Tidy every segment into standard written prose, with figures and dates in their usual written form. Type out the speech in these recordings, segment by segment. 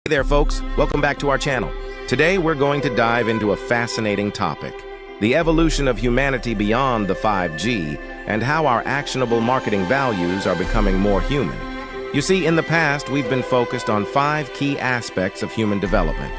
Hey there folks, welcome back to our channel. Today we're going to dive into a fascinating topic, the evolution of humanity beyond the 5G and how our actionable marketing values are becoming more human. You see, in the past we've been focused on 5 key aspects of human development.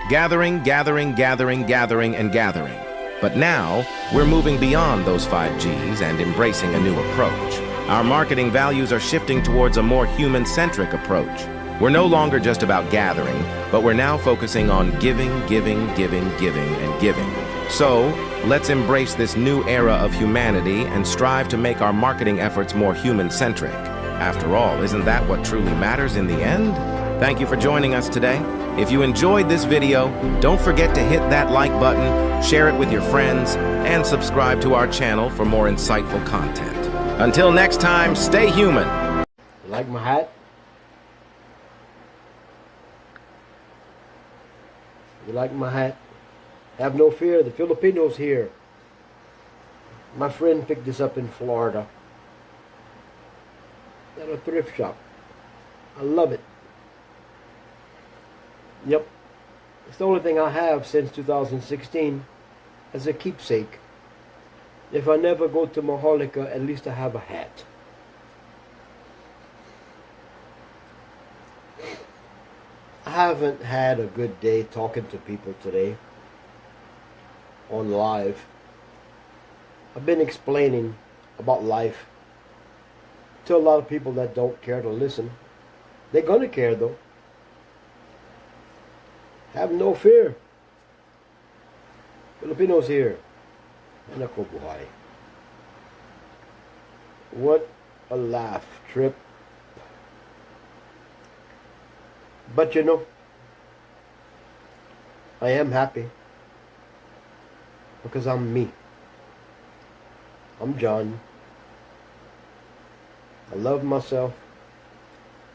Gathering, gathering, gathering, gathering, and gathering. But now, we're moving beyond those 5 Gs and embracing a new approach. Our marketing values are shifting towards a more human-centric approach. We're no longer just about gathering, but we're now focusing on giving, giving, giving, giving, and giving. So, let's embrace this new era of humanity and strive to make our marketing efforts more human-centric. After all, isn't that what truly matters in the end? Thank you for joining us today. If you enjoyed this video, don't forget to hit that like button, share it with your friends, and subscribe to our channel for more insightful content. Until next time, stay human. You like my hat? You like my hat? Have no fear, the Filipinos here. My friend picked this up in Florida at a thrift shop. I love it. Yep. It's the only thing I have since 2016 as a keepsake. If I never go to Maholica, at least I have a hat. I haven't had a good day talking to people today on live. I've been explaining about life to a lot of people that don't care to listen. They're going to care though. Have no fear. Filipinos here. Nako buhay. What a laugh trip. But you know, I am happy because I'm me. I'm John. I love myself.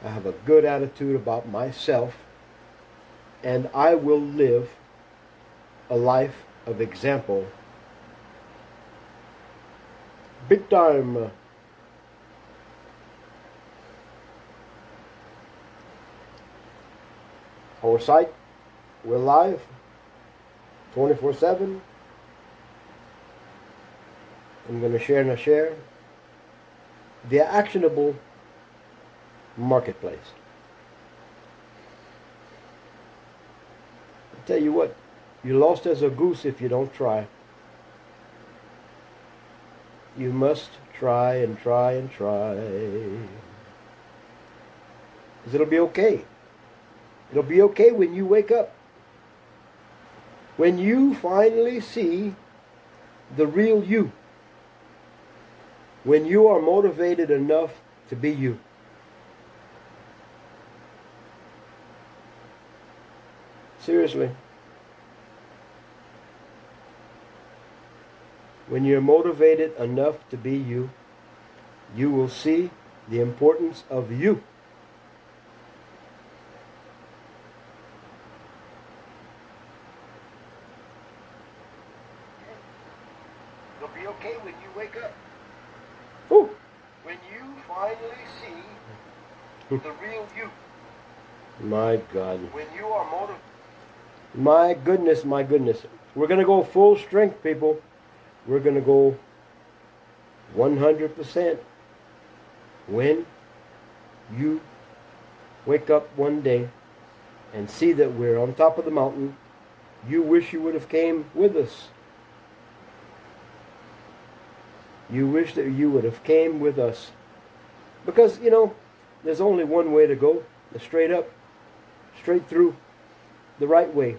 I have a good attitude about myself. And I will live a life of example. Big time. Our site, we're live 24/7. I'm going to share the actionable marketplace. I tell you what, you're lost as a goose if you don't try. You must try and try and try. Because it'll be okay. It'll be okay when you wake up. When you finally see the real you. When you are motivated enough to be you. Seriously. When you're motivated enough to be you, you will see the importance of you. It'll be okay when you wake up. Ooh. When you finally see the real you. My God. When you are motivated. My goodness, my goodness. We're going to go full strength, people. We're going to go 100% when you wake up one day and see that we're on top of the mountain. You wish you would have came with us. You wish that you would have came with us. Because, you know, there's only one way to go. Straight up. Straight through. The right way.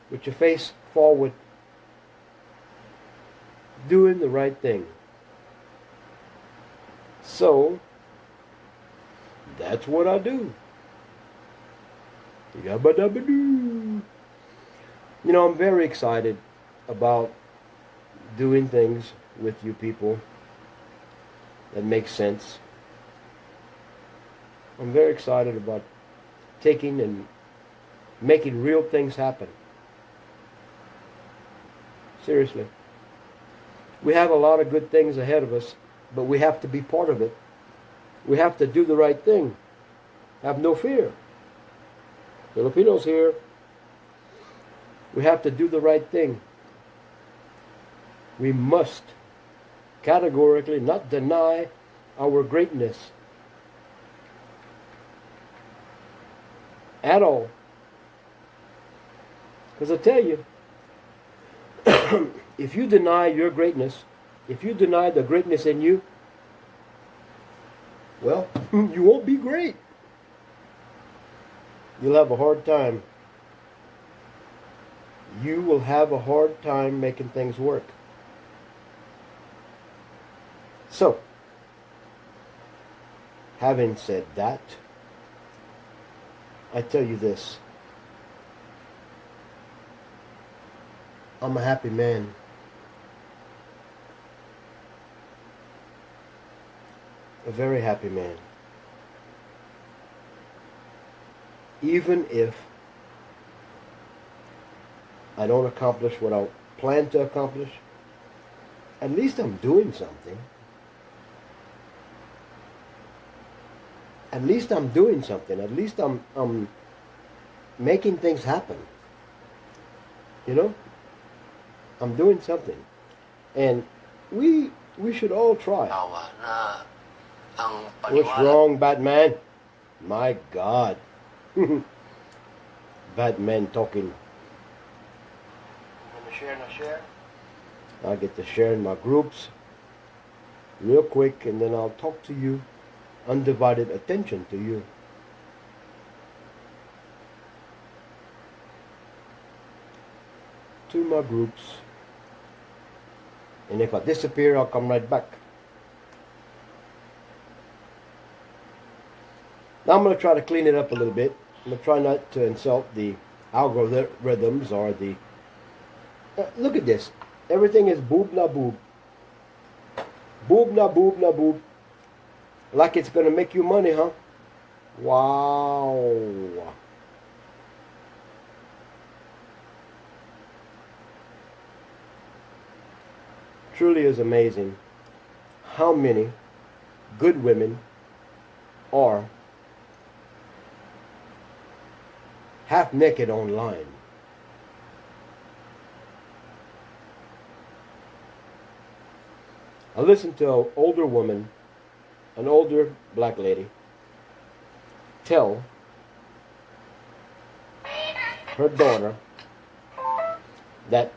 With your face forward. Doing the right thing. So, that's what I do. Yabba-dabba-doo. You know, I'm very excited about doing things with you people that make sense. I'm very excited about taking and making real things happen. Seriously. We have a lot of good things ahead of us, but we have to be part of it. We have to do the right thing. Have no fear. Filipinos here, we have to do the right thing. We must categorically not deny our greatness at all. Because I tell you, if you deny your greatness, if you deny the greatness in you, well, you won't be great. You'll have a hard time. You will have a hard time making things work. So, having said that, I tell you this. I'm a happy man. A very happy man. Even if I don't accomplish what I plan to accomplish, at least I'm doing something. At least I'm doing something. At least I'm making things happen. You know? I'm doing something. And we should all try. What's wrong, Batman? My God. Batman talking. I'm gonna share. I get to share in my groups real quick, and then I'll talk to you. Undivided attention to you. To my groups. And if I disappear, I'll come right back. Now I'm going to try to clean it up a little bit. I'm going to try not to insult the algorithms or the... look at this. Everything is boob na boob. Boob na boob na boob. Like it's going to make you money, huh? Wow. Truly is amazing how many good women are half naked online. I listened to an older woman, an older black lady, tell her daughter that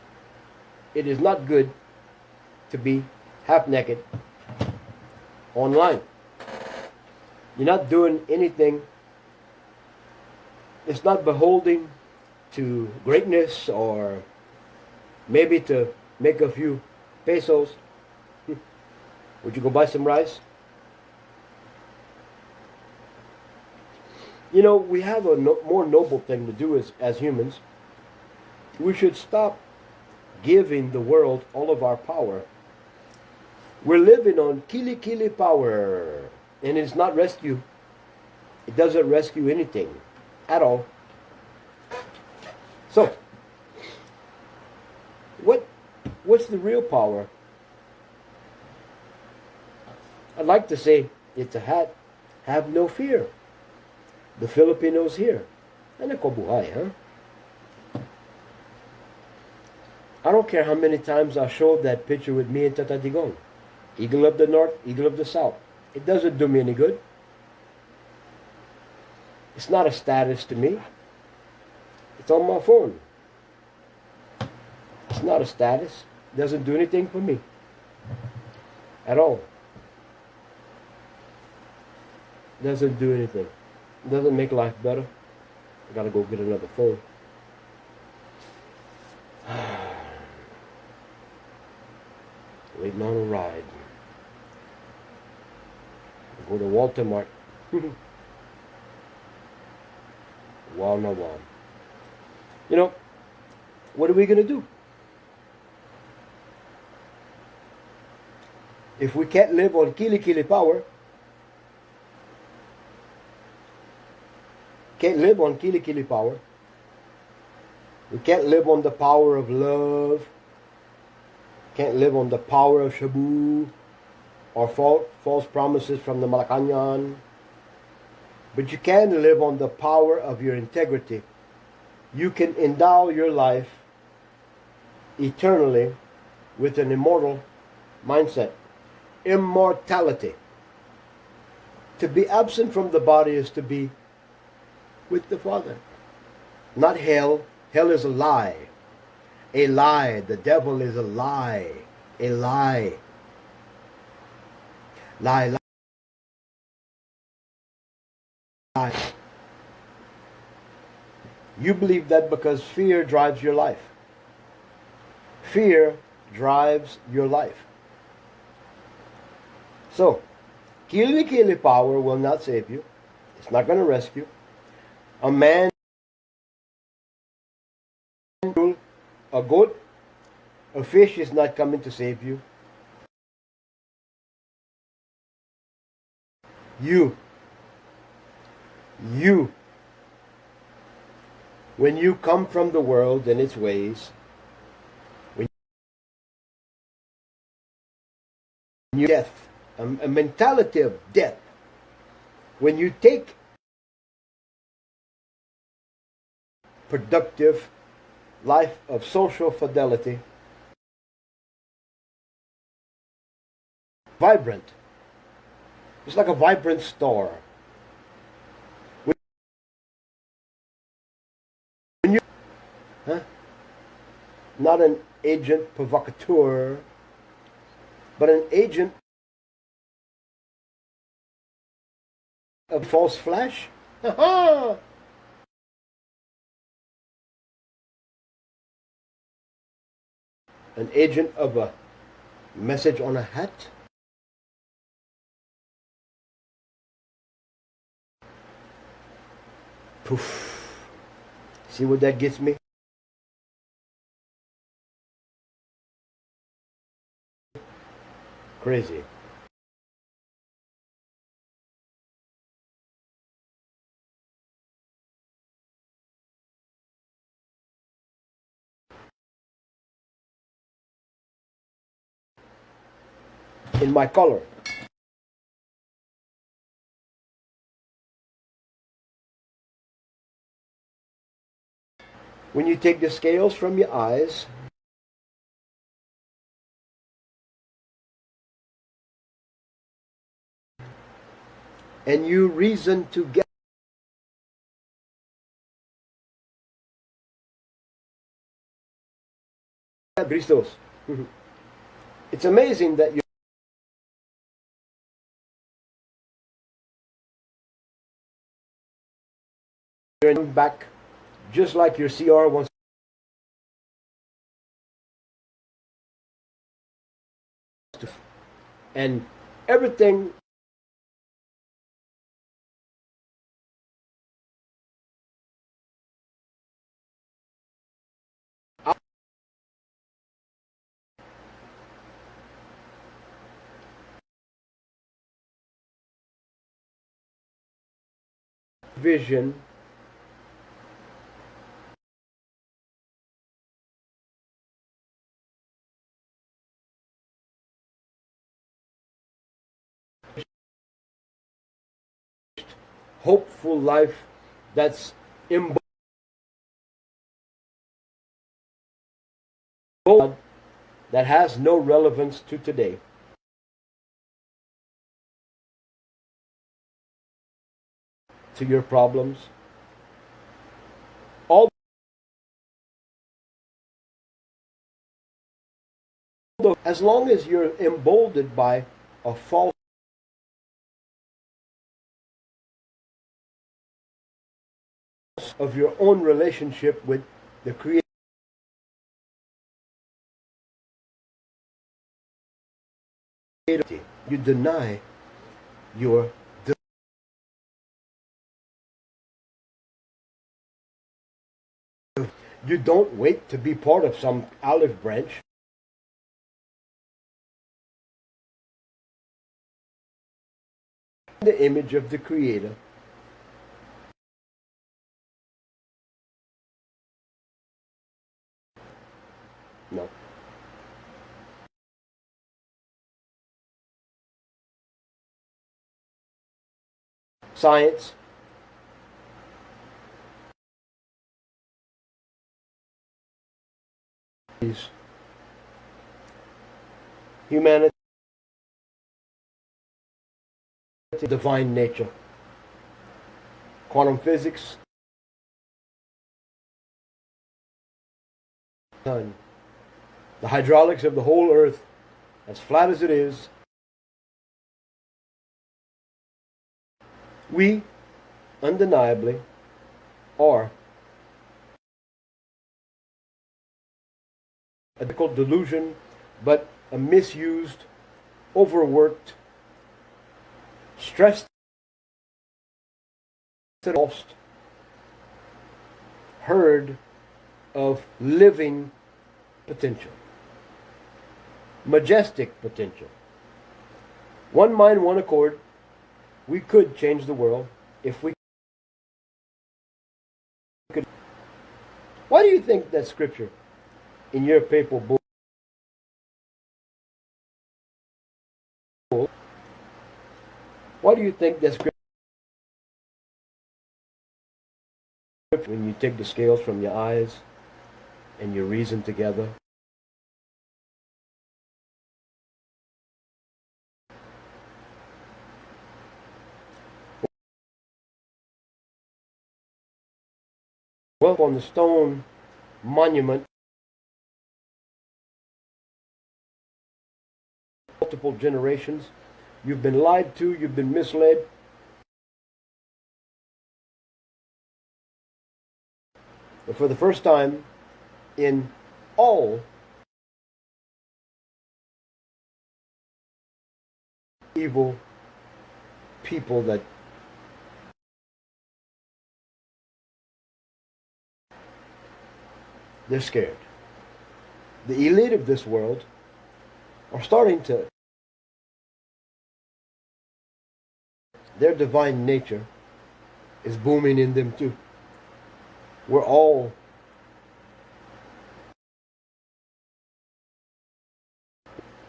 it is not good to be half naked online. You're not doing anything. It's not beholding to greatness or maybe to make a few pesos. Would you go buy some rice? You know, we have a more noble thing to do as humans. We should stop giving the world all of our power. We're living on kili power, and it's not rescue. It doesn't rescue anything at all. So, what's the real power? I'd like to say it's a hat. Have no fear. The Filipinos here. Ano ko buhay, huh? I don't care how many times I showed that picture with me and Tata Digong. Eagle of the North, Eagle of the South. It doesn't do me any good. It's not a status to me. It's on my phone. It's not a status. It doesn't do anything for me. At all. It doesn't do anything. It doesn't make life better. I gotta go get another phone. Waiting on a ride. Go to Walter Mart. Wow, no wow. You know, what are we gonna do? If we can't live on kili power, can't live on kili power. We can't live on the power of love. Can't live on the power of Shabu or false promises from the Malacanang. But you can live on the power of your integrity you can endow your life eternally with an immortal mindset. Immortality. To be absent from the body is to be with the Father. Not hell. Hell is a lie. A lie. The devil is a lie. A lie. Lie, lie. You believe that because fear drives your life. Fear drives your life. So, kili power will not save you. It's not going to rescue. A man, a goat, a fish is not coming to save you. You. When you come from the world and its ways, when you death, a mentality of death, when you take productive life of social fidelity, vibrant. It's like a vibrant store. When you, not an agent provocateur, but an agent of false flash. An agent of a message on a hat. Poof. See what that gets me? Crazy. In my color. When you take the scales from your eyes, and you reason together, Christos. It's amazing that you're back just like your CR wants to, and everything vision hopeful life that's embodied that has no relevance to today. To your problems. Although as long as you're emboldened by a false of your own relationship with the Creator, you deny your you don't wait to be part of some olive branch. The image of the Creator. No. Science humanity, divine nature, quantum physics, sun, the hydraulics of the whole earth, as flat as it is. We undeniably are a delusion, but a misused, overworked, stressed, lost herd of living potential, majestic potential. One mind, one accord. We could change the world if we could. Why do you think that scripture in your papal bull? Why do you think that scripture, when you take the scales from your eyes and you reason together, well, on the stone monument, multiple generations, you've been lied to, you've been misled. But for the first time in all evil people, that they're scared. The elite of this world are starting to, their divine nature is booming in them too. We're all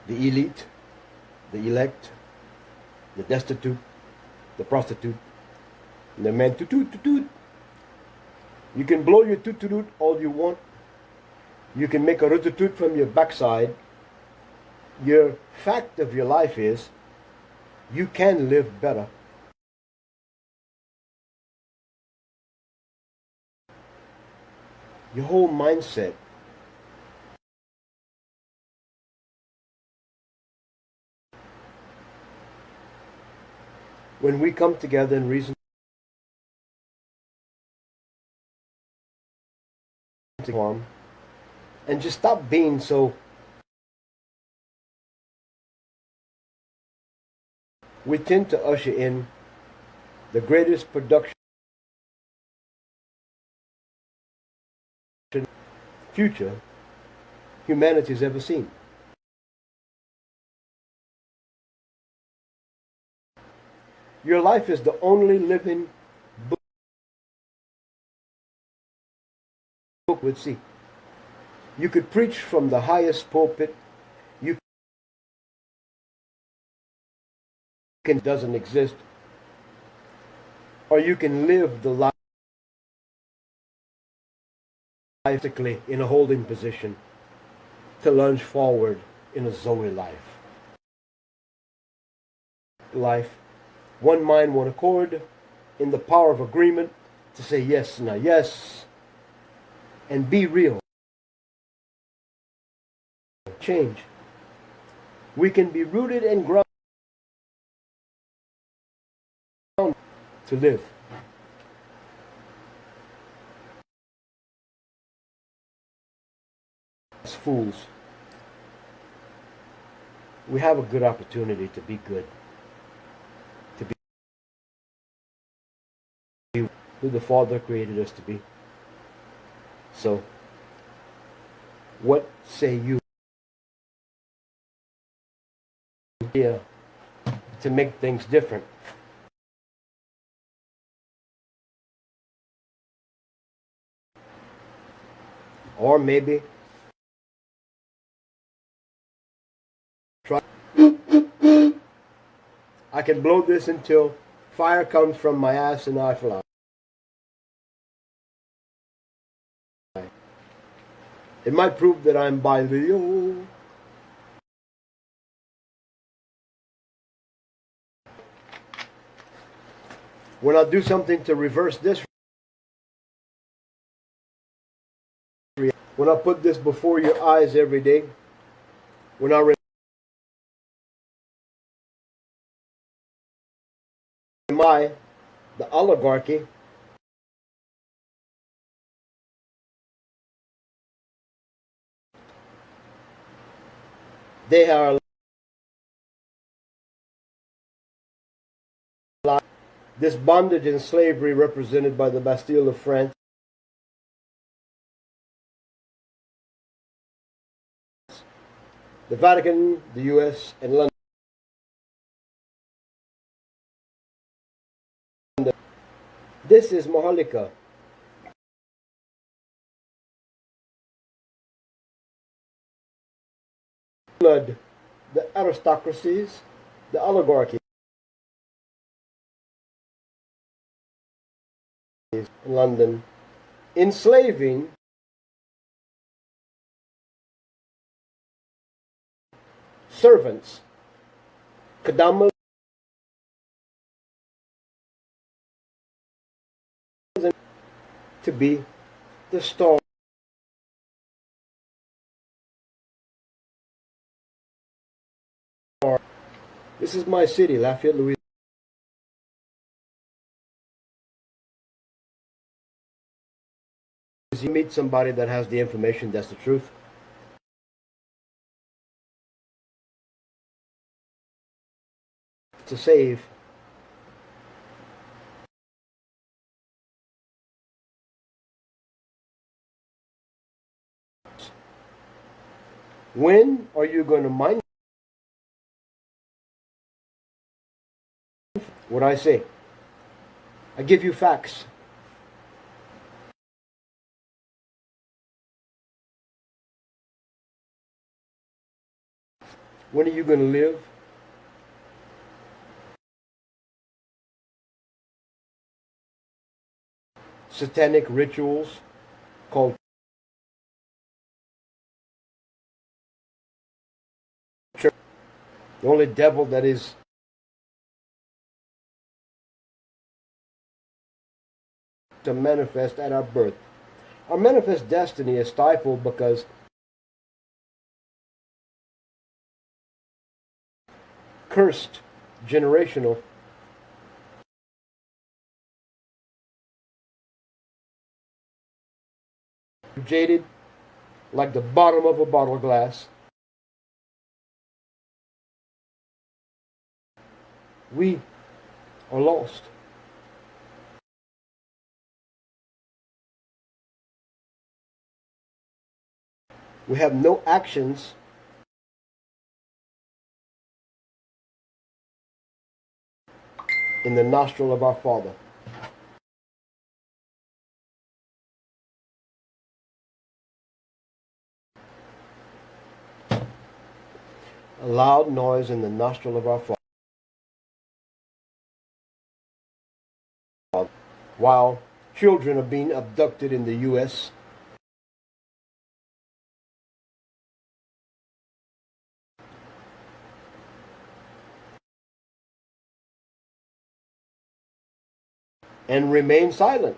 the elite, the elect, the destitute, the prostitute, and the man toot. You can blow your toot all you want. You can make a root from your backside. Your fact of your life is you can live better. Your whole mindset when we come together and reason and just stop being so, we tend to usher in the greatest production future humanity's ever seen. Your life is the only living book would see. You could preach from the highest pulpit. You can doesn't exist, or you can live the life in a holding position to lunge forward in a Zoe life. Life, one mind, one accord, in the power of agreement to say yes now, yes, and be real. Change. We can be rooted and grounded to live. As fools, we have a good opportunity to be good, to be who the Father created us to be. So, what say you here to make things different? Or maybe try. I can blow this until fire comes from my ass and I fly. It might prove that I'm bilingual. When I do something to reverse this, when I put this before your eyes every day, when I remind the oligarchy they are this bondage and slavery represented by the Bastille of France, the Vatican, the US, and London. This is Mahalika. The aristocracies, the oligarchy in London, enslaving servants, Kadama to be the star. This is my city, Lafayette, Louisiana. You meet somebody that has the information that's the truth. To save. When are you going to mind what I say? I give you facts. When are you going to live? Satanic rituals called church. The only devil that is to manifest at our birth. Our manifest destiny is stifled because cursed, generational, jaded, like the bottom of a bottle glass. We are lost. We have no actions in the nostril of our Father. A loud noise in the nostril of our Father. While children are being abducted in the U.S., and remain silent,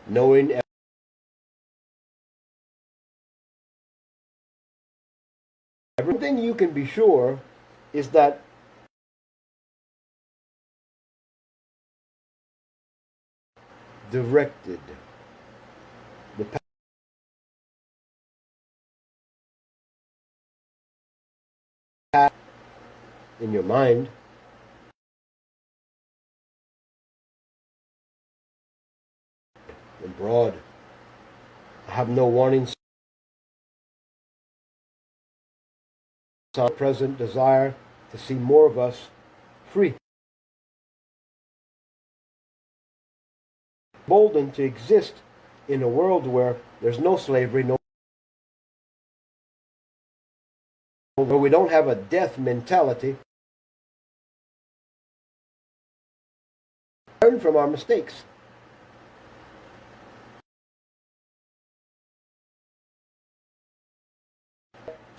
knowing everything you can be sure is that directed the path in your mind and broad. I have no warning sign, present desire to see more of us free, emboldened to exist in a world where there's no slavery, no, where we don't have a death mentality. Learn from our mistakes.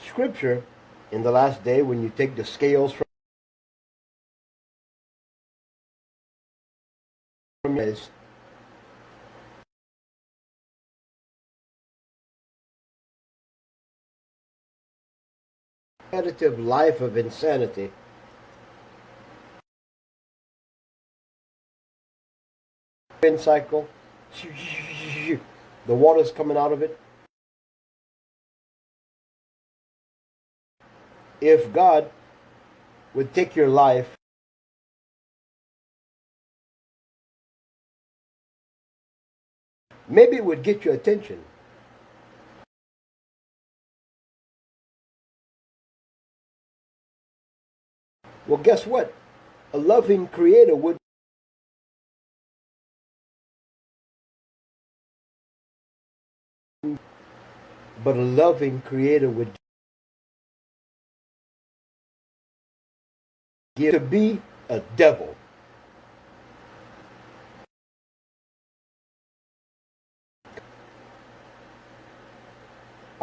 Scripture, in the last day, when you take the scales from his repetitive life of insanity, wind cycle, the water's coming out of it. If God would take your life maybe it would get your attention. Well, guess what? A loving creator would. But a loving creator would give to be a devil.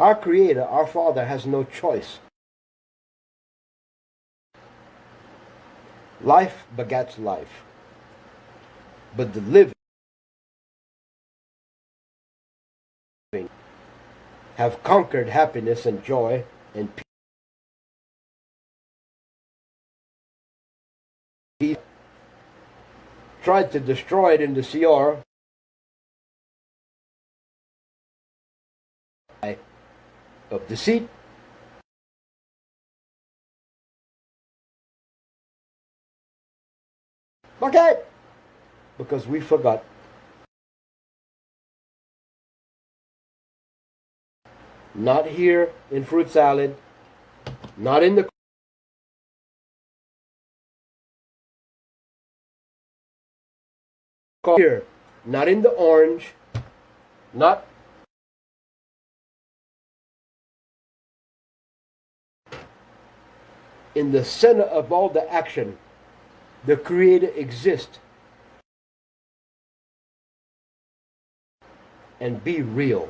Our creator, our father, has no choice. Life begats life. But the living have conquered happiness and joy and peace. Tried to destroy it in the Seor of deceit. Okay, because we forgot. Not here in fruit salad, not in the here, not in the orange, not in the center of all the action. The Creator exists. And be real.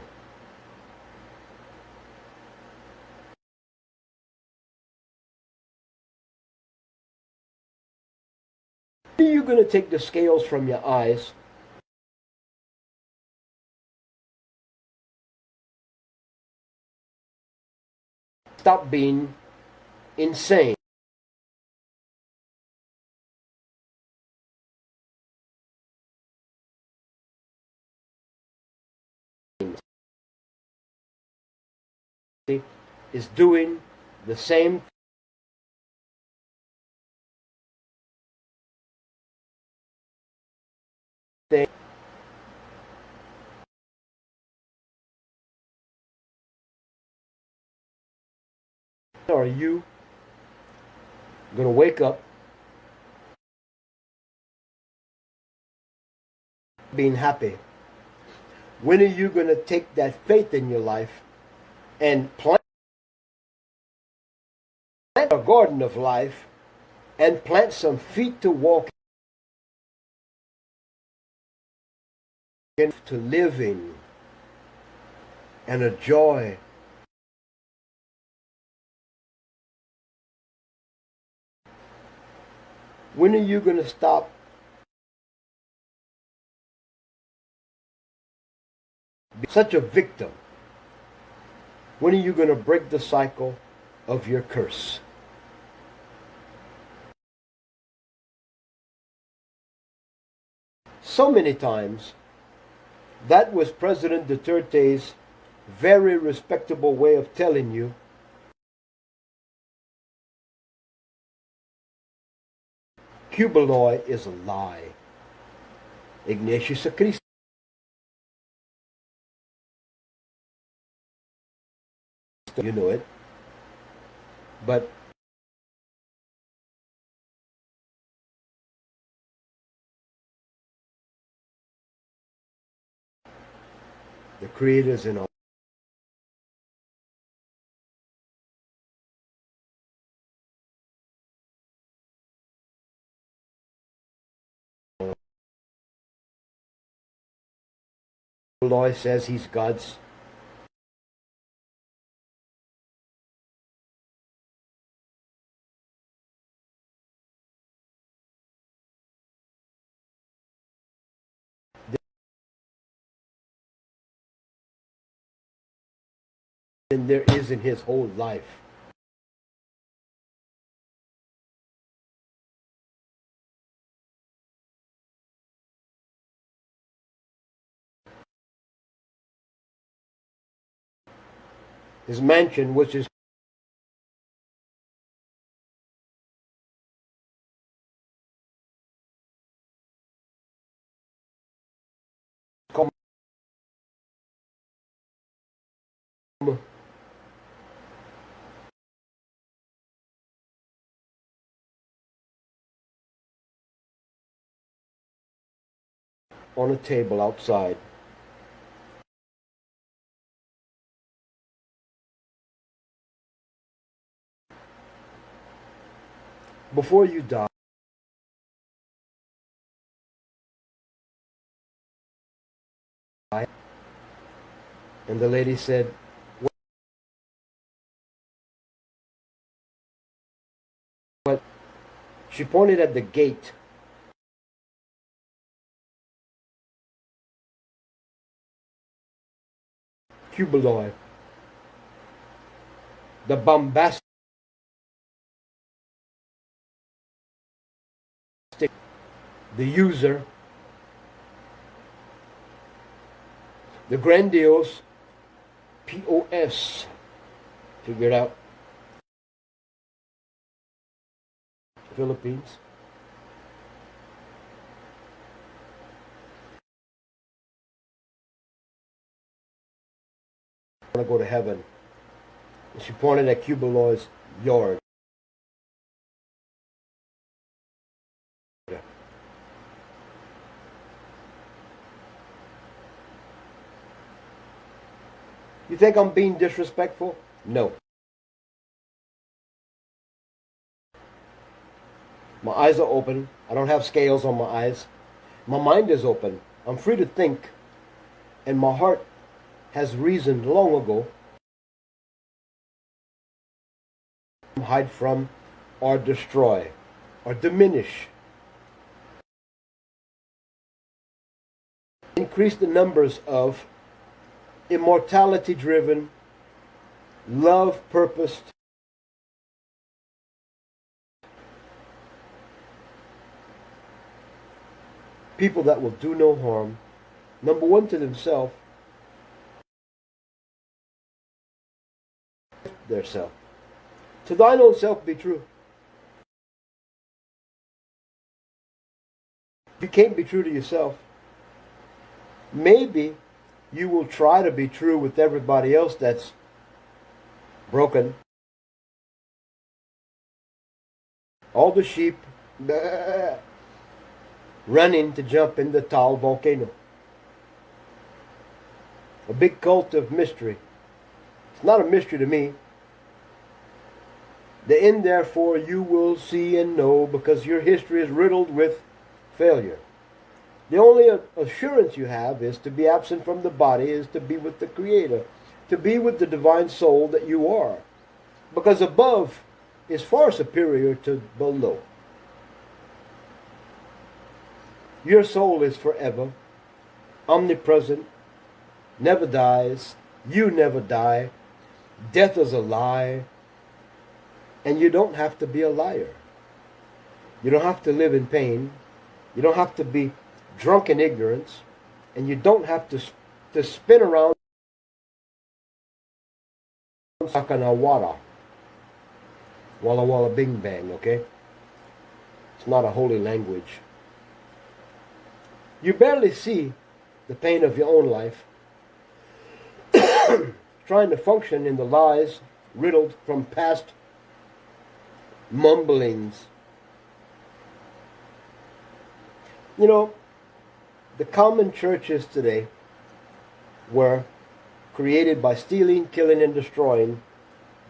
When are you going to take the scales from your eyes? Stop being insane. Is doing the same thing. Are you going to wake up being happy? When are you going to take that faith in your life and plant a garden of life and plant some feet to walk in, to live in, and a joy? When are you going to stop being such a victim? When are you going to break the cycle of your curse? So many times, that was President Duterte's very respectable way of telling you Cubaloy is a lie. Ignatius a Cristo. You know it. But the creators in all Cubaloy says he's God's than there is in his whole life. His mansion was his on a table outside. Before you die, and the lady said, "What?" She pointed at the gate. Cubeloid. The bombastic, the user, the grandiose POS. Figure it out. Philippines. I want to go to heaven. And she pointed at Cubeloid's yard. You think I'm being disrespectful? No. My eyes are open. I don't have scales on my eyes. My mind is open. I'm free to think. And my heart has reasoned long ago. Hide from or destroy or diminish. Increase the numbers of immortality-driven, love-purposed people that will do no harm. Number one, to themselves, their self. To thine own self be true. If you can't be true to yourself, maybe you will try to be true with everybody else that's broken. All the sheep running to jump in the Taal volcano. A big cult of mystery. It's not a mystery to me. The end, therefore, you will see and know, because your history is riddled with failure. The only assurance you have is to be absent from the body, is to be with the Creator, to be with the divine soul that you are. Because above is far superior to below. Your soul is forever, omnipresent, never dies, you never die, death is a lie, and you don't have to be a liar. You don't have to live in pain. You don't have to be drunk in ignorance, and you don't have to spin around Sakanawara. Walla Walla Bing Bang, okay? It's not a holy language. You barely see the pain of your own life, trying to function in the lies riddled from past mumblings. You know, the common churches today were created by stealing, killing, and destroying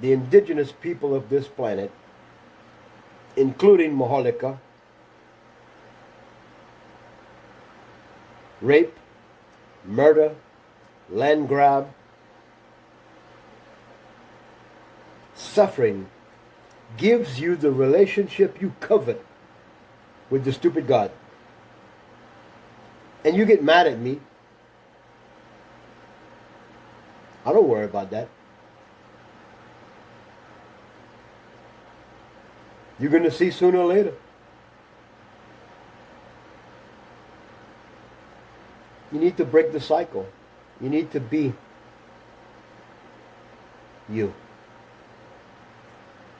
the indigenous people of this planet, including Maholika, rape, murder, land grab, suffering, gives you the relationship you covet with the stupid God. And you get mad at me. I don't worry about that. You're going to see sooner or later. You need to break the cycle. You need to be you.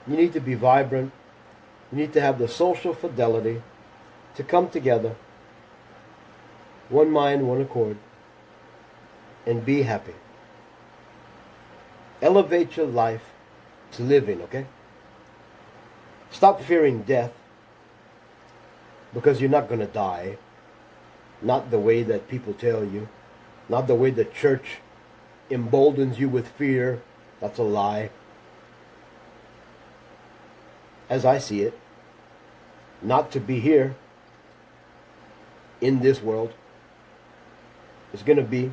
You need to be vibrant. You need to have the social fidelity to come together, one mind, one accord, and be happy. Elevate your life to living, okay? Stop fearing death, because you're not going to die. Not the way that people tell you. Not the way the church emboldens you with fear. That's a lie. As I see it, not to be here in this world is going to be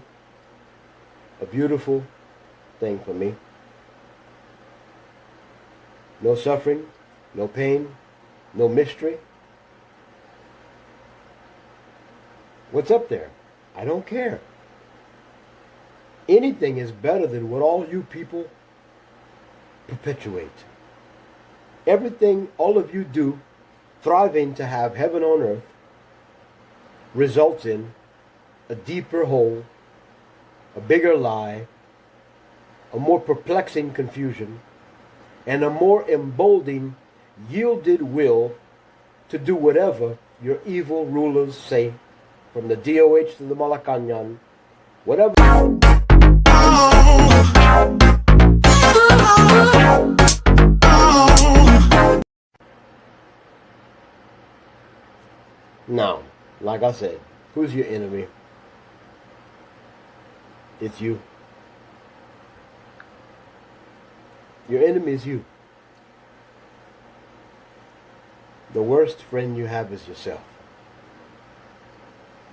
a beautiful thing for me. No suffering, no pain, no mystery. What's up there? I don't care. Anything is better than what all you people perpetuate. Everything all of you do, thriving to have heaven on earth, results in a deeper hole, a bigger lie, a more perplexing confusion, and a more emboldening, yielded will to do whatever your evil rulers say, from the DOH to the Malacanang, whatever. Now, like I said, who's your enemy? It's you. Your enemy is you. The worst friend you have is yourself.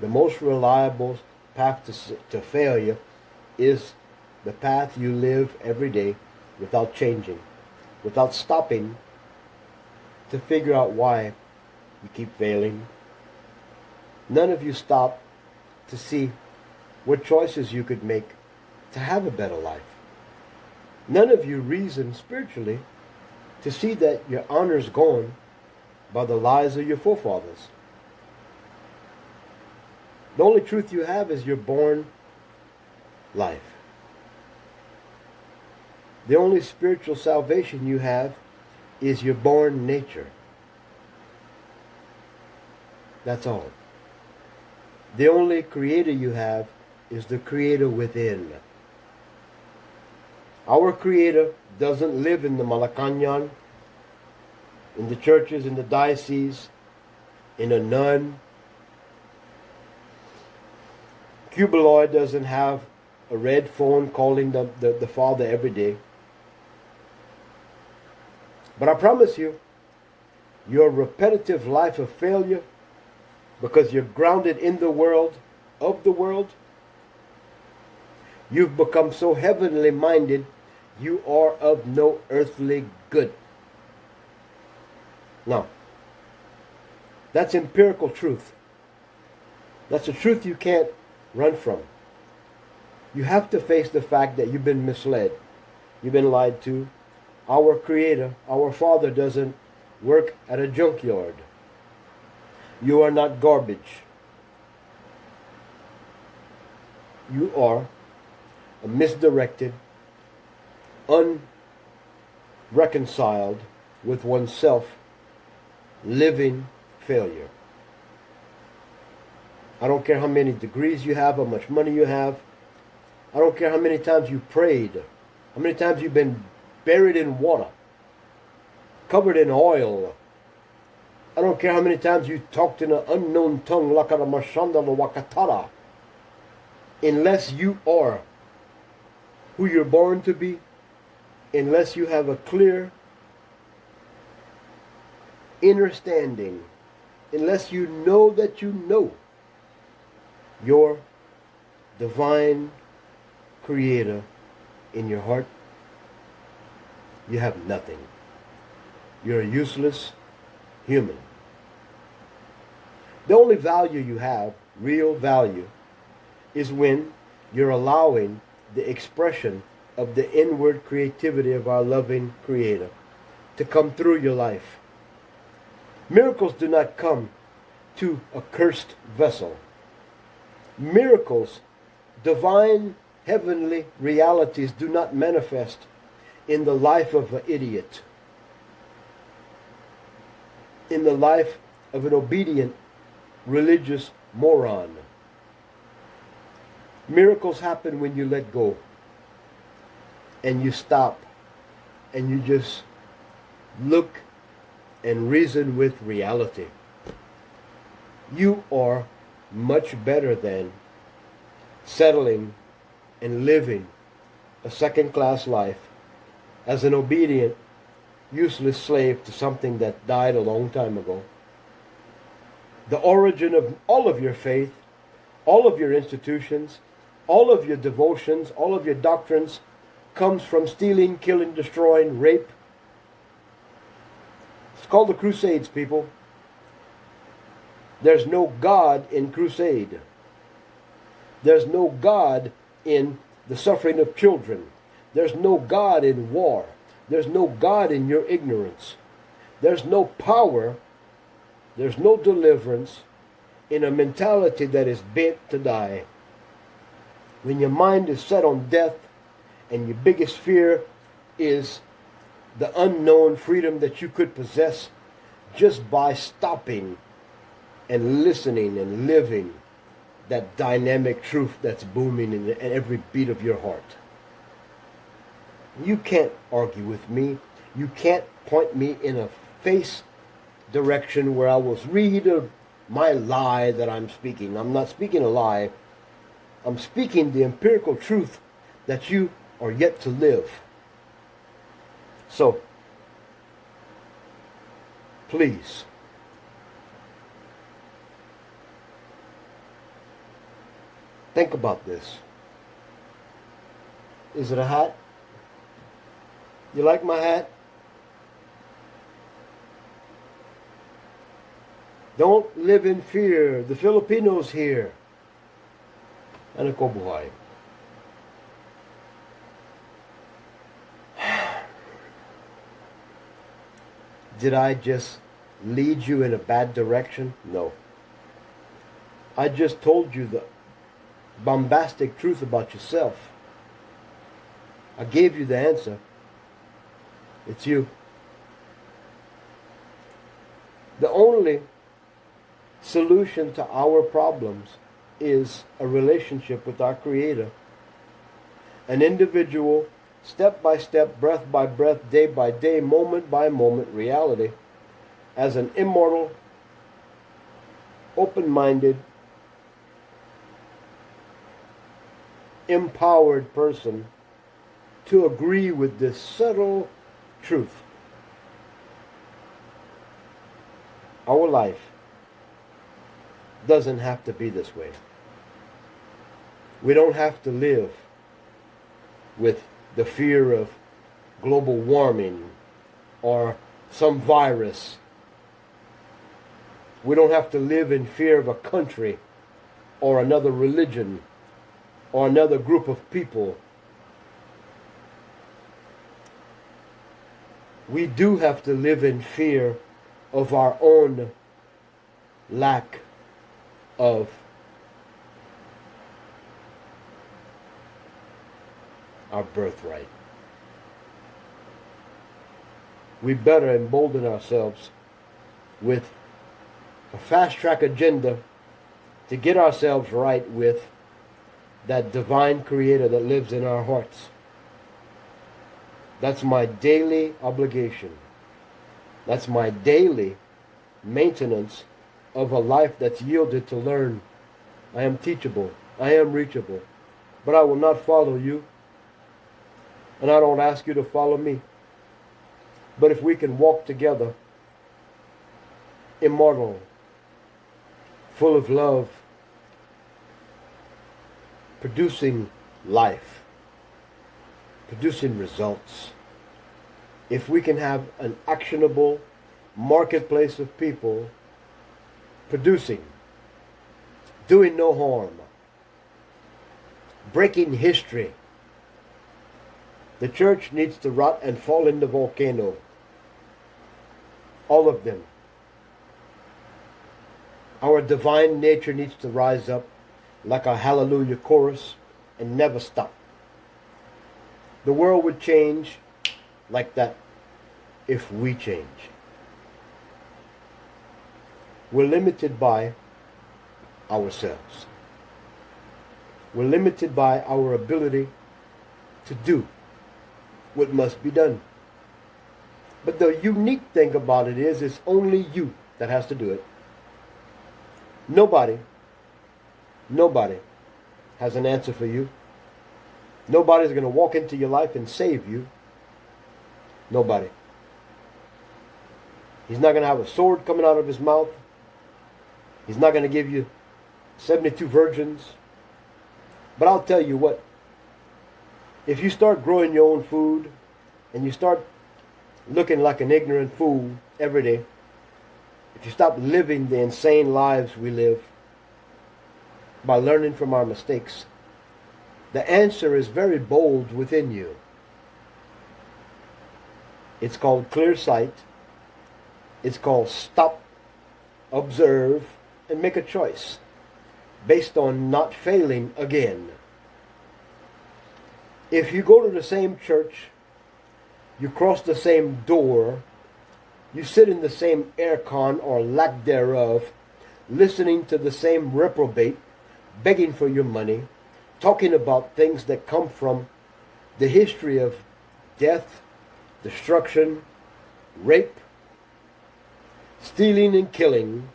The most reliable path to failure is the path you live every day without changing, without stopping to figure out why you keep failing. None of you stop to see what choices you could make to have a better life. None of you reason spiritually to see that your honor's gone by the lies of your forefathers. The only truth you have is your born life. The only spiritual salvation you have is your born nature. That's all. The only creator you have is the creator within. Our creator doesn't live in the Malacanang, in the churches, in the diocese, in a nun. Cubeloid doesn't have a red phone calling the Father every day. But I promise you, your repetitive life of failure, because you're grounded in the world, of the world, you've become so heavenly minded, you are of no earthly good. Now, that's empirical truth. That's a truth you can't run from. You have to face the fact that you've been misled. You've been lied to. Our Creator, our Father, doesn't work at a junkyard. You are not garbage. You are a misdirected, unreconciled with oneself, living failure. I don't care how many degrees you have, how much money you have. I don't care how many times you prayed, how many times you've been buried in water, covered in oil. I don't care how many times you talked in an unknown tongue, wakatara. Unless you are who you're born to be, unless you have a clear inner standing, unless you know that you know your divine creator in your heart, you have nothing. You're a useless human. The only value you have, real value, is when you're allowing the expression of the inward creativity of our loving Creator to come through your life. Miracles do not come to a cursed vessel. Miracles, divine, heavenly realities do not manifest in the life of an idiot, in the life of an obedient religious moron. Miracles happen when you let go and you stop and you just look and reason with reality. You are much better than settling and living a second-class life as an obedient, useless slave to something that died a long time ago. The origin of all of your faith, all of your institutions, all of your devotions, all of your doctrines comes from stealing, killing, destroying, rape. It's called the Crusades, people. There's no God in crusade. There's no God in the suffering of children. There's no God in war. There's no God in your ignorance. There's no power. There's no deliverance in a mentality that is bent to die. When your mind is set on death and your biggest fear is the unknown freedom that you could possess just by stopping and listening and living that dynamic truth that's booming in every beat of your heart. You can't argue with me. You can't point me in a face direction where I will read my lie that I'm speaking. I'm not speaking a lie. I'm speaking the empirical truth that you are yet to live. So, please, think about this. Is it a hat? You like my hat? Don't live in fear. The Filipinos here. Ano ko buhay? Did I just lead you in a bad direction? No. I just told you the bombastic truth about yourself. I gave you the answer. It's you. The only solution to our problems is a relationship with our Creator. An individual, step by step, breath by breath, day by day, moment by moment reality as an immortal, open-minded, empowered person to agree with this subtle truth. Our life doesn't have to be this way. We don't have to live with the fear of global warming or some virus. We don't have to live in fear of a country or another religion or another group of people. We do have to live in fear of our own lack of our birthright. We better embolden ourselves with a fast-track agenda to get ourselves right with that divine Creator that lives in our hearts. That's my daily obligation. That's my daily maintenance of a life that's yielded to learn. I am teachable. I am reachable. But I will not follow you. And I don't ask you to follow me. But if we can walk together, immortal, full of love, producing life, producing results, if we can have an actionable marketplace of people producing, doing no harm, breaking history. The church needs to rot and fall in the volcano. All of them. Our divine nature needs to rise up like a hallelujah chorus and never stop. The world would change like that if we change. We're limited by ourselves. We're limited by our ability to do what must be done. But the unique thing about it is it's only you that has to do it. Nobody has an answer for you. Nobody's going to walk into your life and save you. Nobody. He's not going to have a sword coming out of his mouth. He's not going to give you 72 virgins. But I'll tell you what. If you start growing your own food and you start looking like an ignorant fool every day, if you stop living the insane lives we live by learning from our mistakes, the answer is very bold within you. It's called clear sight. It's called stop, observe, and make a choice based on not failing again. If you go to the same church, you cross the same door, you sit in the same aircon or lack thereof, listening to the same reprobate, begging for your money, talking about things that come from the history of death, destruction, rape, stealing and killing,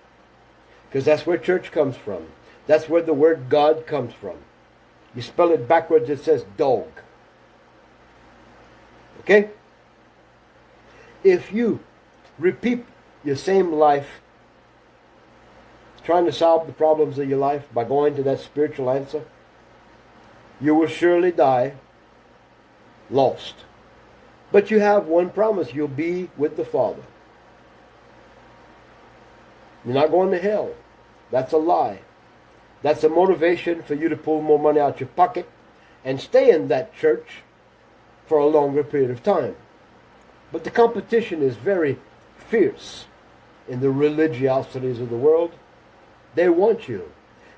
because that's where church comes from. That's where the word God comes from. You spell it backwards, it says dog. Okay? If you repeat your same life, trying to solve the problems of your life by going to that spiritual answer, you will surely die lost. But you have one promise: you'll be with the Father. You're not going to hell. That's a lie. That's a motivation for you to pull more money out your pocket and stay in that church for a longer period of time. But the competition is very fierce in the religiosities of the world. They want you.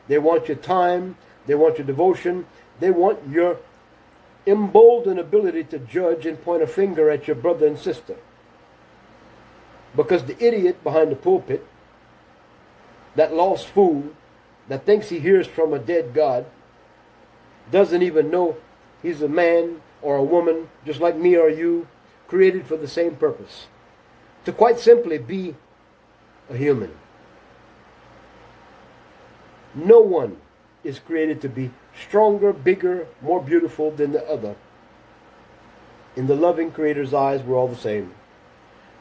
They want your time. They want your devotion. They want your emboldened ability to judge and point a finger at your brother and sister. Because the idiot behind the pulpit, that lost fool that thinks he hears from a dead God, doesn't even know he's a man or a woman, just like me or you, created for the same purpose. To quite simply be a human. No one is created to be stronger, bigger, more beautiful than the other. In the loving Creator's eyes, we're all the same.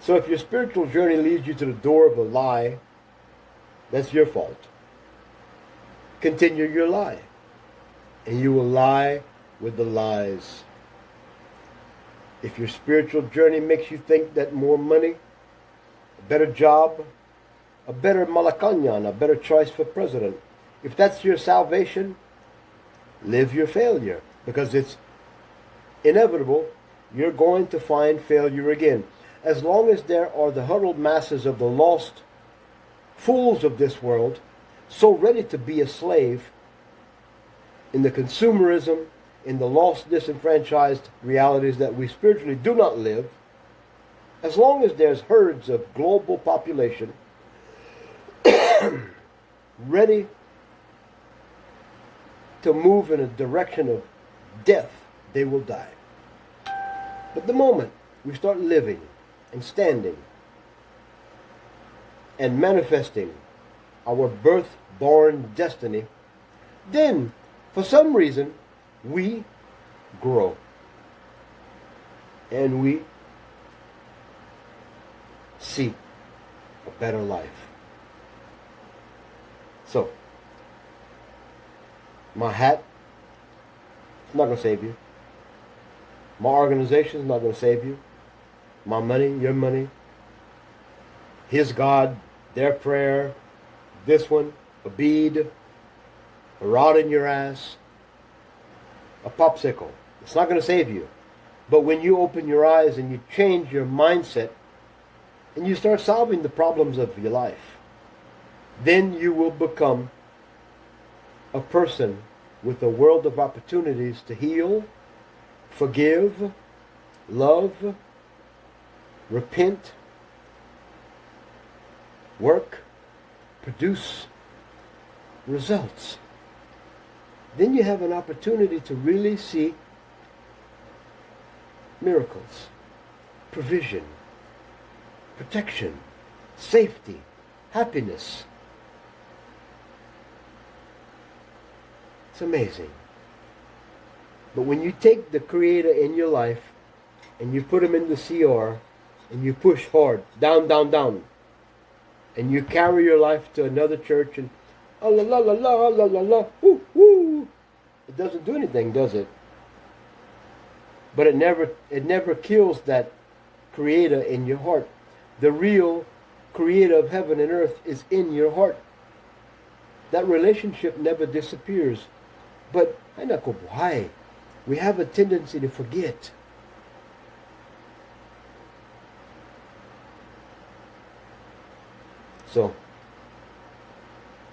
So if your spiritual journey leads you to the door of a lie, that's your fault. Continue your lie, and you will lie with the lies. If your spiritual journey makes you think that more money, a better job, a better Malacanang, a better choice for president, if that's your salvation, live your failure, because it's inevitable. You're going to find failure again. As long as there are the huddled masses of the lost fools of this world, so ready to be a slave in the consumerism, in the lost, disenfranchised realities that we spiritually do not live, as long as there's herds of global population ready to move in a direction of death, they will die. But the moment we start living and standing and manifesting our birth-born destiny, then, for some reason, we grow. And we seek a better life. So, my hat is not going to save you. My organization is not going to save you. My money, your money, his God, their prayer, this one, a bead, a rod in your ass, a popsicle. It's not going to save you. But when you open your eyes and you change your mindset and you start solving the problems of your life then you will become a person with a world of opportunities to heal, forgive, love, repent, work, produce results. Then you have an opportunity to really see miracles, provision, protection, safety, happiness. It's amazing. But when you take the Creator in your life and you put him in the CR and you push hard, down, down, down, and you carry your life to another church and la la la la la la la, woo woo, it doesn't do anything, does it? But it never kills that Creator in your heart. The real Creator of heaven and earth is in your heart. That relationship never disappears. But I know why. We have a tendency to forget. So,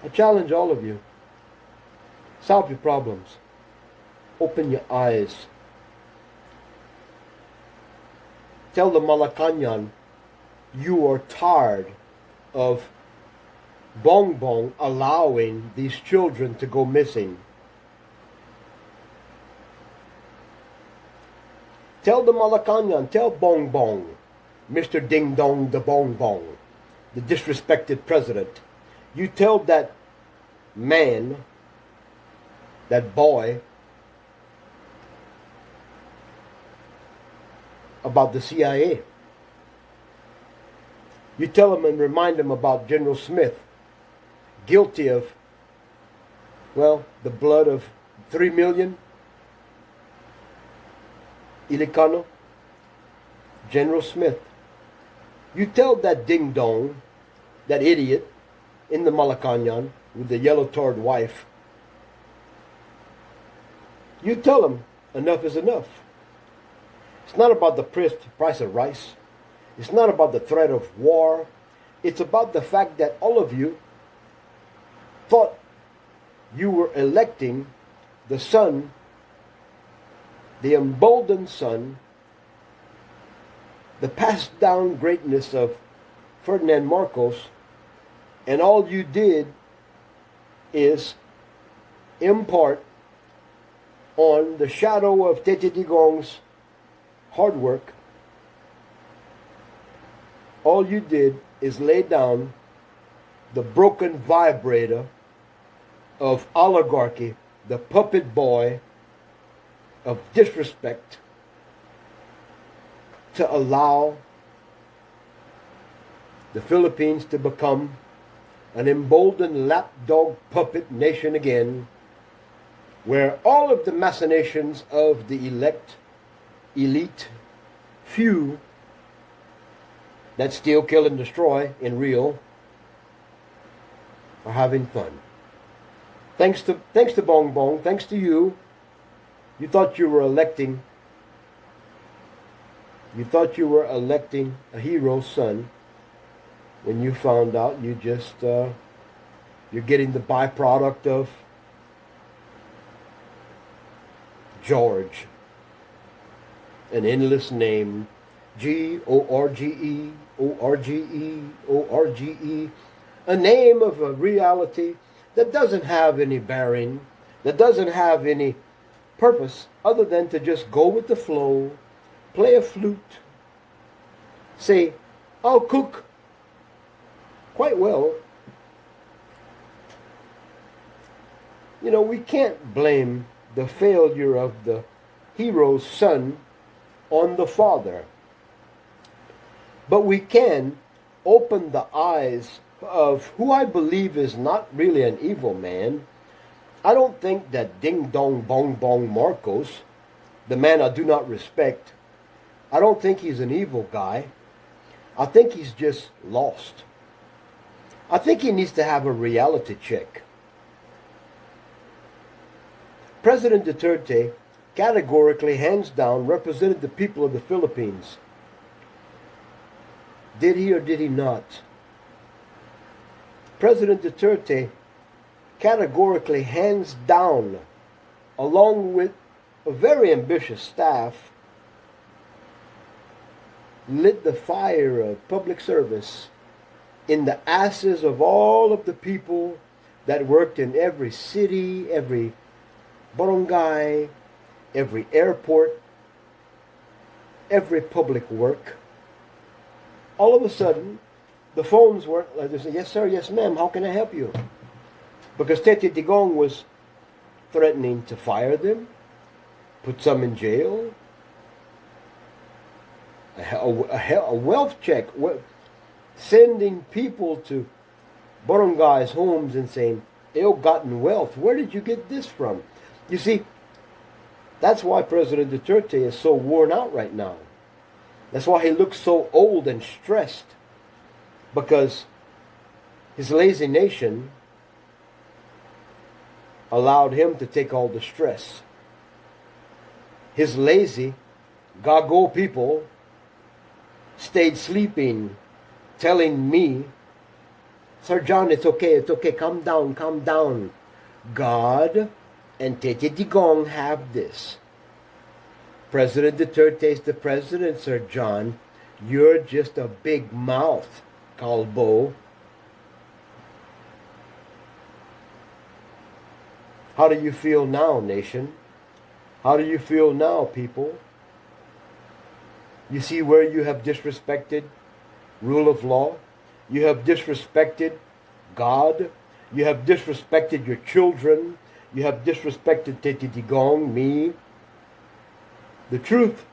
I challenge all of you. Solve your problems. Open your eyes. Tell the Malacanang you are tired of Bong Bong allowing these children to go missing. Tell the Malacanang, tell Bong Bong, Mr. Ding Dong the Bong Bong, the disrespected president. You tell that man, that boy, about the CIA. You tell him and remind him about General Smith, guilty of, well, the blood of 3 million Ilocano. General Smith. You tell that ding dong, that idiot in the Malacanang with the yellow-tarred wife, you tell him enough is enough. It's not about the price of rice. It's not about the threat of war. It's about the fact that all of you thought you were electing the son, the emboldened son, the passed down greatness of Ferdinand Marcos, and all you did is impart on the shadow of Tete Digong's hard work. All you did is lay down the broken vibrator of oligarchy, the puppet boy of disrespect, to allow the Philippines to become an emboldened lapdog puppet nation again, where all of the machinations of the elite few that steal, kill, and destroy in real are having fun. Thanks to Bong Bong, thanks to you. You thought you were electing a hero's son. When you found out, you're getting the byproduct of George, an endless name, Gorge, Orge, a name of a reality that doesn't have any bearing, that doesn't have any purpose other than to just go with the flow, play a flute, say, I'll cook quite well. You know, we can't blame the failure of the hero's son on the father. But we can open the eyes of who I believe is not really an evil man. I don't think that Ding Dong Bong Bong Marcos, the man I do not respect, I don't think he's an evil guy. I think he's just lost. I think he needs to have a reality check. President Duterte categorically, hands down, represented the people of the Philippines. Did he or did he not? President Duterte categorically, hands down, along with a very ambitious staff, lit the fire of public service in the asses of all of the people that worked in every city, every barangay, every airport, every public work. All of a sudden, the phones weren't like they said, yes sir, yes ma'am, how can I help you? Because Tete Digong was threatening to fire them, put some in jail, a wealth check, sending people to barangays, homes, and saying, ill-gotten wealth, where did you get this from? You see, that's why President Duterte is so worn out right now. That's why he looks so old and stressed, because his lazy nation allowed him to take all the stress. His lazy, gago people stayed sleeping, telling me, Sir John, it's okay, calm down, calm down. God and Tete Digong have this. President Duterte is the president, Sir John. You're just a big mouth, Calbo. How do you feel now, nation? How do you feel now, people? You see where you have disrespected rule of law? You have disrespected God. You have disrespected your children. You have disrespected Tete Digong, me. The truth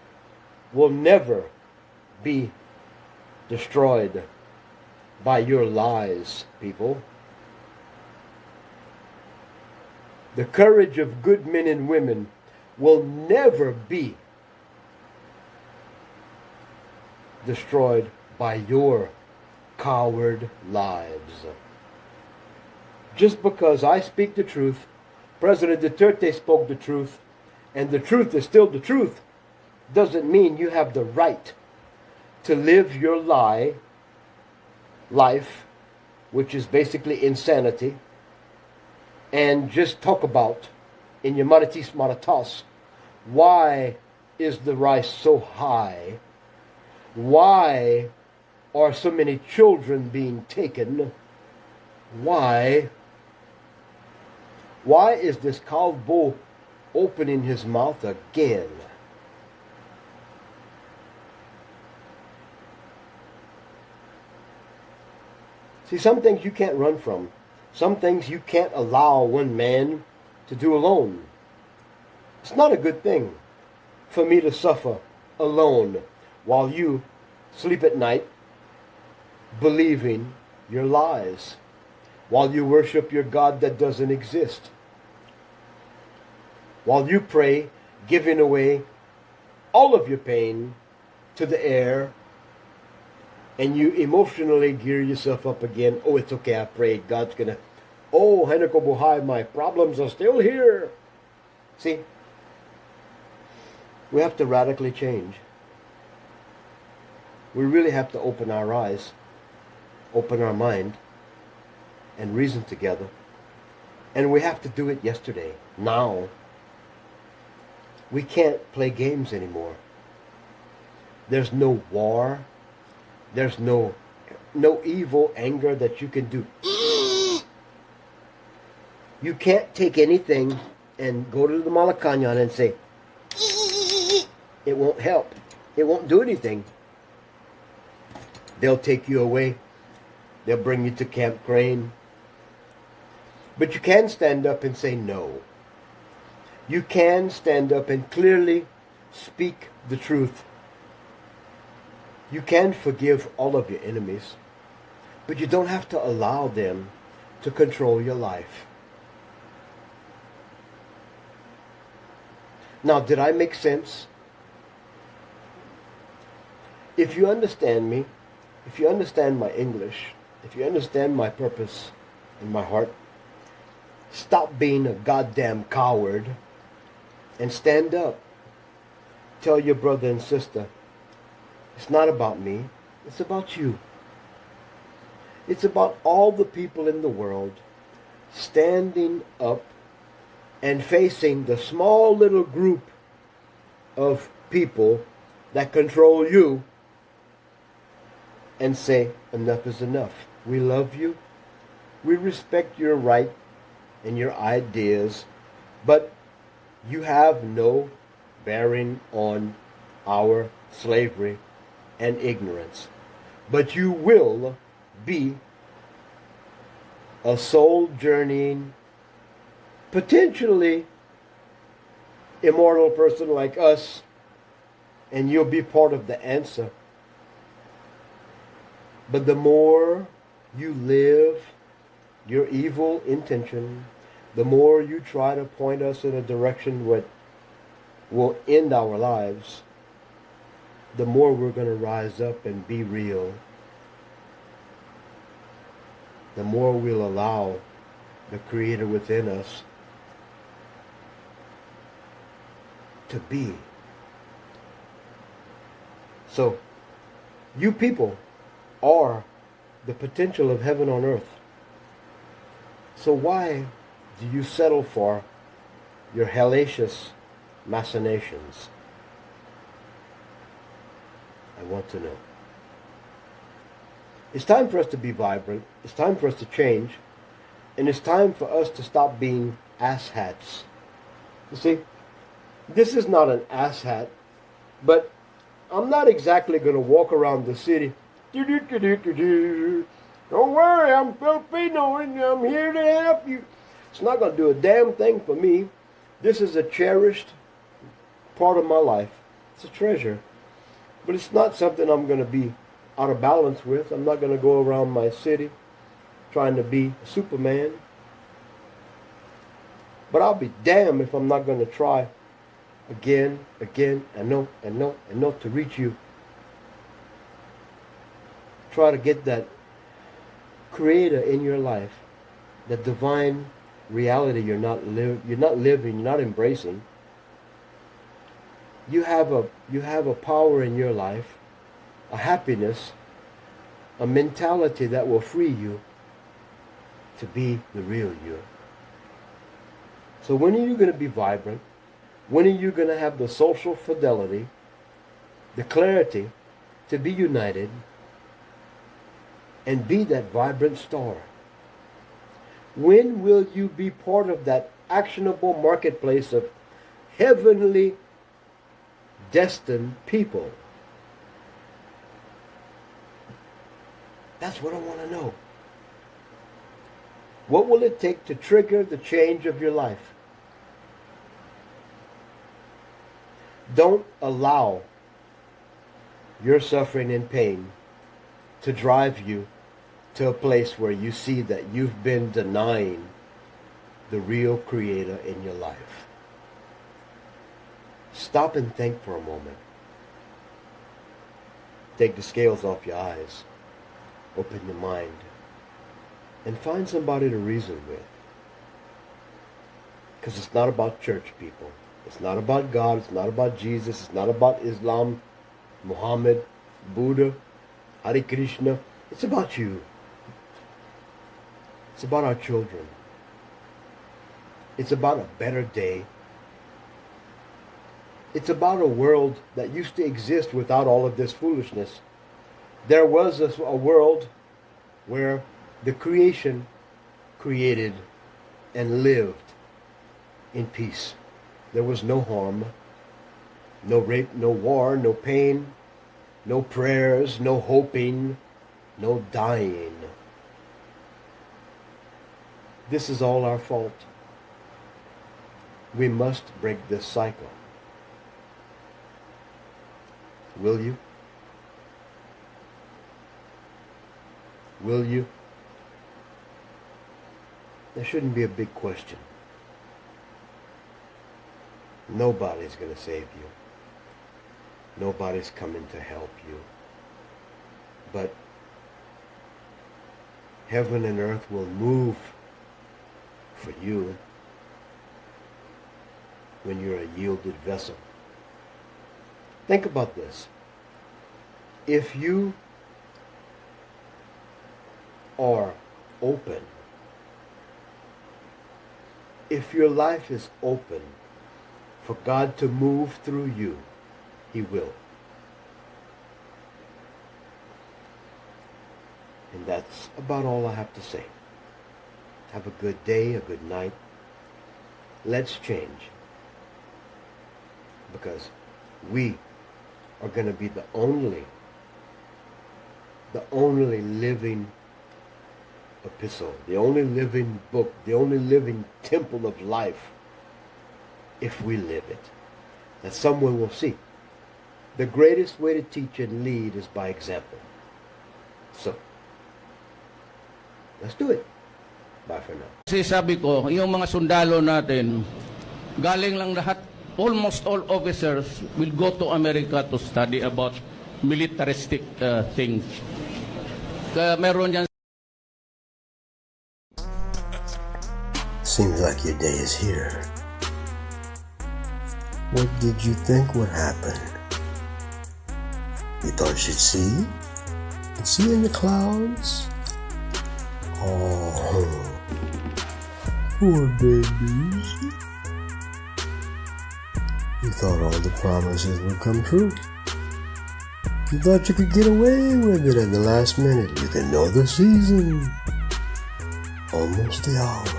will never be destroyed by your lies, people. The courage of good men and women will never be destroyed by your coward lives. Just because I speak the truth, President Duterte spoke the truth, and the truth is still the truth, doesn't mean you have the right to live your life, which is basically insanity, and just talk about in your maritis maratas, why is the rice so high? Why are so many children being taken? Why is this Calvo opening his mouth again? See, some things you can't run from. Some things you can't allow one man to do alone. It's not a good thing for me to suffer alone while you sleep at night believing your lies, while you worship your God that doesn't exist, while you pray giving away all of your pain to the air, and you emotionally gear yourself up again. Oh, it's okay, I prayed. God's gonna, oh, Hanako Buhay, my problems are still here. See, we have to radically change. We really have to open our eyes, open our mind, and reason together. And we have to do it yesterday, now. We can't play games anymore. There's no war. There's no evil anger that you can do. You can't take anything and go to the Malacanang and say, it won't help. It won't do anything. They'll take you away. They'll bring you to Camp Crane. But you can stand up and say no. You can stand up and clearly speak the truth. You can forgive all of your enemies, but you don't have to allow them to control your life. Now, did I make sense? If you understand me, if you understand my English, if you understand my purpose in my heart, stop being a goddamn coward and stand up. Tell your brother and sister, it's not about me, it's about you. It's about all the people in the world standing up and facing the small little group of people that control you and say, enough is enough. We love you. We respect your right and your ideas, but you have no bearing on our slavery and ignorance. But you will be a soul journeying, potentially immortal person like us, and you'll be part of the answer. But the more you live your evil intention, the more you try to point us in a direction that will end our lives, the more we're going to rise up and be real. The more we'll allow the Creator within us to be. So, you people are the potential of heaven on earth. So why do you settle for your hellacious machinations? I want to know. It's time for us to be vibrant. It's time for us to change. And it's time for us to stop being asshats. You see, this is not an asshat, but I'm not exactly going to walk around the city. Don't worry, I'm Filipino and I'm here to help you. It's not going to do a damn thing for me. This is a cherished part of my life. It's a treasure. But it's not something I'm going to be out of balance with. I'm not going to go around my city trying to be Superman. But I'll be damned if I'm not going to try again, and no to reach you. Try to get that Creator in your life, that divine reality you're not living, you're not embracing. You have a power in your life, a happiness, a mentality that will free you to be the real you. So when are you going to be vibrant? When are you going to have the social fidelity, the clarity to be united and be that vibrant star? When will you be part of that actionable marketplace of heavenly destined people? That's what I want to know. What will it take to trigger the change of your life? Don't allow your suffering and pain to drive you to a place where you see that you've been denying the real Creator in your life. Stop and think for a moment. Take the scales off your eyes. Open your mind. And find somebody to reason with. Because it's not about church people. It's not about God. It's not about Jesus. It's not about Islam, Muhammad, Buddha, Hare Krishna. It's about you. It's about our children. It's about a better day. It's about a world that used to exist without all of this foolishness. There was a world where the creation created and lived in peace. There was no harm, no rape, no war, no pain, no prayers, no hoping, no dying. This is all our fault. We must break this cycle. Will you? Will you? There shouldn't be a big question. Nobody's going to save you. Nobody's coming to help you. But heaven and earth will move for you when you're a yielded vessel. Think about this. If you are open, if your life is open for God to move through you, He will. And that's about all I have to say. Have a good day, a good night. Let's change. Because we are going to be the only living epistle, the only living book, the only living temple of life, if we live it, that someone will see. The greatest way to teach and lead is by example. So, let's do it. Bye for now. Kasi sabi ko, yung mga sundalo natin, galing lang lahat, almost all officers will go to America to study about militaristic things. Kaya meron yan. Seems like your day is here. What did you think would happen? You thought you'd see? You'd see in the clouds? Oh, poor babies. You thought all the promises would come true. You thought you could get away with it at the last minute. You could know the season. Almost the hour.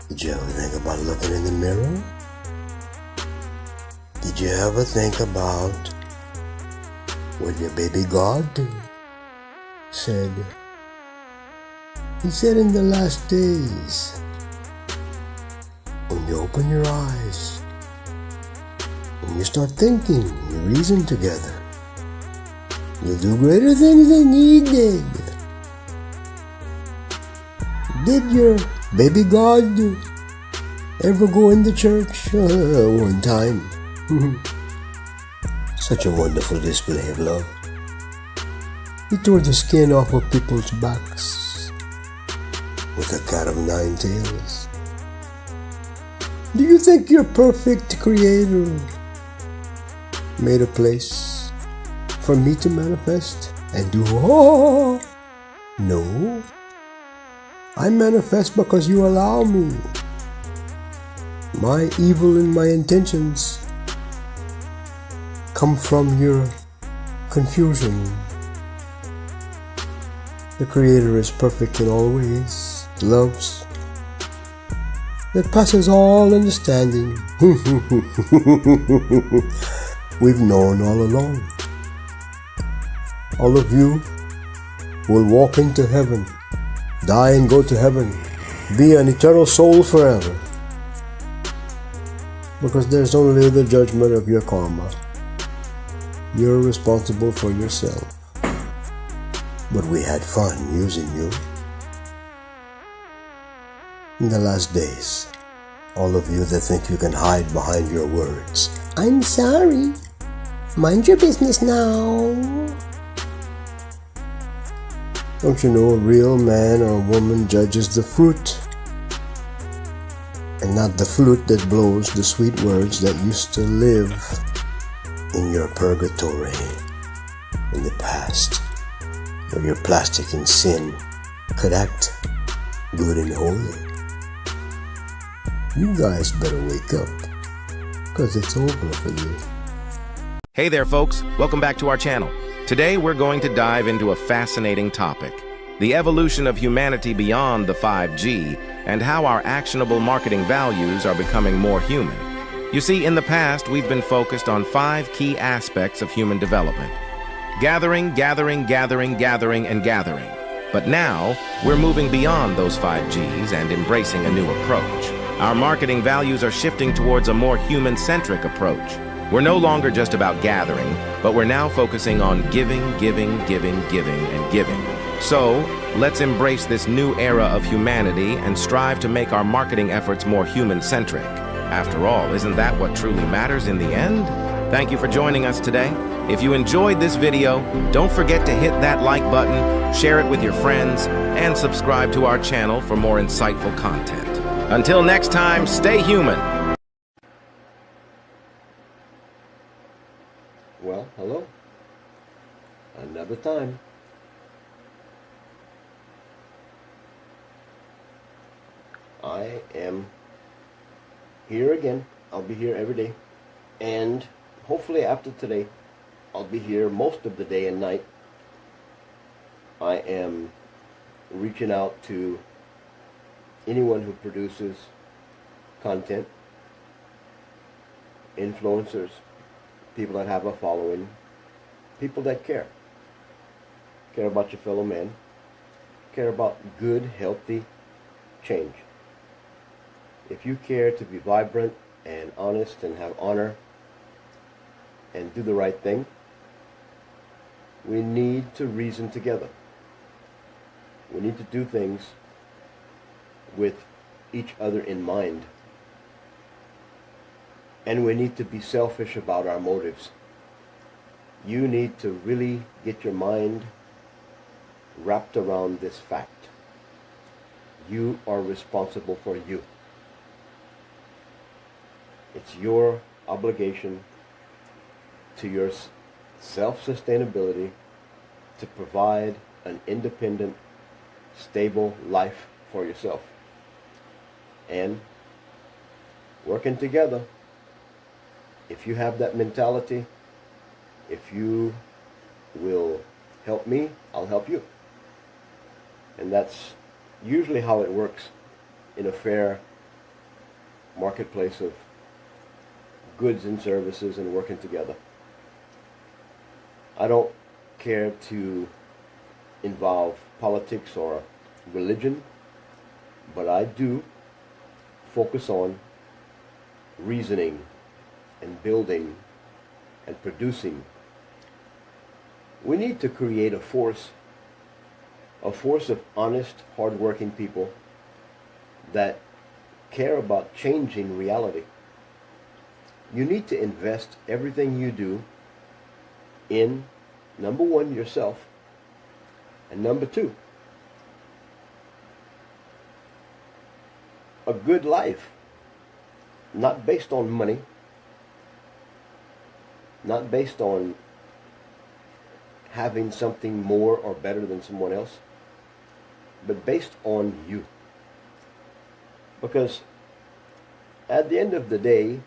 Did you ever think about looking in the mirror? Did you ever think about what your baby God said? He said in the last days, when you open your eyes, when you start thinking, you reason together, you'll do greater things than He did. Did your baby God ever go in the church? One time. Such a wonderful display of love. He tore the skin off of people's backs with a cat of 9 tails. Do you think your perfect Creator made a place for me to manifest and do all? No. I manifest because you allow me. My evil and my intentions come from your confusion. The Creator is perfect in all ways, loves, that passes all understanding. We've known all along. All of you will walk into heaven, die and go to heaven, be an eternal soul forever. Because there's only the judgment of your karma. You're responsible for yourself. But we had fun using you. In the last days, all of you that think you can hide behind your words, I'm sorry. Mind your business now. Don't you know a real man or woman judges the fruit and not the flute that blows the sweet words that used to live in your purgatory in the past, where your plastic and sin could act good and holy. You guys better wake up, because it's over for you. Hey there, folks. Welcome back to our channel. Today, we're going to dive into a fascinating topic: the evolution of humanity beyond the 5G and how our actionable marketing values are becoming more human. You see, in the past, we've been focused on 5 key aspects of human development: gathering, gathering, gathering, gathering, and gathering. But now, we're moving beyond those 5Gs and embracing a new approach. Our marketing values are shifting towards a more human-centric approach. We're no longer just about gathering, but we're now focusing on giving, giving, giving, giving, and giving. So, let's embrace this new era of humanity and strive to make our marketing efforts more human-centric. After all, isn't that what truly matters in the end? Thank you for joining us today. If you enjoyed this video, don't forget to hit that like button, share it with your friends, and subscribe to our channel for more insightful content. Until next time, stay human. Well, hello. another time. I am here again. I'll be here every day. And hopefully after today, I'll be here most of the day and night. I am reaching out to anyone who produces content, influencers, people that have a following, people that care about your fellow man, care about good, healthy change. If you care to be vibrant and honest and have honor and do the right thing, we need to reason together. We need to do things with each other in mind. And we need to be selfish about our motives. You need to really get your mind wrapped around this fact. You are responsible for you. It's your obligation to your self-sustainability to provide an independent, stable life for yourself. And working together, if you have that mentality, if you will help me, I'll help you. And that's usually how it works in a fair marketplace of goods and services and working together. I don't care to involve politics or religion, but I do focus on reasoning and building and producing. We need to create a force of honest, hard-working people that care about changing reality. You need to invest everything you do in, number one, yourself, and number two, a good life, not based on money, not based on having something more or better than someone else, but based on you. Because at the end of the day,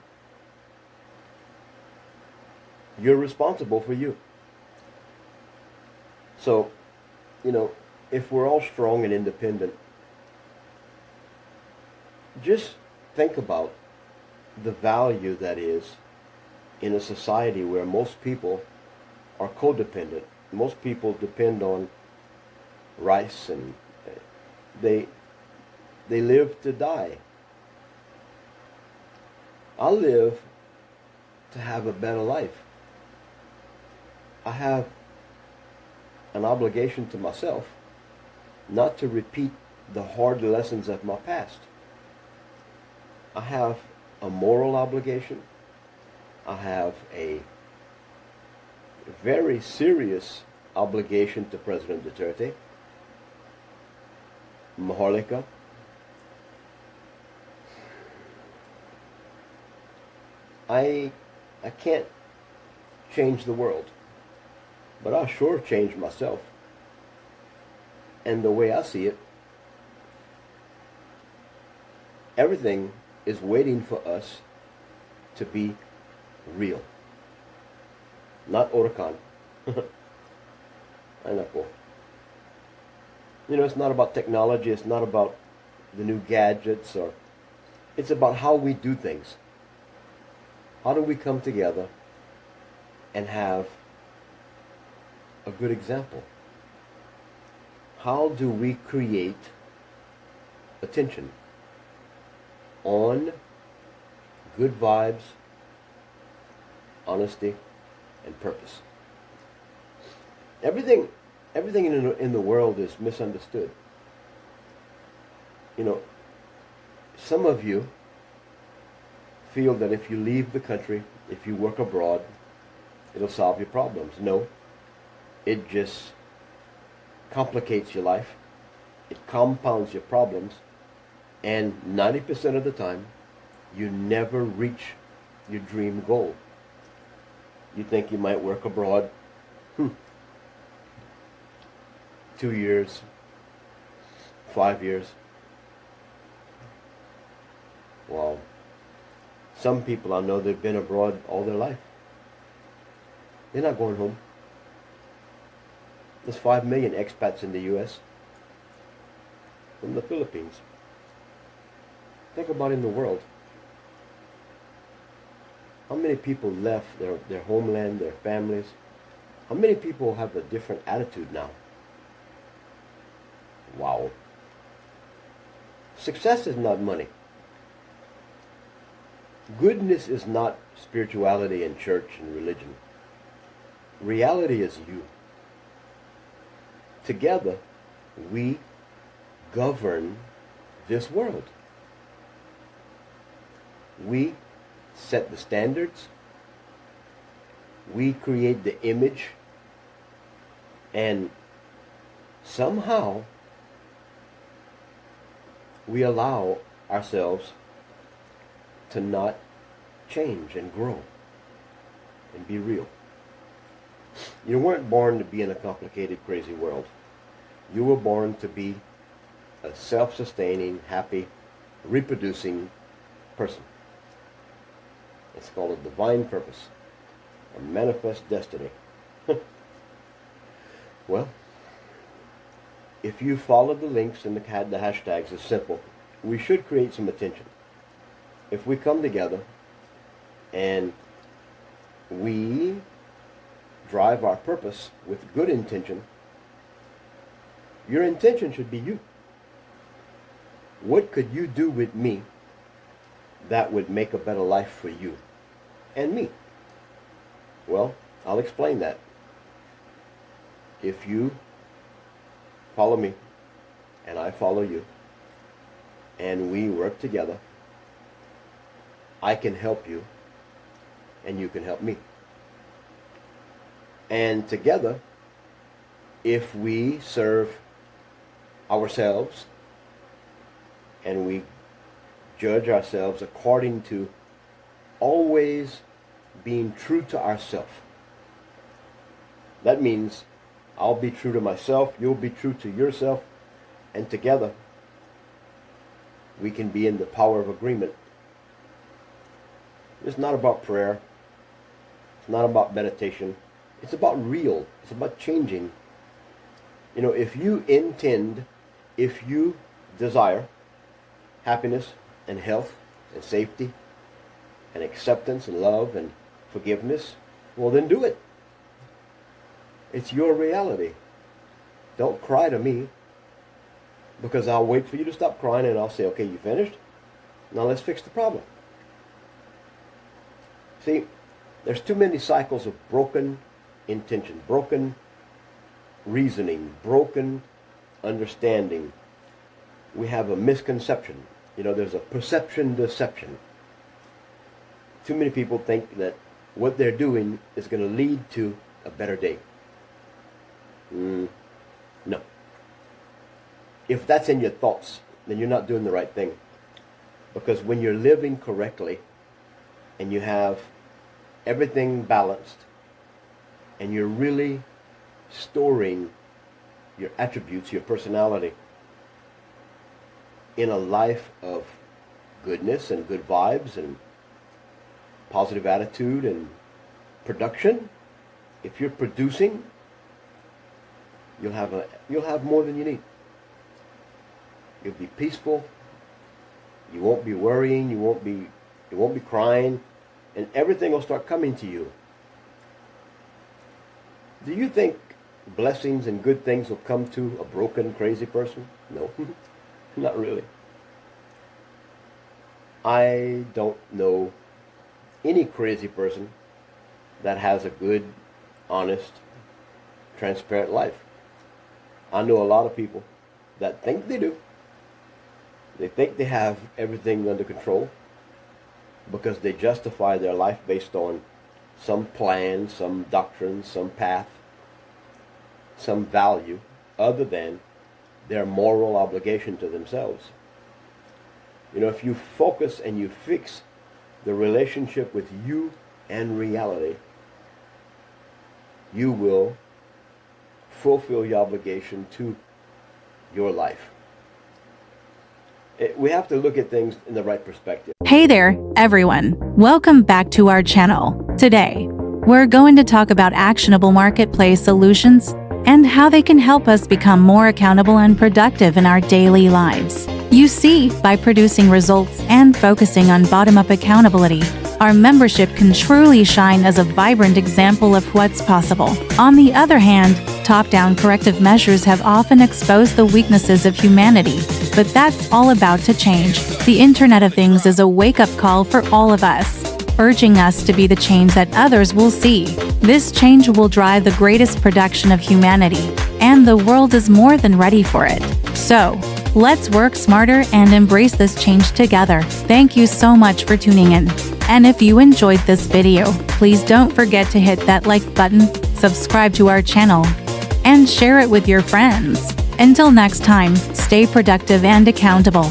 you're responsible for you. So, if we're all strong and independent, just think about the value that is in a society where most people are codependent. Most people depend on rice and they live to die. I live to have a better life. I have an obligation to myself not to repeat the hard lessons of my past. I have a moral obligation. I have a very serious obligation to President Duterte, Maharlika. I can't change the world, but I sure change myself. And the way I see it, everything is waiting for us to be real. Not Orakan. I know. It's not about technology, it's not about the new gadgets, it's about how we do things. How do we come together and have a good example? How do we create attention on good vibes, honesty, and purpose? Everything in the world is misunderstood. Some of you feel that if you leave the country, if you work abroad, it'll solve your problems. No, it just complicates your life. It compounds your problems, and 90% of the time, you never reach your dream goal. You think you might work abroad. 2 years, 5 years. Well, some people I know, they've been abroad all their life. They're not going home. There's 5 million expats in the U.S. from the Philippines. Think about in the world. How many people left their homeland, their families? How many people have a different attitude now? Wow. Success is not money. Goodness is not spirituality and church and religion. Reality is you. Together, we govern this world. We set the standards. We create the image. And somehow, we allow ourselves to not change and grow and be real. You weren't born to be in a complicated, crazy world. You were born to be a self-sustaining, happy, reproducing person. It's called a divine purpose, a manifest destiny. Well, if you follow the links and the hashtags, it's simple. We should create some attention. If we come together and we drive our purpose with good intention, your intention should be you. What could you do with me that would make a better life for you and me? Well, I'll explain that. If you follow me and I follow you and we work together, I can help you and you can help me. And together, if we serve ourselves and we judge ourselves according to always being true to ourselves, that means I'll be true to myself, you'll be true to yourself, and together we can be in the power of agreement. It's not about prayer. It's not about meditation. It's about real. It's about changing. You know, if you desire happiness and health and safety and acceptance and love and forgiveness, well then do it. It's your reality. Don't cry to me, because I'll wait for you to stop crying and I'll say, okay, you finished? Now let's fix the problem. See, there's too many cycles of broken intention, broken reasoning, broken understanding. We have a misconception. You know, there's a perception deception. Too many people think that what they're doing is going to lead to a better day. No. If that's in your thoughts, then you're not doing the right thing. Because when you're living correctly and you have everything balanced and you're really storing your attributes, your personality in a life of goodness and good vibes and positive attitude and production, if you're producing, you'll have more than you need. You'll be peaceful. You won't be worrying. You won't be crying, and everything will start coming to you. Do you think blessings and good things will come to a broken, crazy person? No, not really. I don't know any crazy person that has a good, honest, transparent life. I know a lot of people that think they do. They think they have everything under control because they justify their life based on some plan, some doctrine, some path, some value other than their moral obligation to themselves. You know, if you focus and you fix the relationship with you and reality, you will fulfill your obligation to your life. We have to look at things in the right perspective. Hey there, everyone. Welcome back to our channel. Today, we're going to talk about actionable marketplace solutions and how they can help us become more accountable and productive in our daily lives. You see, by producing results and focusing on bottom-up accountability, our membership can truly shine as a vibrant example of what's possible. On the other hand, top-down corrective measures have often exposed the weaknesses of humanity, but that's all about to change. The Internet of Things is a wake-up call for all of us, urging us to be the change that others will see. This change will drive the greatest production of humanity, and the world is more than ready for it. So, let's work smarter and embrace this change together. Thank you so much for tuning in. And if you enjoyed this video, please don't forget to hit that like button, subscribe to our channel, and share it with your friends. Until next time, stay productive and accountable.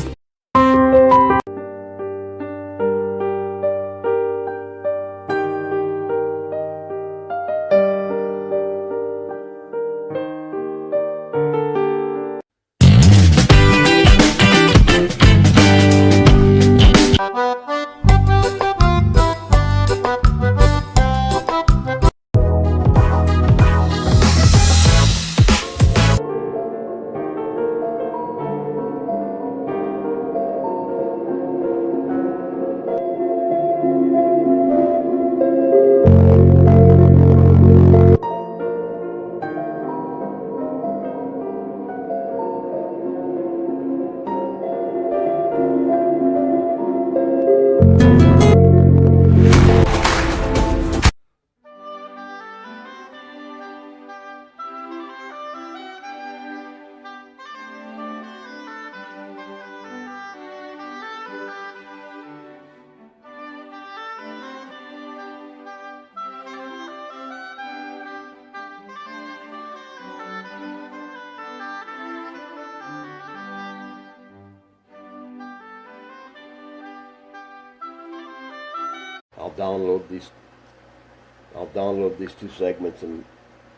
I'll download these two segments and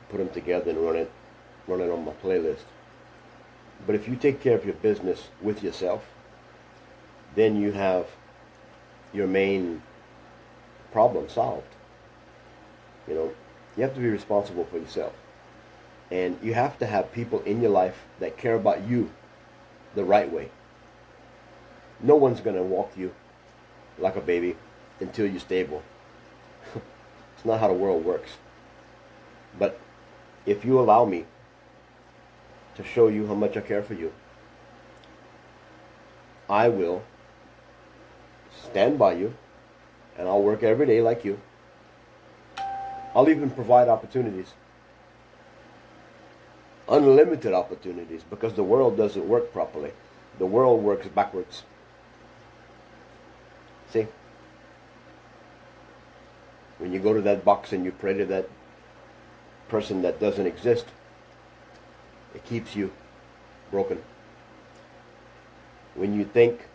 put them together and run it on my playlist. But if you take care of your business with yourself, then you have your main problem solved. You have to be responsible for yourself. And you have to have people in your life that care about you the right way. No one's going to walk you like a baby until you're stable. It's not how the world works. But if you allow me to show you how much I care for you, I will stand by you, and I'll work every day like you. I'll even provide opportunities, unlimited opportunities, because the world doesn't work properly. The world works backwards. See? When you go to that box and you pray to that person that doesn't exist, it keeps you broken. When you think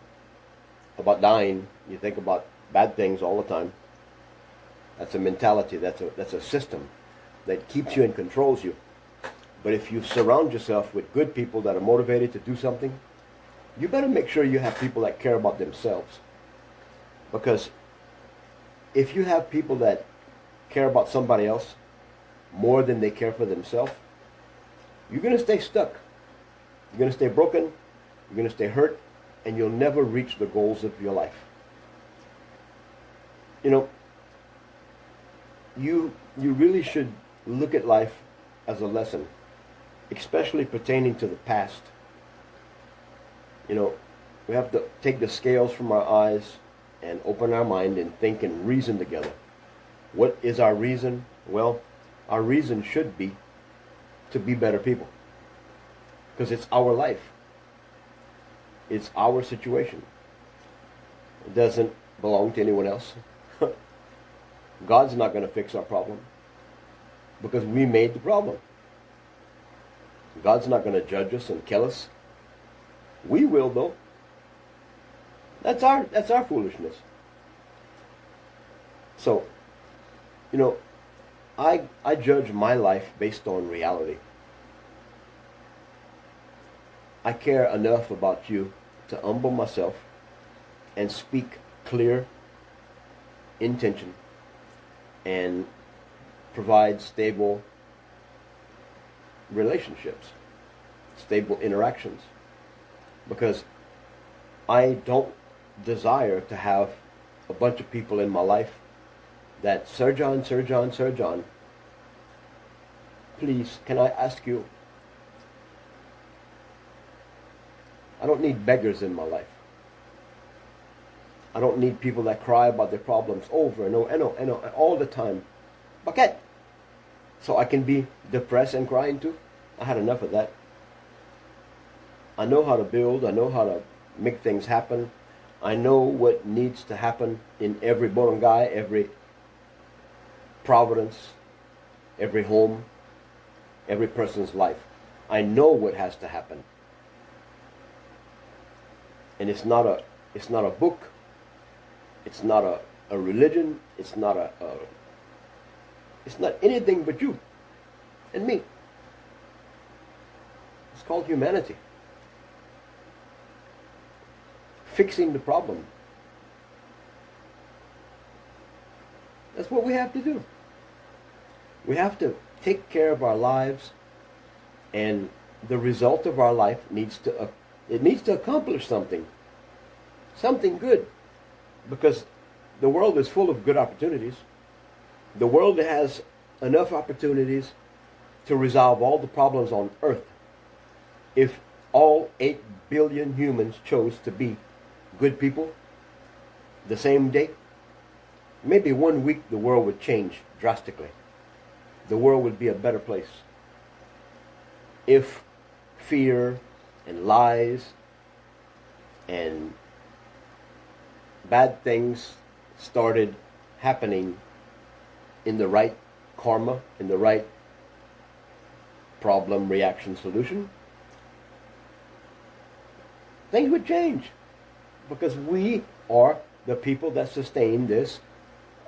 about dying, you think about bad things all the time. That's a mentality, that's a system that keeps you and controls you. But if you surround yourself with good people that are motivated to do something, you better make sure you have people that care about themselves. Because if you have people that care about somebody else more than they care for themselves, you're going to stay stuck. You're going to stay broken, you're going to stay hurt, and you'll never reach the goals of your life. You really should look at life as a lesson, especially pertaining to the past. We have to take the scales from our eyes and open our mind and think and reason together. What is our reason? Well, our reason should be to be better people, because it's our life. It's our situation. It doesn't belong to anyone else. God's not going to fix our problem because we made the problem. God's not going to judge us and kill us. We will, though. That's our foolishness. So, I judge my life based on reality. I care enough about you to humble myself and speak clear intention and provide stable relationships, stable interactions, because I don't desire to have a bunch of people in my life that, Sir John, please, can I ask you? I don't need beggars in my life. I don't need people that cry about their problems over and over and all the time. Bakit? So I can be depressed and crying too? I had enough of that. I know how to build. I know how to make things happen. I know what needs to happen in every barangay, every providence, every home, every person's life. I know what has to happen. And it's not a book. It's not a religion. It's not anything but you and me. It's called humanity. Fixing the problem. That's what we have to do. We have to take care of our lives, and the result of our life needs to accomplish something good, because the world is full of good opportunities. The world has enough opportunities to resolve all the problems on earth if all 8 billion humans chose to be good people the same day. Maybe 1 week the world would change drastically. The world would be a better place if fear and lies and bad things started happening in the right karma, in the right problem, reaction, solution. Things would change, because we are the people that sustain this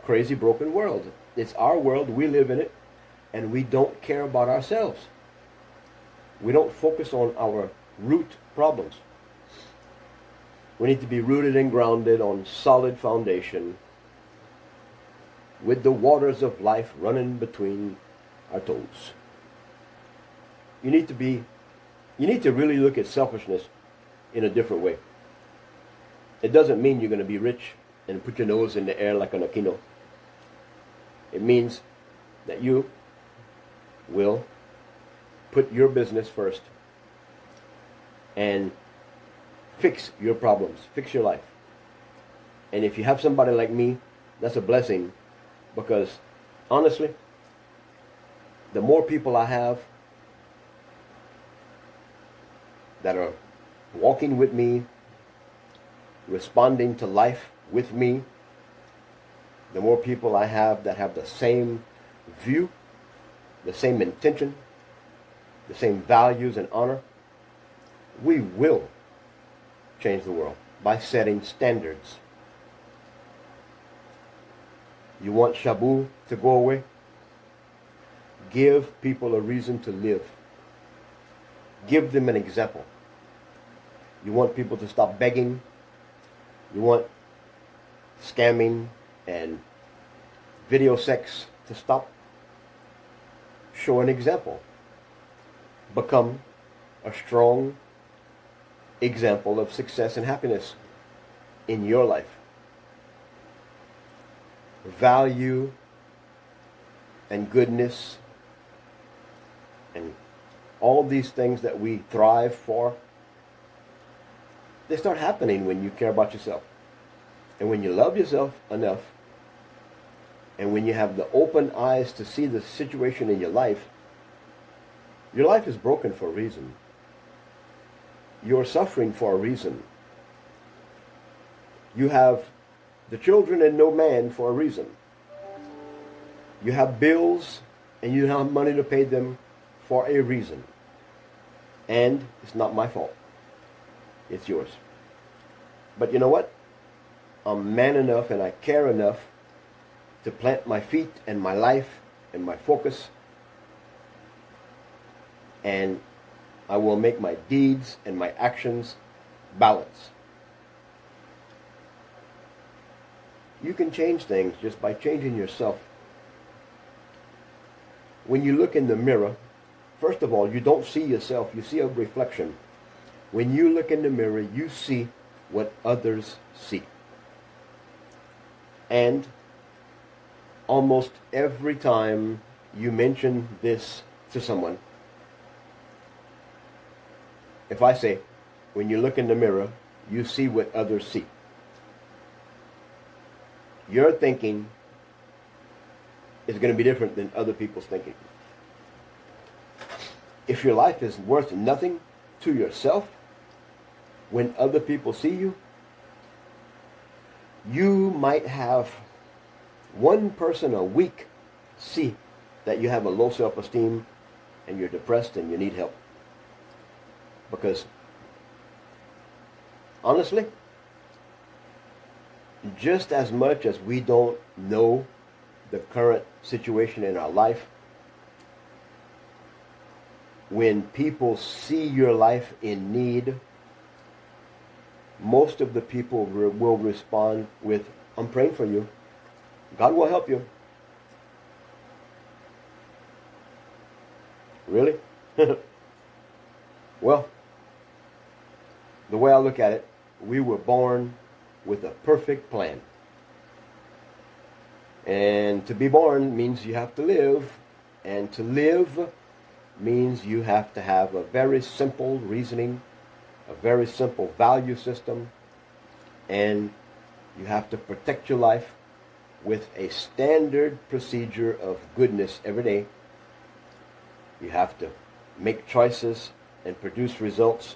crazy, broken world. It's our world, we live in it, and we don't care about ourselves. We don't focus on our root problems. We need to be rooted and grounded on solid foundation, with the waters of life running between our toes. You need to really look at selfishness in a different way. It doesn't mean you're going to be rich and put your nose in the air like an Aquino. It means that you will put your business first and fix your problems, fix your life. And if you have somebody like me, that's a blessing, because honestly, the more people I have that are walking with me, responding to life with me, the more people I have that have the same view, the same intention, the same values and honor, we will change the world by setting standards. You want Shabu to go away? Give people a reason to live. Give them an example. You want people to stop begging? You want scamming and video sex to stop? Show an example. Become a strong example of success and happiness in your life. Value and goodness and all these things that we thrive for, they start happening when you care about yourself. And when you love yourself enough, and when you have the open eyes to see the situation in your life is broken for a reason. You're suffering for a reason. You have the children and no man for a reason. You have bills and you have money to pay them for a reason. And it's not my fault. It's yours. But you know what? I'm man enough and I care enough to plant my feet and my life and my focus. And I will make my deeds and my actions balance. You can change things just by changing yourself. When you look in the mirror, first of all, you don't see yourself, you see a reflection. When you look in the mirror, you see what others see. And almost every time you mention this to someone, if I say, when you look in the mirror, you see what others see, your thinking is going to be different than other people's thinking. If your life is worth nothing to yourself, when other people see you, you might have one person a week see that you have a low self-esteem and you're depressed and you need help. Because honestly, just as much as we don't know the current situation in our life, when people see your life in need, most of the people will respond with, I'm praying for you. God will help you. Really? Well, the way I look at it, we were born with a perfect plan. And to be born means you have to live. And to live means you have to have a very simple reasoning, a very simple value system, and you have to protect your life with a standard procedure of goodness every day. You have to make choices and produce results.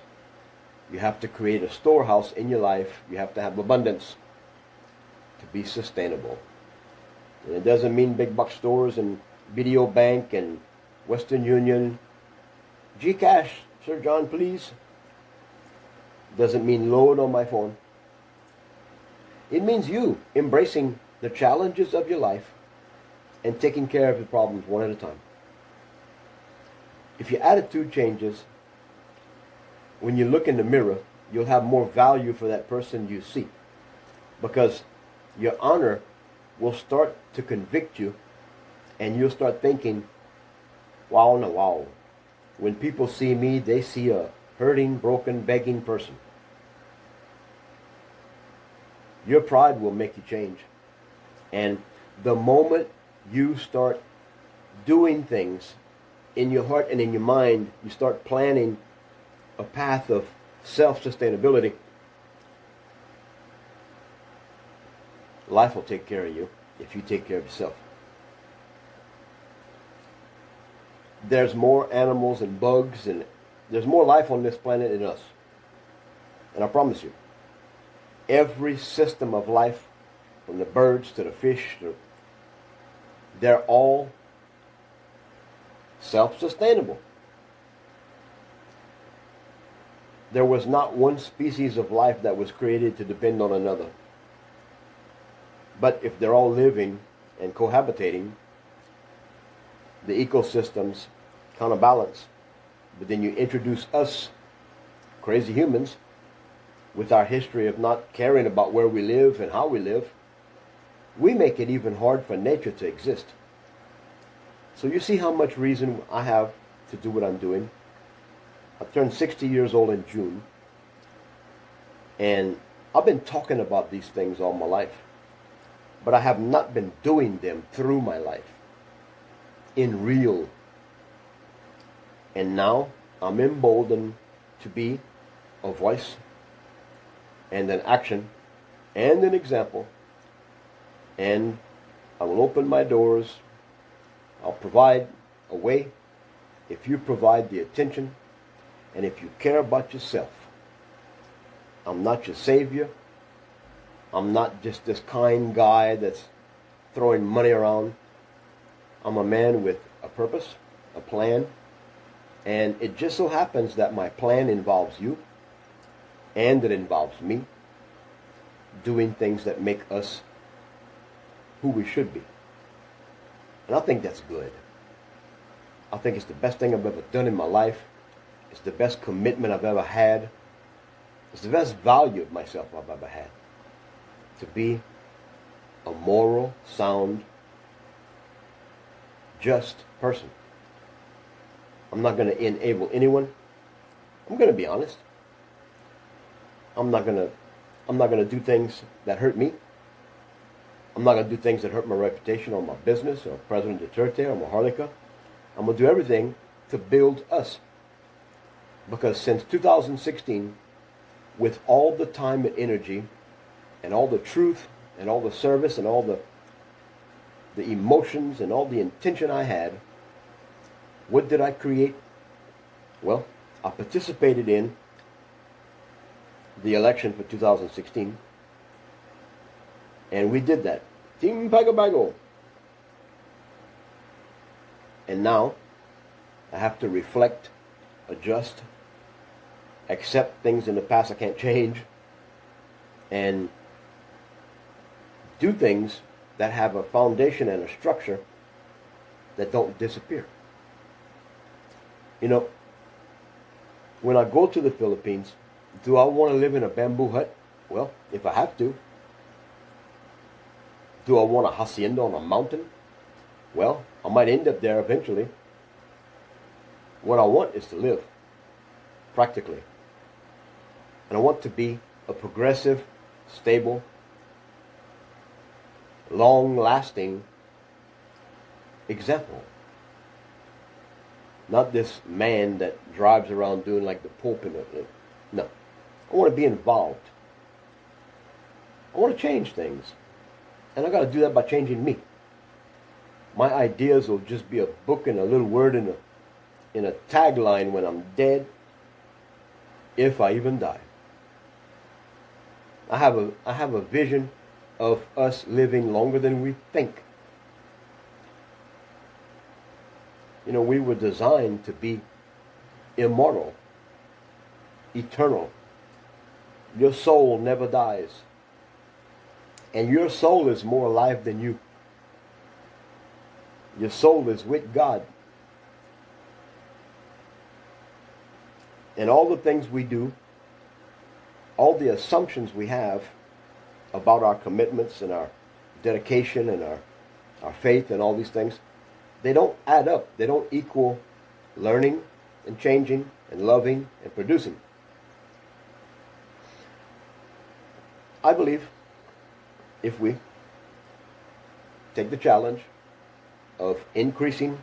You have to create a storehouse in your life. You have to have abundance to be sustainable. And it doesn't mean big box stores and Video Bank and Western Union. Gcash, Sir John, please. Doesn't mean load on my phone. It means you embracing the challenges of your life and taking care of the problems one at a time. If your attitude changes, when you look in the mirror, you'll have more value for that person you see. Because your honor will start to convict you, and you'll start thinking, wow, no, wow. When people see me, they see a hurting, broken, begging person. Your pride will make you change. And the moment you start doing things in your heart and in your mind, you start planning a path of self-sustainability, life will take care of you if you take care of yourself. There's more animals and bugs, and there's more life on this planet than us. And I promise you, every system of life, from the birds to the fish, they're all self-sustainable. There was not one species of life that was created to depend on another. But if they're all living and cohabitating, the ecosystems counterbalance. But then you introduce us, crazy humans, with our history of not caring about where we live and how we live, we make it even hard for nature to exist. So you see how much reason I have to do what I'm doing. I turned 60 years old in June, and I've been talking about these things all my life, but I have not been doing them through my life in real. And now I'm emboldened to be a voice and an action and an example, and I will open my doors. I'll provide a way if you provide the attention and if you care about yourself. I'm not your savior. I'm not just this kind guy that's throwing money around. I'm a man with a purpose, a plan, and it just so happens that my plan involves you and it involves me doing things that make us who we should be. And I think that's good. I think it's the best thing I've ever done in my life. It's the best commitment I've ever had. It's the best value of myself I've ever had. To be a moral, sound, just person. I'm not going to enable anyone. I'm going to be honest. I'm not going to do things that hurt me. I'm not going to do things that hurt my reputation or my business or President Duterte or Maharlika. I'm going to do everything to build us. Because since 2016, with all the time and energy and all the truth and all the service and all the emotions and all the intention I had, what did I create? Well, I participated in the election for 2016. And we did that. Team Pagabago. And now I have to reflect, adjust, accept things in the past I can't change, and do things that have a foundation and a structure that don't disappear. You know, when I go to the Philippines, do I want to live in a bamboo hut? Well, if I have to. Do I want a hacienda on a mountain? Well, I might end up there eventually. What I want is to live, practically. And I want to be a progressive, stable, long-lasting example. Not this man that drives around doing like the Pope in it. No. I want to be involved. I want to change things. And I got to do that by changing me. My ideas will just be a book and a little word in a tagline when I'm dead, if I even die. I have a vision of us living longer than we think. You know, we were designed to be immortal, eternal. Your soul never dies. And your soul is more alive than you. Your soul is with God. And all the things we do, all the assumptions we have about our commitments and our dedication and our faith and all these things, they don't add up. They don't equal learning and changing and loving and producing. I believe if we take the challenge of increasing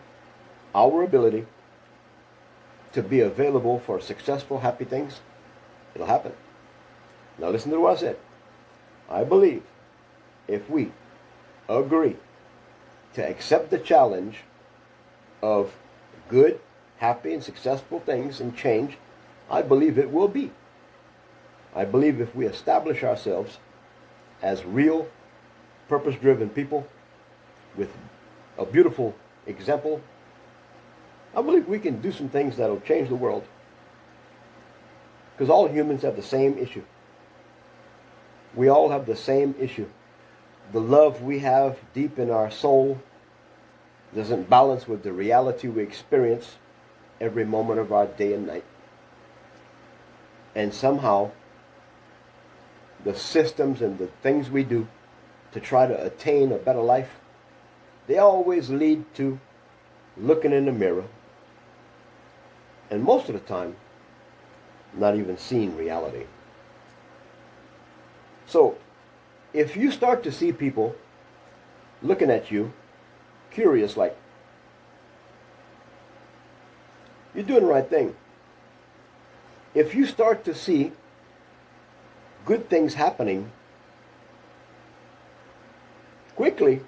our ability to be available for successful, happy things, it'll happen. Now listen to what I said. I believe if we agree to accept the challenge of good, happy, and successful things and change, I believe it will be. I believe if we establish ourselves as real, purpose-driven people with a beautiful example, I believe we can do some things that will change the world. Because all humans have the same issue. We all have the same issue. The love we have deep in our soul doesn't balance with the reality we experience every moment of our day and night. And somehow, the systems and the things we do to try to attain a better life, they always lead to looking in the mirror and most of the time not even seeing reality. So if you start to see people looking at you curious, like you're doing the right thing, if you start to see good things happening quickly,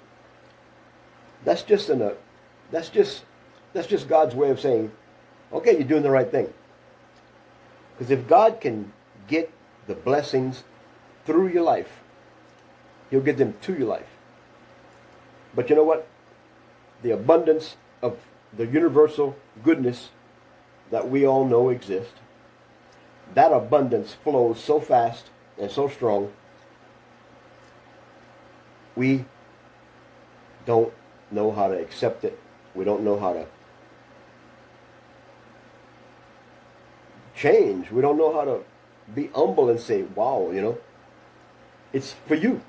that's just God's way of saying, okay, you're doing the right thing. Because if God can get the blessings through your life, He'll get them to your life. But you know what? The abundance of the universal goodness that we all know exists, that abundance flows so fast and so strong, we don't know how to accept it. We don't know how to change. We don't know how to be humble and say, wow, it's for you.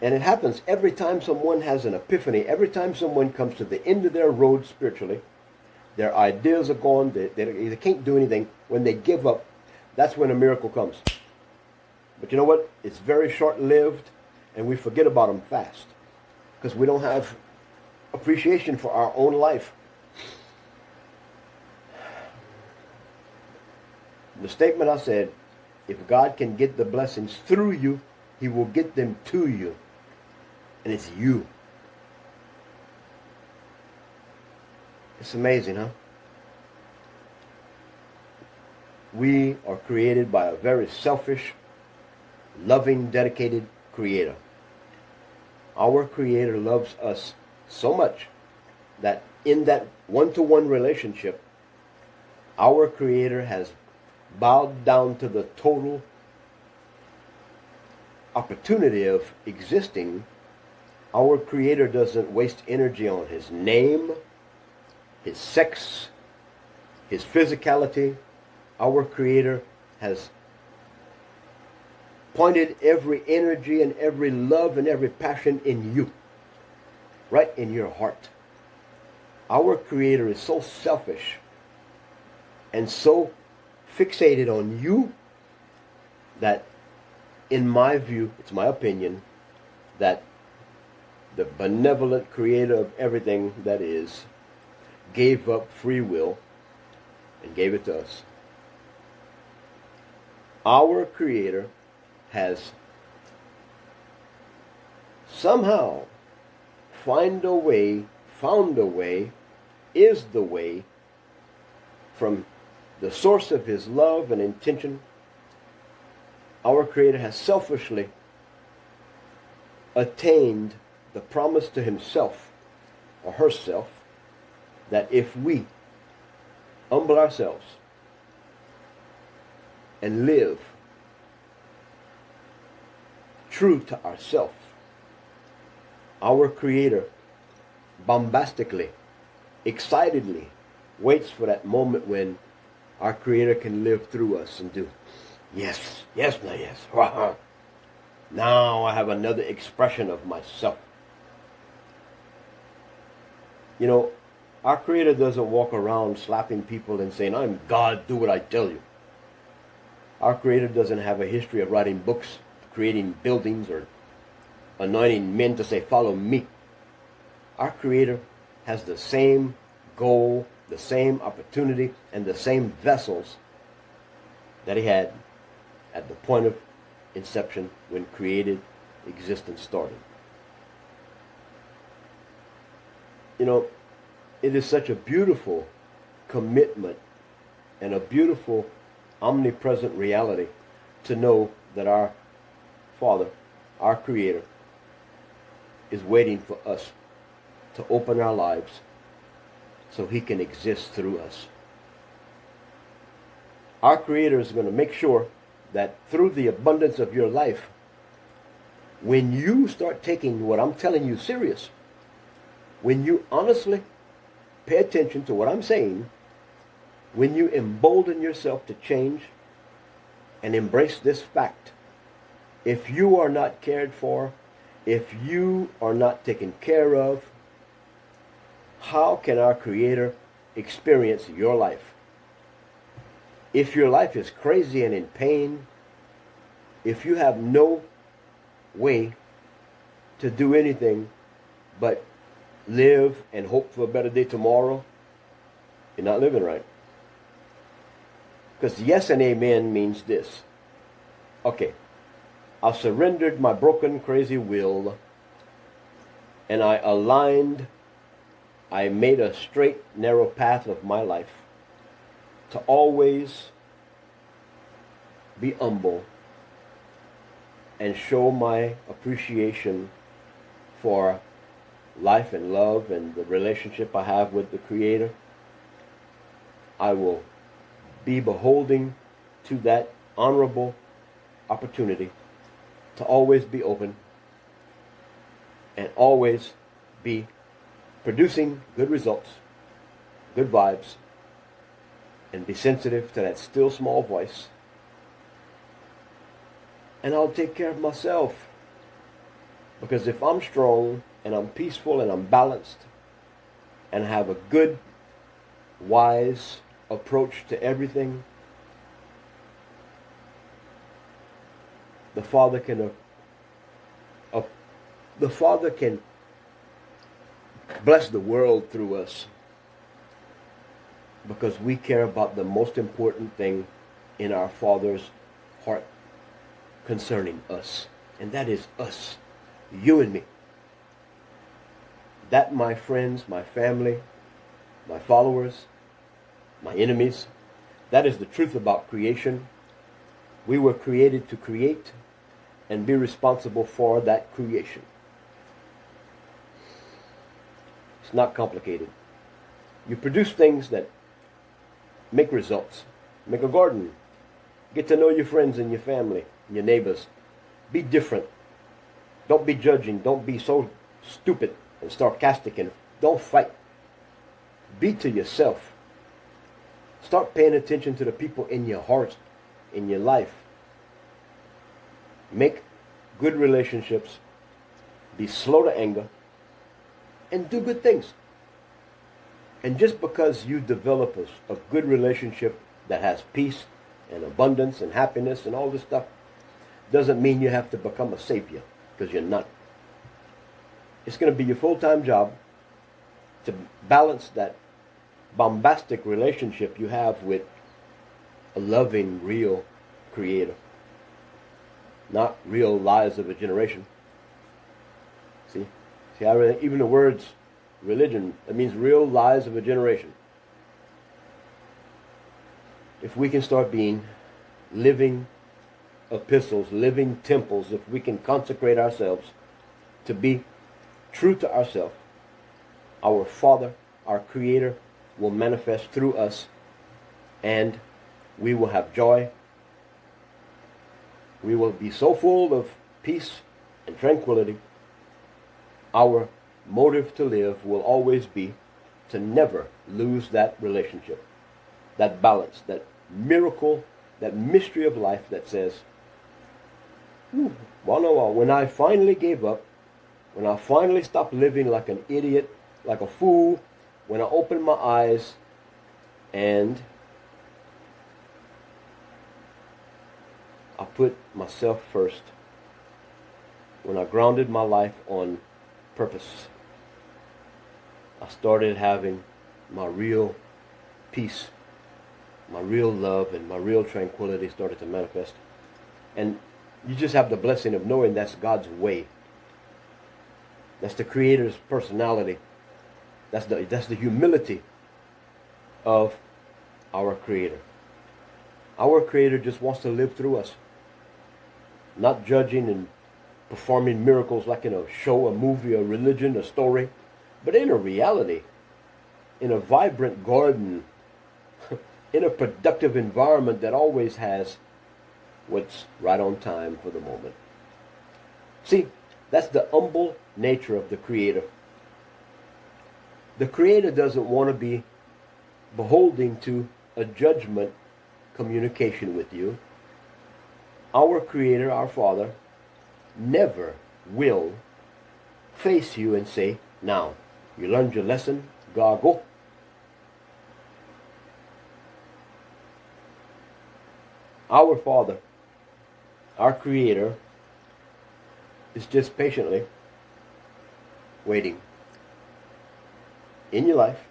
And it happens every time someone has an epiphany, every time someone comes to the end of their road spiritually, their ideas are gone, they can't do anything. When they give up, that's when a miracle comes. But you know what? It's very short-lived, and we forget about them fast because we don't have appreciation for our own life. The statement I said, if God can get the blessings through you, he will get them to you. And it's you. It's amazing, huh? We are created by a very selfish, loving, dedicated Creator. Our Creator loves us so much that in that one-to-one relationship, our Creator has bowed down to the total opportunity of existing. Our Creator doesn't waste energy on his name, his sex, his physicality. Our Creator has pointed every energy and every love and every passion in you, right in your heart. Our Creator is so selfish and so fixated on you that, in my view, it's my opinion, that the benevolent Creator of everything that is gave up free will and gave it to us. Our Creator has somehow found a way, is the way from the source of his love and intention. Our Creator has selfishly attained the promise to himself or herself that if we humble ourselves and live true to ourselves, our Creator bombastically, excitedly waits for that moment when our Creator can live through us and do, yes. Now I have another expression of myself. Our Creator doesn't walk around slapping people and saying, I'm God, do what I tell you. Our Creator doesn't have a history of writing books, creating buildings, or anointing men to say, follow me. Our Creator has the same goal, the same opportunity, and the same vessels that he had at the point of inception when created existence started. It is such a beautiful commitment and a beautiful omnipresent reality to know that our Father, our Creator, is waiting for us to open our lives so he can exist through us. Our Creator is going to make sure that through the abundance of your life, when you start taking what I'm telling you serious, when you honestly pay attention to what I'm saying, when you embolden yourself to change and embrace this fact, if you are not cared for, if you are not taken care of, how can our Creator experience your life? If your life is crazy and in pain, if you have no way to do anything but live and hope for a better day tomorrow, you're not living right. Because yes and amen means this. Okay, I surrendered my broken, crazy will, and I made a straight, narrow path of my life to always be humble and show my appreciation for life and love and the relationship I have with the Creator. I will be beholding to that honorable opportunity to always be open and always be producing good results, good vibes, and be sensitive to that still small voice. And I'll take care of myself. Because if I'm strong and I'm peaceful and I'm balanced and have a good, wise approach to everything, the Father can bless the world through us, because we care about the most important thing in our Father's heart concerning us, and that is us, you and me. That, my friends, my family, my followers, my enemies, that is the truth about creation. We were created to create and be responsible for that creation. It's not complicated. You produce things that make results. Make a garden. Get to know your friends and your family and your neighbors. Be different. Don't be judging. Don't be so stupid and sarcastic, and don't fight. Be to yourself. Start paying attention to the people in your heart, in your life. Make good relationships. Be slow to anger. And do good things. And just because you develop a good relationship that has peace and abundance and happiness and all this stuff, doesn't mean you have to become a savior, because you're not. It's going to be your full-time job to balance that bombastic relationship you have with a loving, real creator. Not real lies of a generation. See, even the words religion, that means real lies of a generation. If we can start being living epistles, living temples, if we can consecrate ourselves to be true to ourselves, our Father, our Creator, will manifest through us, and we will have joy. We will be so full of peace and tranquility. Our motive to live will always be to never lose that relationship, that balance, that miracle, that mystery of life that says, when I finally gave up, when I finally stopped living like an idiot, like a fool, when I opened my eyes and I put myself first, when I grounded my life on purpose, I started having my real peace, my real love, and my real tranquility started to manifest. And you just have the blessing of knowing that's God's way. That's the Creator's personality. That's the humility of our Creator. Our Creator just wants to live through us, not judging and performing miracles like in a show, a movie, a religion, a story, but in a reality, in a vibrant garden, in a productive environment that always has what's right on time for the moment. See, that's the humble nature of the Creator. The Creator doesn't want to be beholden to a judgment communication with you. Our Creator, our Father, never will face you and say, now, you learned your lesson, go. Our Father, our Creator, is just patiently waiting in your life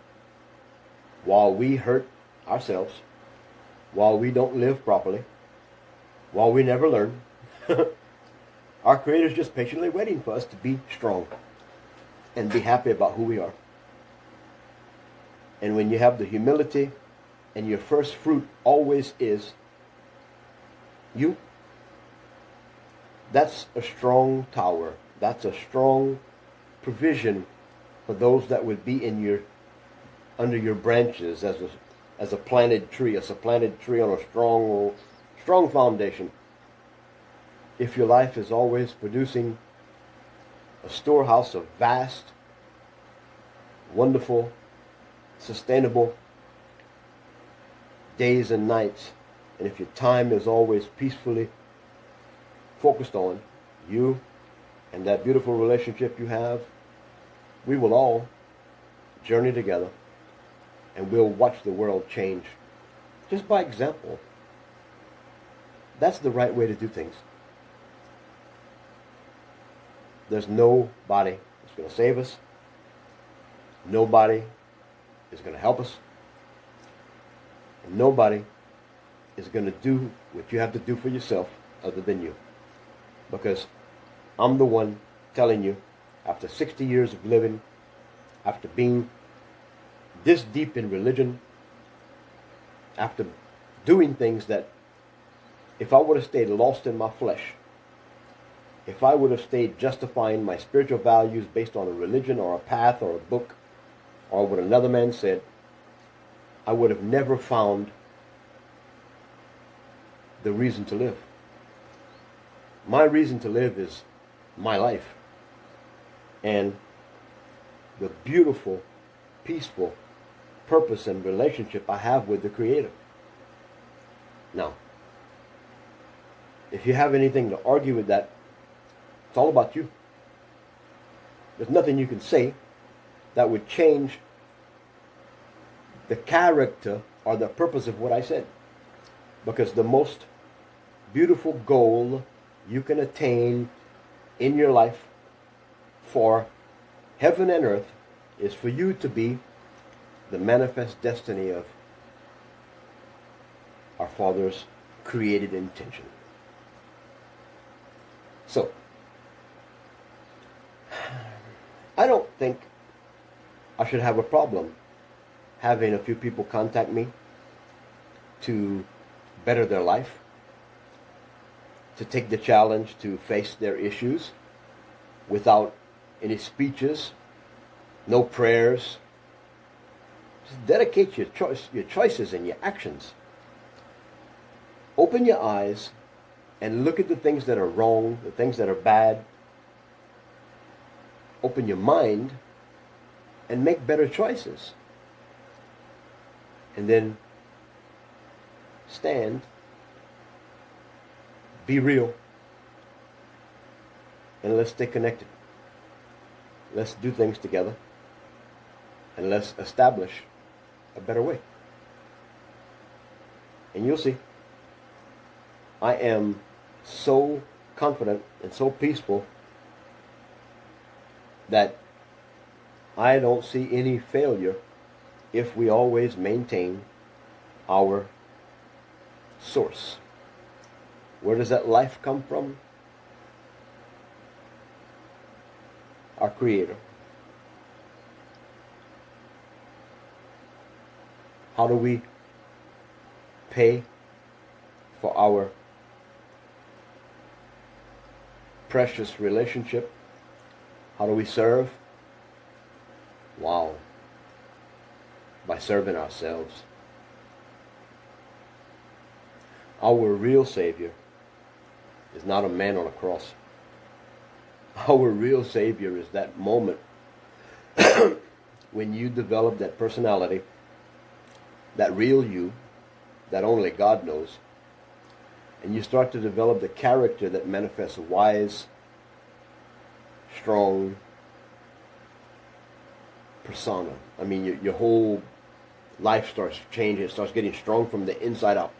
while we hurt ourselves, while we don't live properly, while we never learn. Our Creator is just patiently waiting for us to be strong and be happy about who we are. And when you have the humility, and your first fruit always is you, that's a strong tower. That's a strong provision for those that would be in under your branches as a planted tree, on a strong foundation. If your life is always producing a storehouse of vast, wonderful, sustainable days and nights, and if your time is always peacefully focused on you and that beautiful relationship you have, we will all journey together and we'll watch the world change just by example. That's the right way to do things. There's nobody that's going to save us. Nobody is going to help us. And nobody is going to do what you have to do for yourself other than you. Because I'm the one telling you, after 60 years of living, after being this deep in religion, after doing things that if I would have stayed lost in my flesh, if I would have stayed justifying my spiritual values based on a religion or a path or a book or what another man said, I would have never found the reason to live. My reason to live is my life and the beautiful, peaceful purpose and relationship I have with the Creator. Now, if you have anything to argue with that, it's all about you. There's nothing you can say that would change the character or the purpose of what I said. Because the most beautiful goal you can attain in your life for heaven and earth is for you to be the manifest destiny of our Father's created intention. So, I don't think I should have a problem having a few people contact me to better their life, to take the challenge to face their issues without any speeches, no prayers. Just dedicate your choices and your actions. Open your eyes and look at the things that are wrong, the things that are bad. Open your mind and make better choices. And then stand, be real, and let's stay connected. Let's do things together, and let's establish a better way. And you'll see, I am so confident and so peaceful that I don't see any failure if we always maintain our source. Where does that life come from? Our Creator. How do we pay for our precious relationship? How do we serve? Wow. By serving ourselves. Our real Savior is not a man on a cross. Our real Savior is that moment when you develop that personality, that real you, that only God knows, and you start to develop the character that manifests wise, strong persona. I mean, your whole life starts changing. It starts getting strong from the inside out.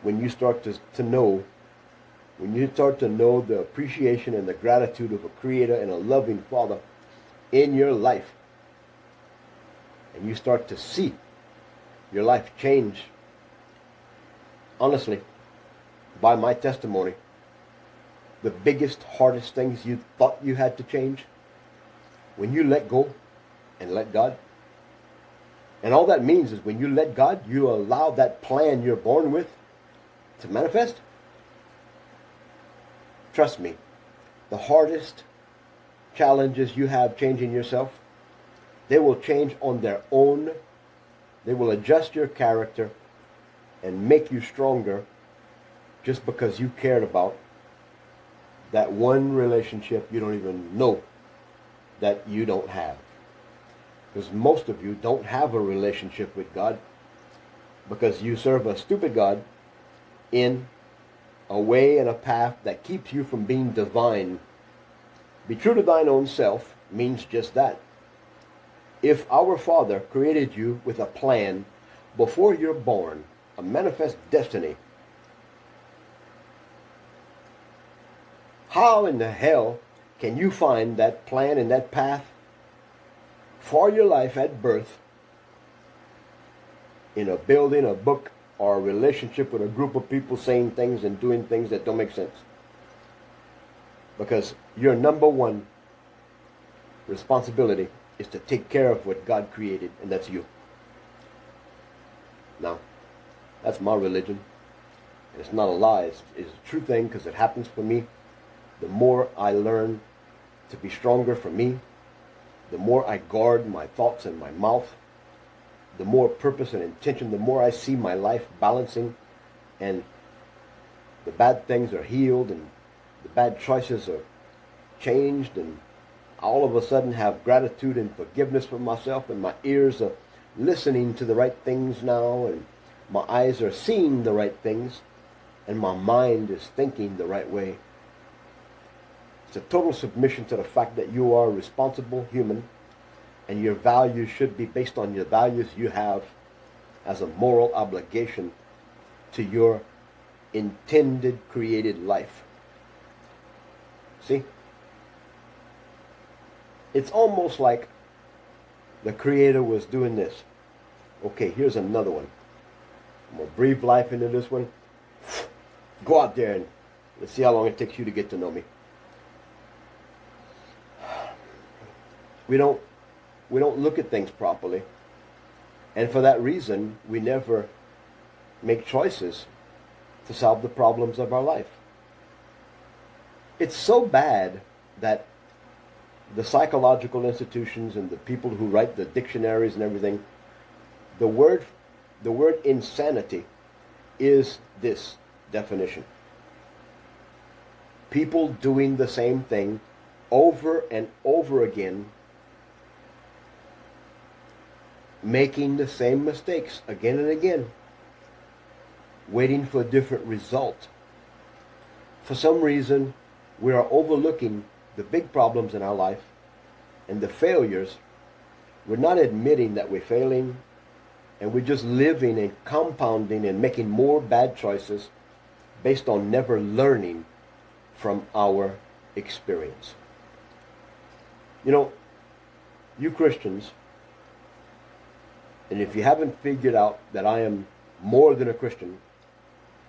When you start to know, when you start to know the appreciation and the gratitude of a Creator and a loving Father in your life, and you start to see your life change, honestly, by my testimony, the biggest, hardest things you thought you had to change, when you let go and let God, and all that means is when you let God, you allow that plan you're born with to manifest. Trust me, the hardest challenges you have changing yourself, they will change on their own. They will adjust your character and make you stronger just because you cared about that one relationship you don't even know that you don't have. Because most of you don't have a relationship with God. because you serve a stupid God in a way and a path that keeps you from being divine. Be true to thine own self means just that. If our Father created you with a plan before you're born, a manifest destiny, how in the hell can you find that plan and that path for your life at birth in a building, a book, or a relationship with a group of people saying things and doing things that don't make sense? Because your number one responsibility is to take care of what God created, and that's you. Now, that's my religion. And it's not a lie. It's a true thing, because it happens for me. The more I learn to be stronger for me, the more I guard my thoughts and my mouth, the more purpose and intention, the more I see my life balancing, and the bad things are healed and the bad choices are changed, and I all of a sudden have gratitude and forgiveness for myself, and my ears are listening to the right things now, and my eyes are seeing the right things, and my mind is thinking the right way. It's a total submission to the fact that you are a responsible human, and your values should be based on your values you have as a moral obligation to your intended created life. See? It's almost like the Creator was doing this. Okay, here's another one. I'm going to breathe life into this one. Go out there and let's see how long it takes you to get to know me. We don't look at things properly. And for that reason, we never make choices to solve the problems of our life. It's so bad that the psychological institutions and the people who write the dictionaries and everything, the word insanity is this definition. People doing the same thing over and over again, making the same mistakes again and again, waiting for a different result. For some reason, we are overlooking the big problems in our life and the failures. We're not admitting that we're failing, and we're just living and compounding and making more bad choices based on never learning from our experience. You know, you Christians, and if you haven't figured out that I am more than a Christian,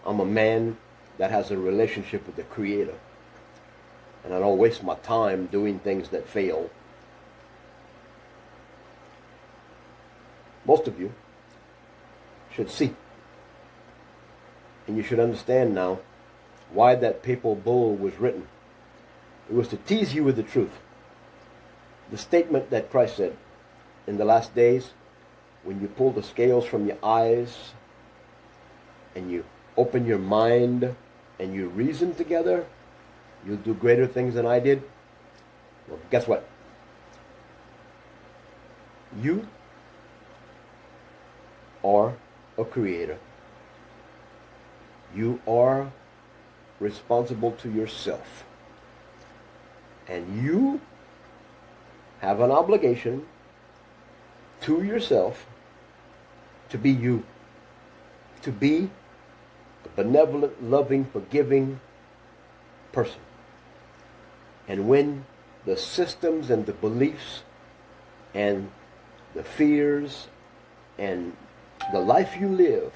I'm a man that has a relationship with the Creator. And I don't waste my time doing things that fail. Most of you should see. And you should understand now why that papal bull was written. It was to tease you with the truth. The statement that Christ said, in the last days, when you pull the scales from your eyes and you open your mind and you reason together, you'll do greater things than I did. Well, guess what? You are a creator. You are responsible to yourself. And you have an obligation to yourself to be you. To be a benevolent, loving, forgiving person. And when the systems and the beliefs and the fears and the life you live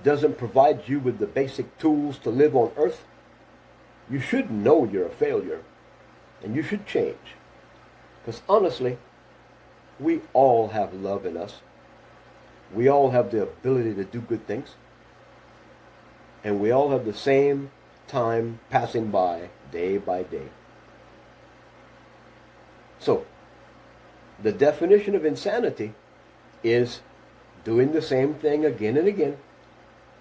doesn't provide you with the basic tools to live on earth, you should know you're a failure and you should change. Because honestly, we all have love in us. We all have the ability to do good things. And we all have the same time passing by day by day. So, the definition of insanity is doing the same thing again and again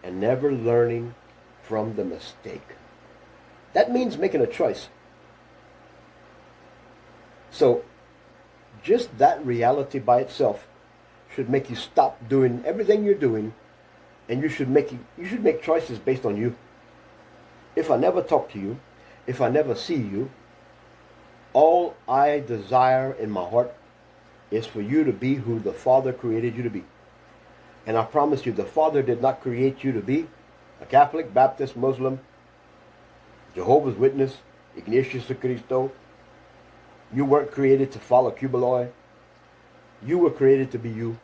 and never learning from the mistake. That means making a choice. So, just that reality by itself should make you stop doing everything you're doing, and you should make choices based on you. If I never talk to you, if I never see you, all I desire in my heart is for you to be who the Father created you to be. And I promise you, the Father did not create you to be a Catholic, Baptist, Muslim, Jehovah's Witness, Ignatius de Cristo. You weren't created to follow Cubaloi. You were created to be you.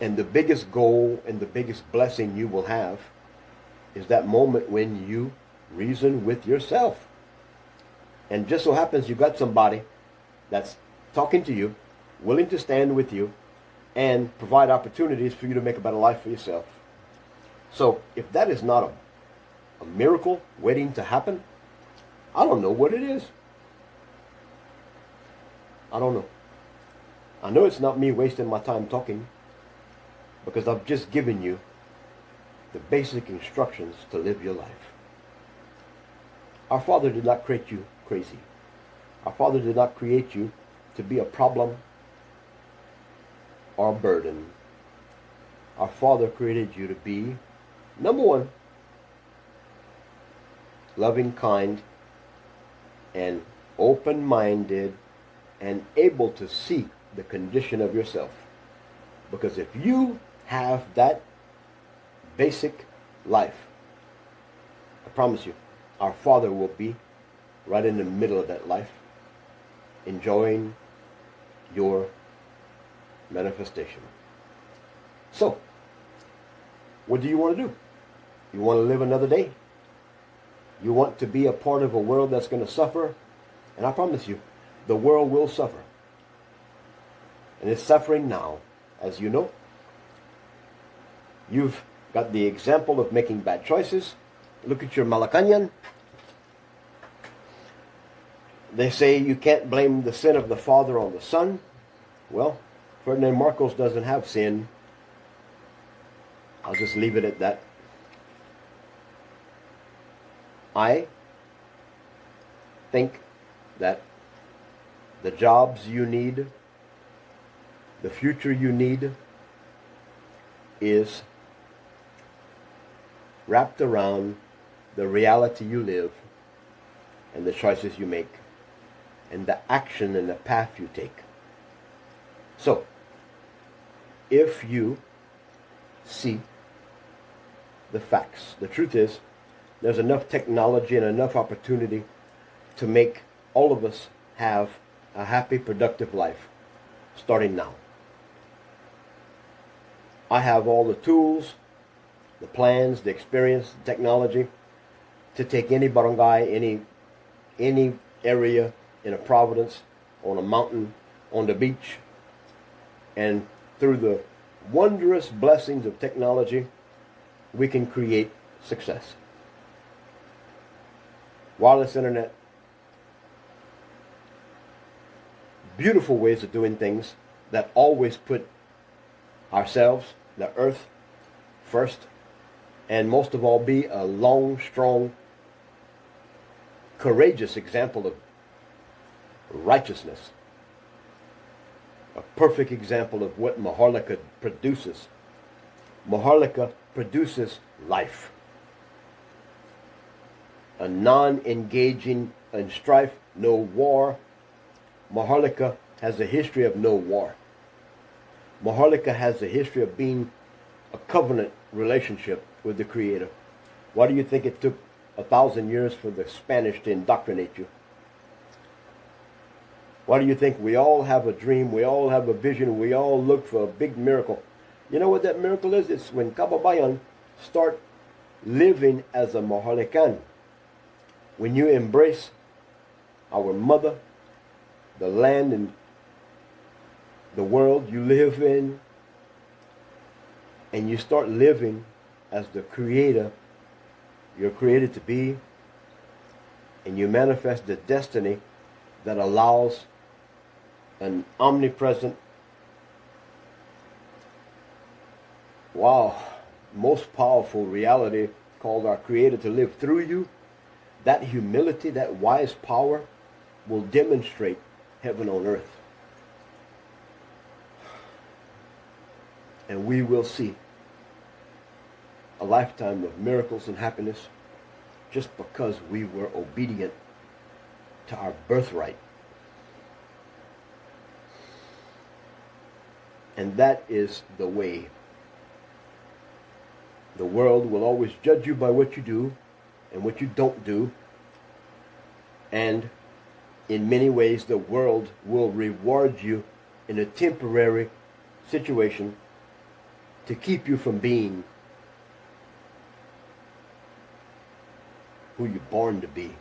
And the biggest goal and the biggest blessing you will have is that moment when you reason with yourself. And just so happens you got somebody that's talking to you, willing to stand with you, and provide opportunities for you to make a better life for yourself. So if that is not a miracle waiting to happen, I don't know what it is. I don't know. I know it's not me wasting my time talking, because I've just given you the basic instructions to live your life. Our Father did not create you crazy. Our Father did not create you to be a problem or a burden. Our Father created you to be, number one, loving, kind, and open-minded, and able to see the condition of yourself. Because if you have that basic life, I promise you, our Father will be right in the middle of that life, enjoying your manifestation. So, what do you want to do? You want to live another day? You want to be a part of a world that's going to suffer? And I promise you, the world will suffer. And it's suffering now, as you know. You've got the example of making bad choices. Look at your Malacanang. They say you can't blame the sin of the father on the son. Well, Ferdinand Marcos doesn't have sin. I'll just leave it at that. I think that the jobs you need, the future you need, is wrapped around the reality you live and the choices you make and the action and the path you take. So, if you see the facts, the truth is, there's enough technology and enough opportunity to make all of us have a happy, productive life, starting now. I have all the tools, the plans, the experience, the technology to take any barangay, any area in a province, on a mountain, on the beach, and through the wondrous blessings of technology, we can create success. Wireless internet, beautiful ways of doing things that always put ourselves, the earth, first, and most of all be a long, strong, courageous example of righteousness. A perfect example of what Maharlika produces. Maharlika produces life. A non-engaging in strife, no war. Maharlika has a history of no war. Maharlika has a history of being a covenant relationship with the Creator. Why do you think it took 1,000 years for the Spanish to indoctrinate you? Why do you think we all have a dream, we all have a vision, we all look for a big miracle? You know what that miracle is? It's when Kababayan start living as a Maharlikan. When you embrace our mother, the land and the world you live in, and you start living as the Creator you're created to be, and you manifest the destiny that allows an omnipresent, most powerful reality called our Creator to live through you, that humility, that wise power will demonstrate heaven on earth. And we will see a lifetime of miracles and happiness just because we were obedient to our birthright. And that is the way. The world will always judge you by what you do and what you don't do. And in many ways, the world will reward you in a temporary situation to keep you from being who you're born to be.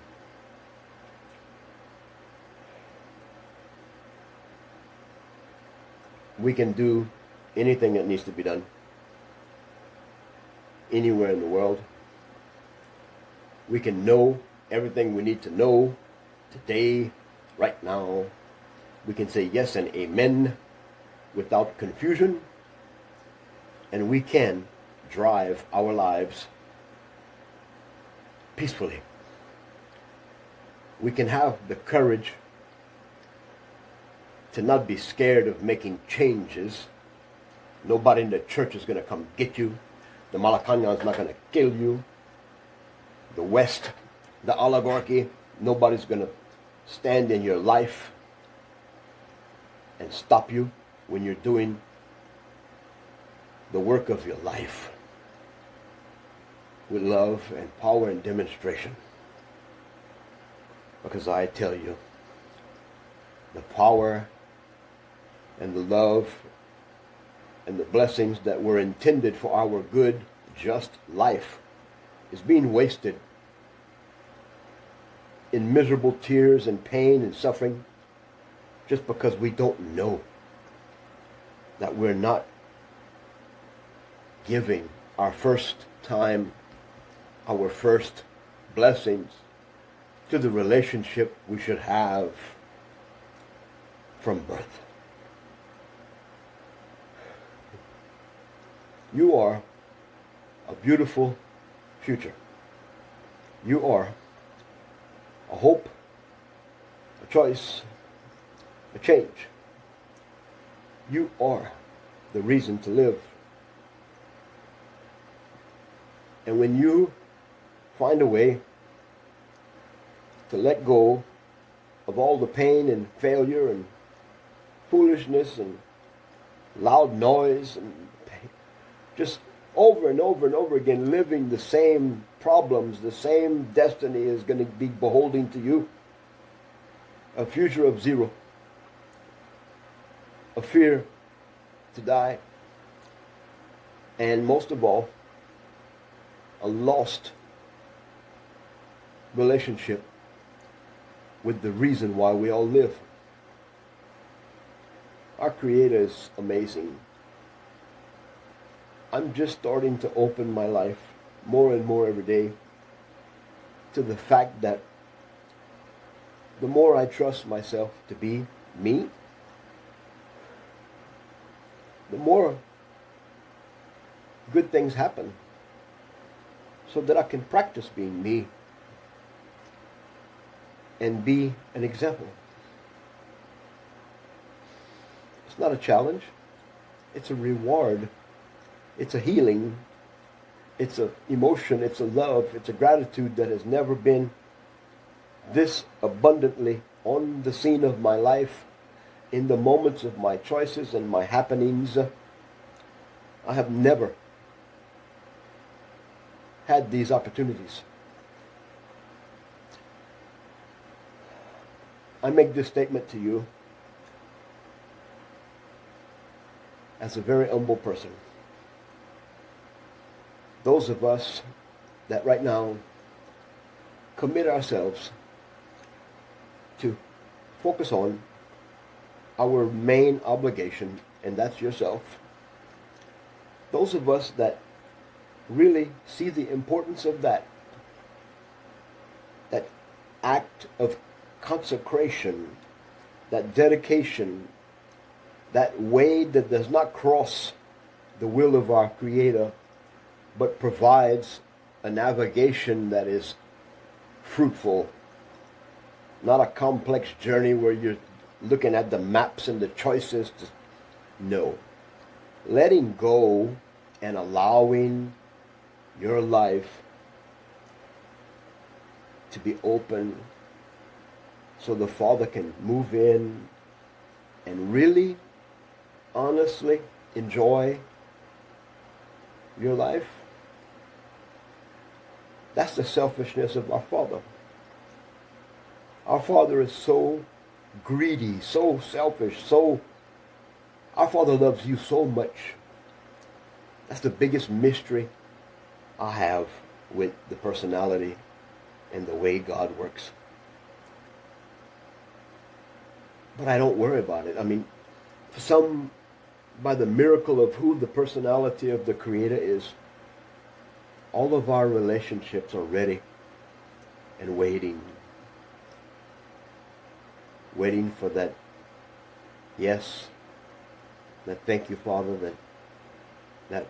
We can do anything that needs to be done anywhere in the world. We can know everything we need to know today, right now. We can say yes and amen without confusion, and we can drive our lives peacefully. We can have the courage to not be scared of making changes. Nobody in the church is going to come get you. The Malacanang is not going to kill you. The West, the oligarchy, nobody's going to stand in your life and stop you when you're doing the work of your life with love and power and demonstration. Because I tell you, the power and the love and the blessings that were intended for our good, just life is being wasted in miserable tears and pain and suffering just because we don't know that we're not giving our first time, our first blessings to the relationship we should have from birth. You are a beautiful future. You are a hope, a choice, a change. You are the reason to live. And when you find a way to let go of all the pain and failure and foolishness and loud noise and just over and over and over again living the same problems, the same destiny is going to be beholding to you. A future of zero. A fear to die. And most of all, a lost relationship with the reason why we all live. Our Creator is amazing. I'm just starting to open my life more and more every day to the fact that the more I trust myself to be me, the more good things happen so that I can practice being me and be an example. It's not a challenge. It's a reward. It's a healing. It's an emotion. It's a love. It's a gratitude that has never been this abundantly on the scene of my life, in the moments of my choices and my happenings. I have never had these opportunities. I make this statement to you as a very humble person. Those of us that right now commit ourselves to focus on our main obligation, and that's yourself. Those of us that really see the importance of that act of consecration, that dedication, that way that does not cross the will of our Creator, but provides a navigation that is fruitful, not a complex journey where you're looking at the maps and the choices. No. letting go and allowing your life to be open so the Father can move in and really, honestly enjoy your life. That's the selfishness of our Father. Our Father is so greedy, so selfish, our Father loves you so much. That's the biggest mystery I have with the personality and the way God works. But I don't worry about it. I mean, for some, by the miracle of who the personality of the Creator is, all of our relationships are ready and waiting for that yes, that thank you, Father, that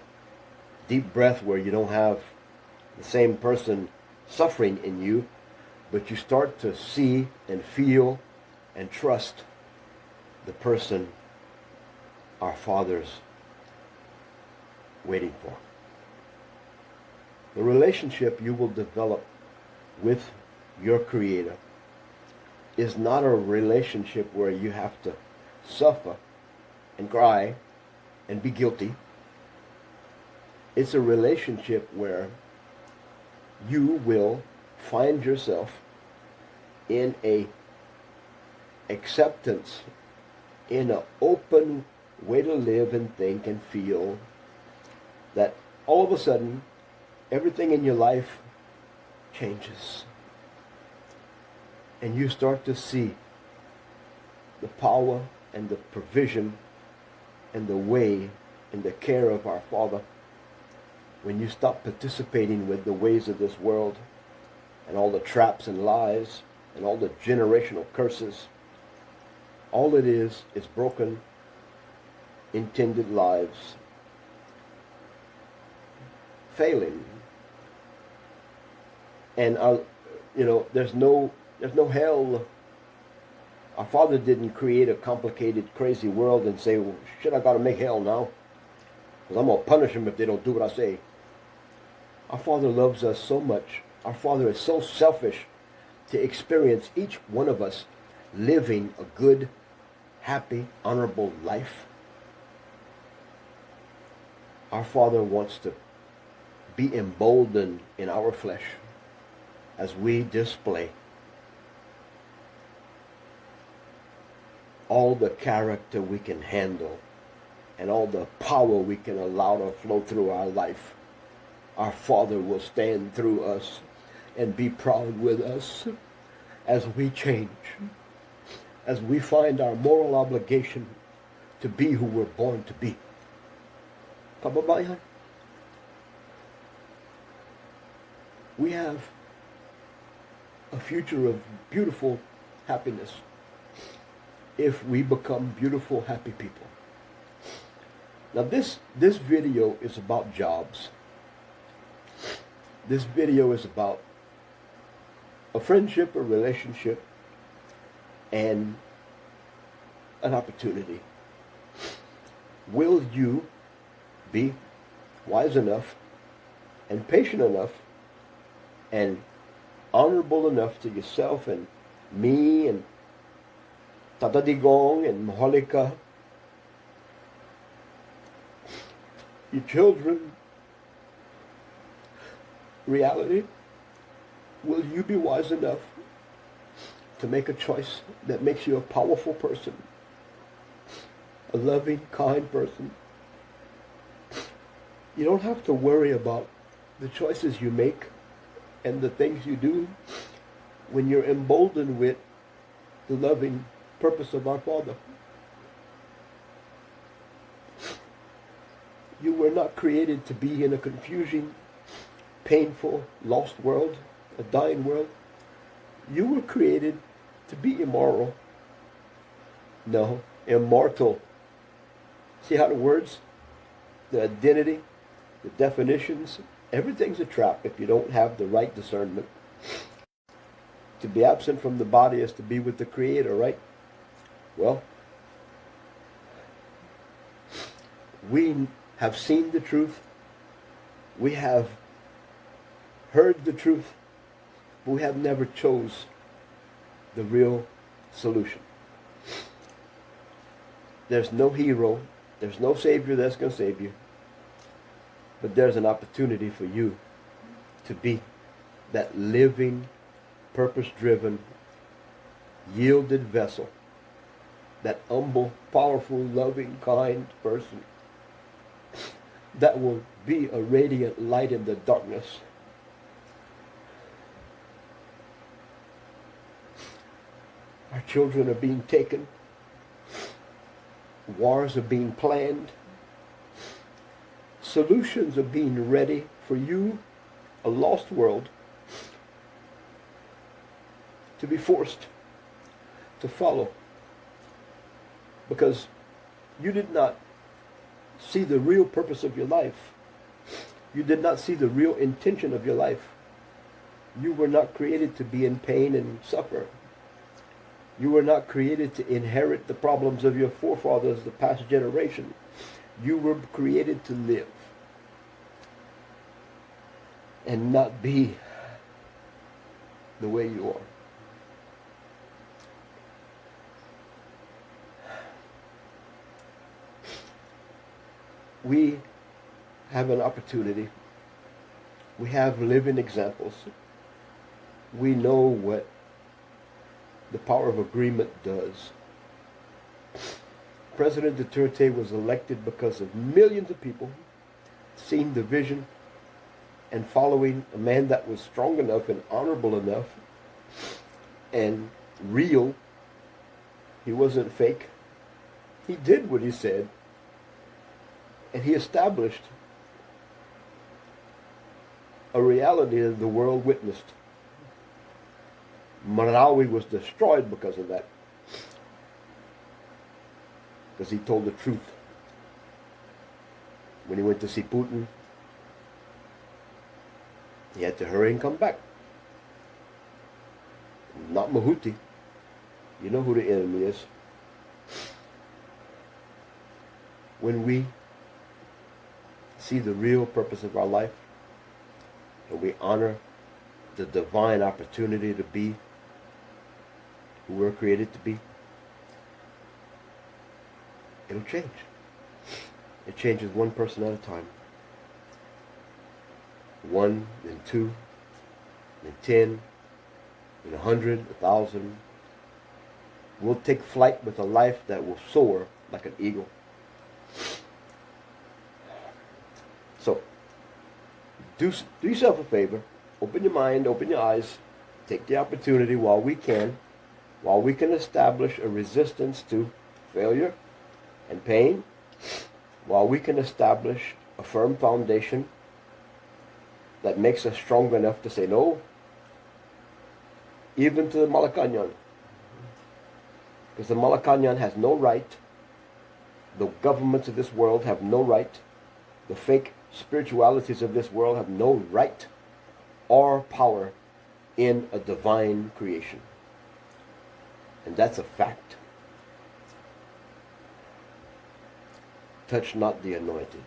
deep breath where you don't have the same person suffering in you, but you start to see and feel and trust the person our Father's waiting for. The relationship you will develop with your Creator is not a relationship where you have to suffer and cry and be guilty. It's a relationship where you will find yourself in a acceptance, in an open way to live and think and feel, that all of a sudden everything in your life changes. And you start to see the power and the provision and the way and the care of our Father when you stop participating with the ways of this world and all the traps and lies and all the generational curses. All it is broken, intended lives failing. And there's no hell. Our Father didn't create a complicated, crazy world and say, well, shit, I got to make hell now, because I'm going to punish them if they don't do what I say. Our Father loves us so much. Our Father is so selfish to experience each one of us living a good, happy, honorable life. Our Father wants to be emboldened in our flesh as we display all the character we can handle and all the power we can allow to flow through our life. Our Father will stand through us and be proud with us as we change, as we find our moral obligation to be who we're born to be. Kababayan, we have a future of beautiful happiness if we become beautiful, happy people. Now this video is about jobs. This video is about a friendship, a relationship, and an opportunity. Will you be wise enough and patient enough and honorable enough to yourself and me and Tata Digong and Maholika, your children, reality? Will you be wise enough to make a choice that makes you a powerful person, a loving, kind person? You don't have to worry about the choices you make and the things you do when you're emboldened with the loving purpose of our Father. You were not created to be in a confusing, painful, lost world, a dying world. You were created to be immoral. No, immortal. See how the words, the identity, the definitions, everything's a trap if you don't have the right discernment. To be absent from the body is to be with the Creator, right? Well, We have seen the truth. We have heard the truth. But we have never chose the real solution. There's no hero. There's no savior that's going to save you. But there's an opportunity for you to be that living, purpose-driven, yielded vessel. That humble, powerful, loving, kind person that will be a radiant light in the darkness. Our children are being taken. Wars are being planned. Solutions are being ready for you, a lost world, to be forced to follow. Because you did not see the real purpose of your life. You did not see the real intention of your life. You were not created to be in pain and suffer. You were not created to inherit the problems of your forefathers, the past generation. You were created to live and not be the way you are. We have an opportunity. We have living examples. We know what the power of agreement does. President Duterte was elected because of millions of people seeing the vision and following a man that was strong enough and honorable enough and real. He wasn't fake. He did what he said. And he established a reality that the world witnessed. Marawi was destroyed because of that. Because he told the truth. When he went to see Putin, he had to hurry and come back. Not Mahuti. You know who the enemy is. When we see the real purpose of our life, and we honor the divine opportunity to be who we're created to be, it'll change. It changes one person at a time. 1, then 2, then 10, then 100, 1,000. We'll take flight with a life that will soar like an eagle. So, do yourself a favor. Open your mind, open your eyes. Take the opportunity while we can establish a resistance to failure and pain, while we can establish a firm foundation that makes us strong enough to say no, even to the Malacanang. Because the Malacanang has no right, the governments of this world have no right, the fake spiritualities of this world have no right or power in a divine creation. And that's a fact. Touch not the anointed.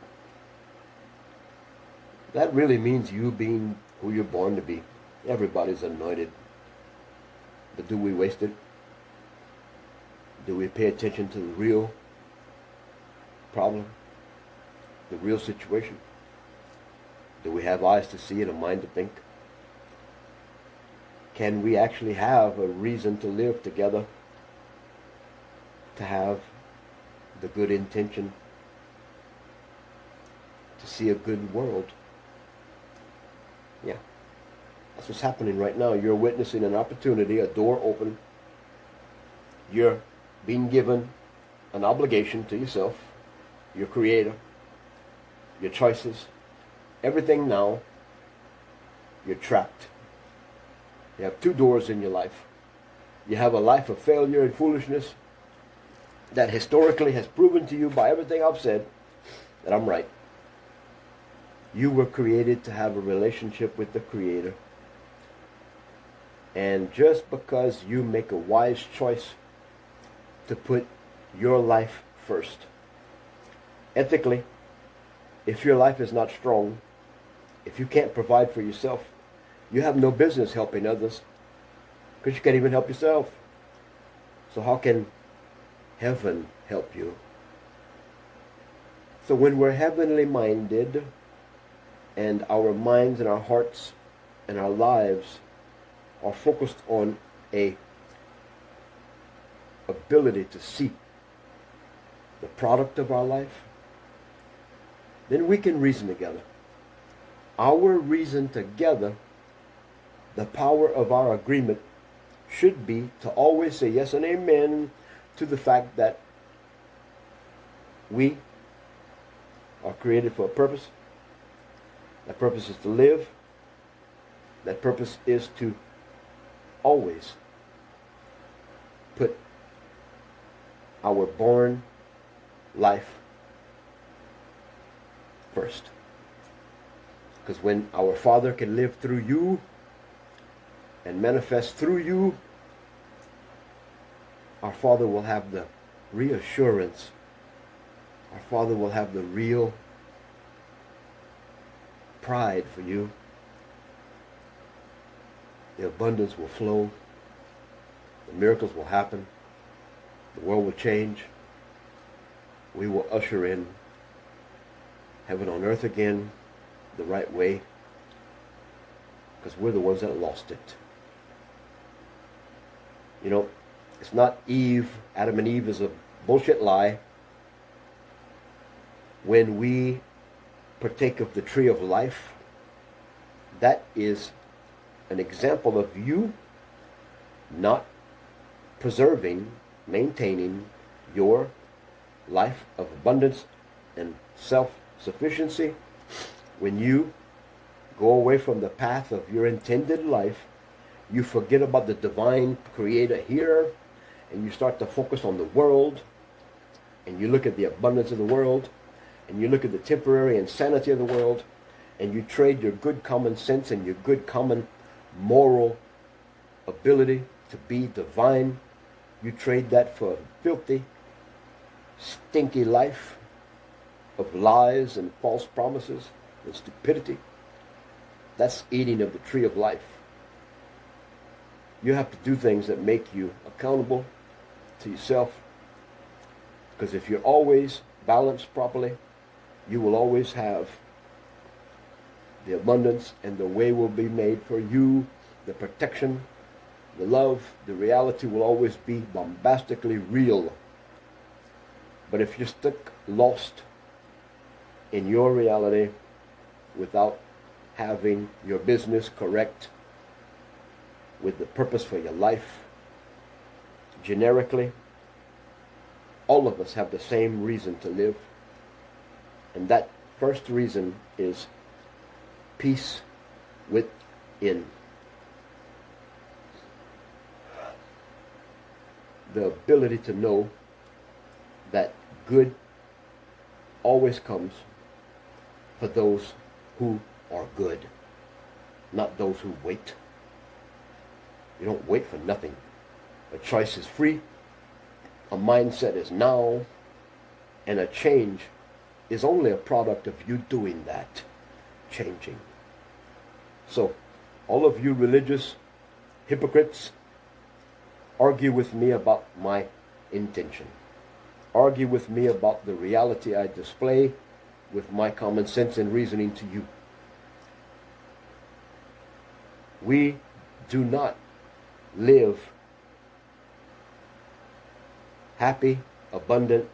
That really means you being who you're born to be. Everybody's anointed. But do we waste it? Do we pay attention to the real problem? The real situation? Do we have eyes to see and a mind to think? Can we actually have a reason to live together? To have the good intention to see a good world? Yeah. That's what's happening right now. You're witnessing an opportunity, a door open. You're being given an obligation to yourself, your creator, your choices, everything now. You're trapped. You have 2 doors in your life. You have a life of failure and foolishness that historically has proven to you by everything I've said that I'm right. You were created to have a relationship with the Creator. And just because you make a wise choice to put your life first, ethically, if your life is not strong, if you can't provide for yourself, you have no business helping others because you can't even help yourself. So how can heaven help you? So when we're heavenly minded and our minds and our hearts and our lives are focused on a ability to see the product of our life, then we can reason together. Our reason together, the power of our agreement should be to always say yes and amen to the fact that we are created for a purpose. That purpose is to live. That purpose is to always put our born life first. Because when our Father can live through you and manifest through you, our Father will have the reassurance. Our Father will have the real pride for you. The abundance will flow. The miracles will happen. The world will change. We will usher in heaven on earth again the right way, because we're the ones that lost it. You know, it's not Adam and Eve is a bullshit lie. When we partake of the tree of life, that is an example of you not preserving, maintaining your life of abundance and self-sufficiency. When you go away from the path of your intended life, you forget about the divine creator here, and you start to focus on the world, and you look at the abundance of the world, and you look at the temporary insanity of the world, and you trade your good common sense and your good common moral ability to be divine. You trade that for a filthy, stinky life of lies and false promises and stupidity. That's eating of the tree of life. You have to do things that make you accountable to yourself, because if you're always balanced properly, you will always have the abundance, and the way will be made for you. The protection, the love, the reality will always be bombastically real. But if you're stuck, lost in your reality without having your business correct with the purpose for your life, generically, all of us have the same reason to live. And that first reason is peace within. The ability to know that good always comes for those who are good, not those who wait. You don't wait for nothing. A choice is free, a mindset is now, and a change is only a product of you doing that, changing. So, all of you religious hypocrites, argue with me about my intention. Argue with me about the reality I display with my common sense and reasoning to you. We do not live happy, abundant,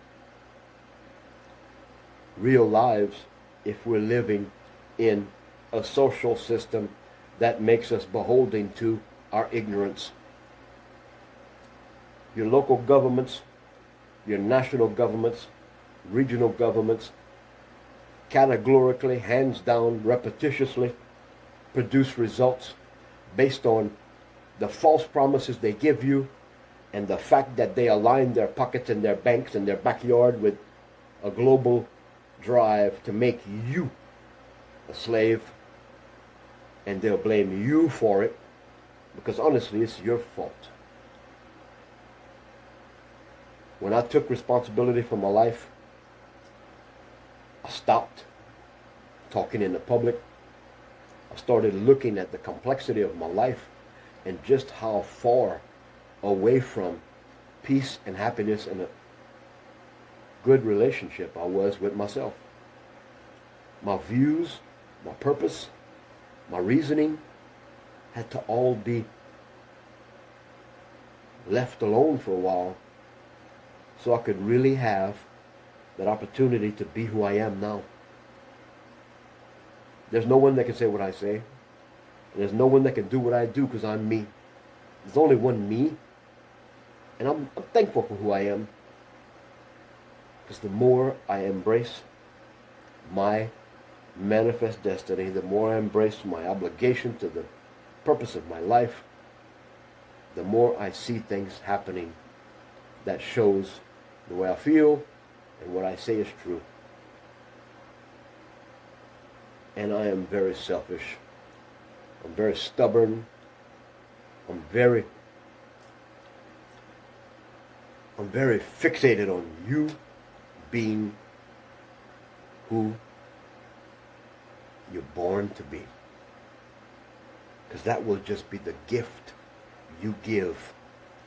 real lives if we're living in a social system that makes us beholden to our ignorance. Your local governments, your national governments, regional governments, categorically, hands down, repetitiously produce results based on the false promises they give you and the fact that they align their pockets and their banks and their backyard with a global drive to make you a slave, and they'll blame you for it because honestly it's your fault. When I took responsibility for my life, I stopped talking in the public. I started looking at the complexity of my life and just how far away from peace and happiness and a good relationship I was with myself. My views, my purpose, my reasoning had to all be left alone for a while so I could really have that opportunity to be who I am now. There's no one that can say what I say. There's no one that can do what I do because I'm me. There's only one me. And I'm thankful for who I am. Because the more I embrace my manifest destiny, the more I embrace my obligation to the purpose of my life, the more I see things happening that shows the way I feel and what I say is true. And I am very selfish. I'm very stubborn. I'm very fixated on you being who you're born to be. Because that will just be the gift you give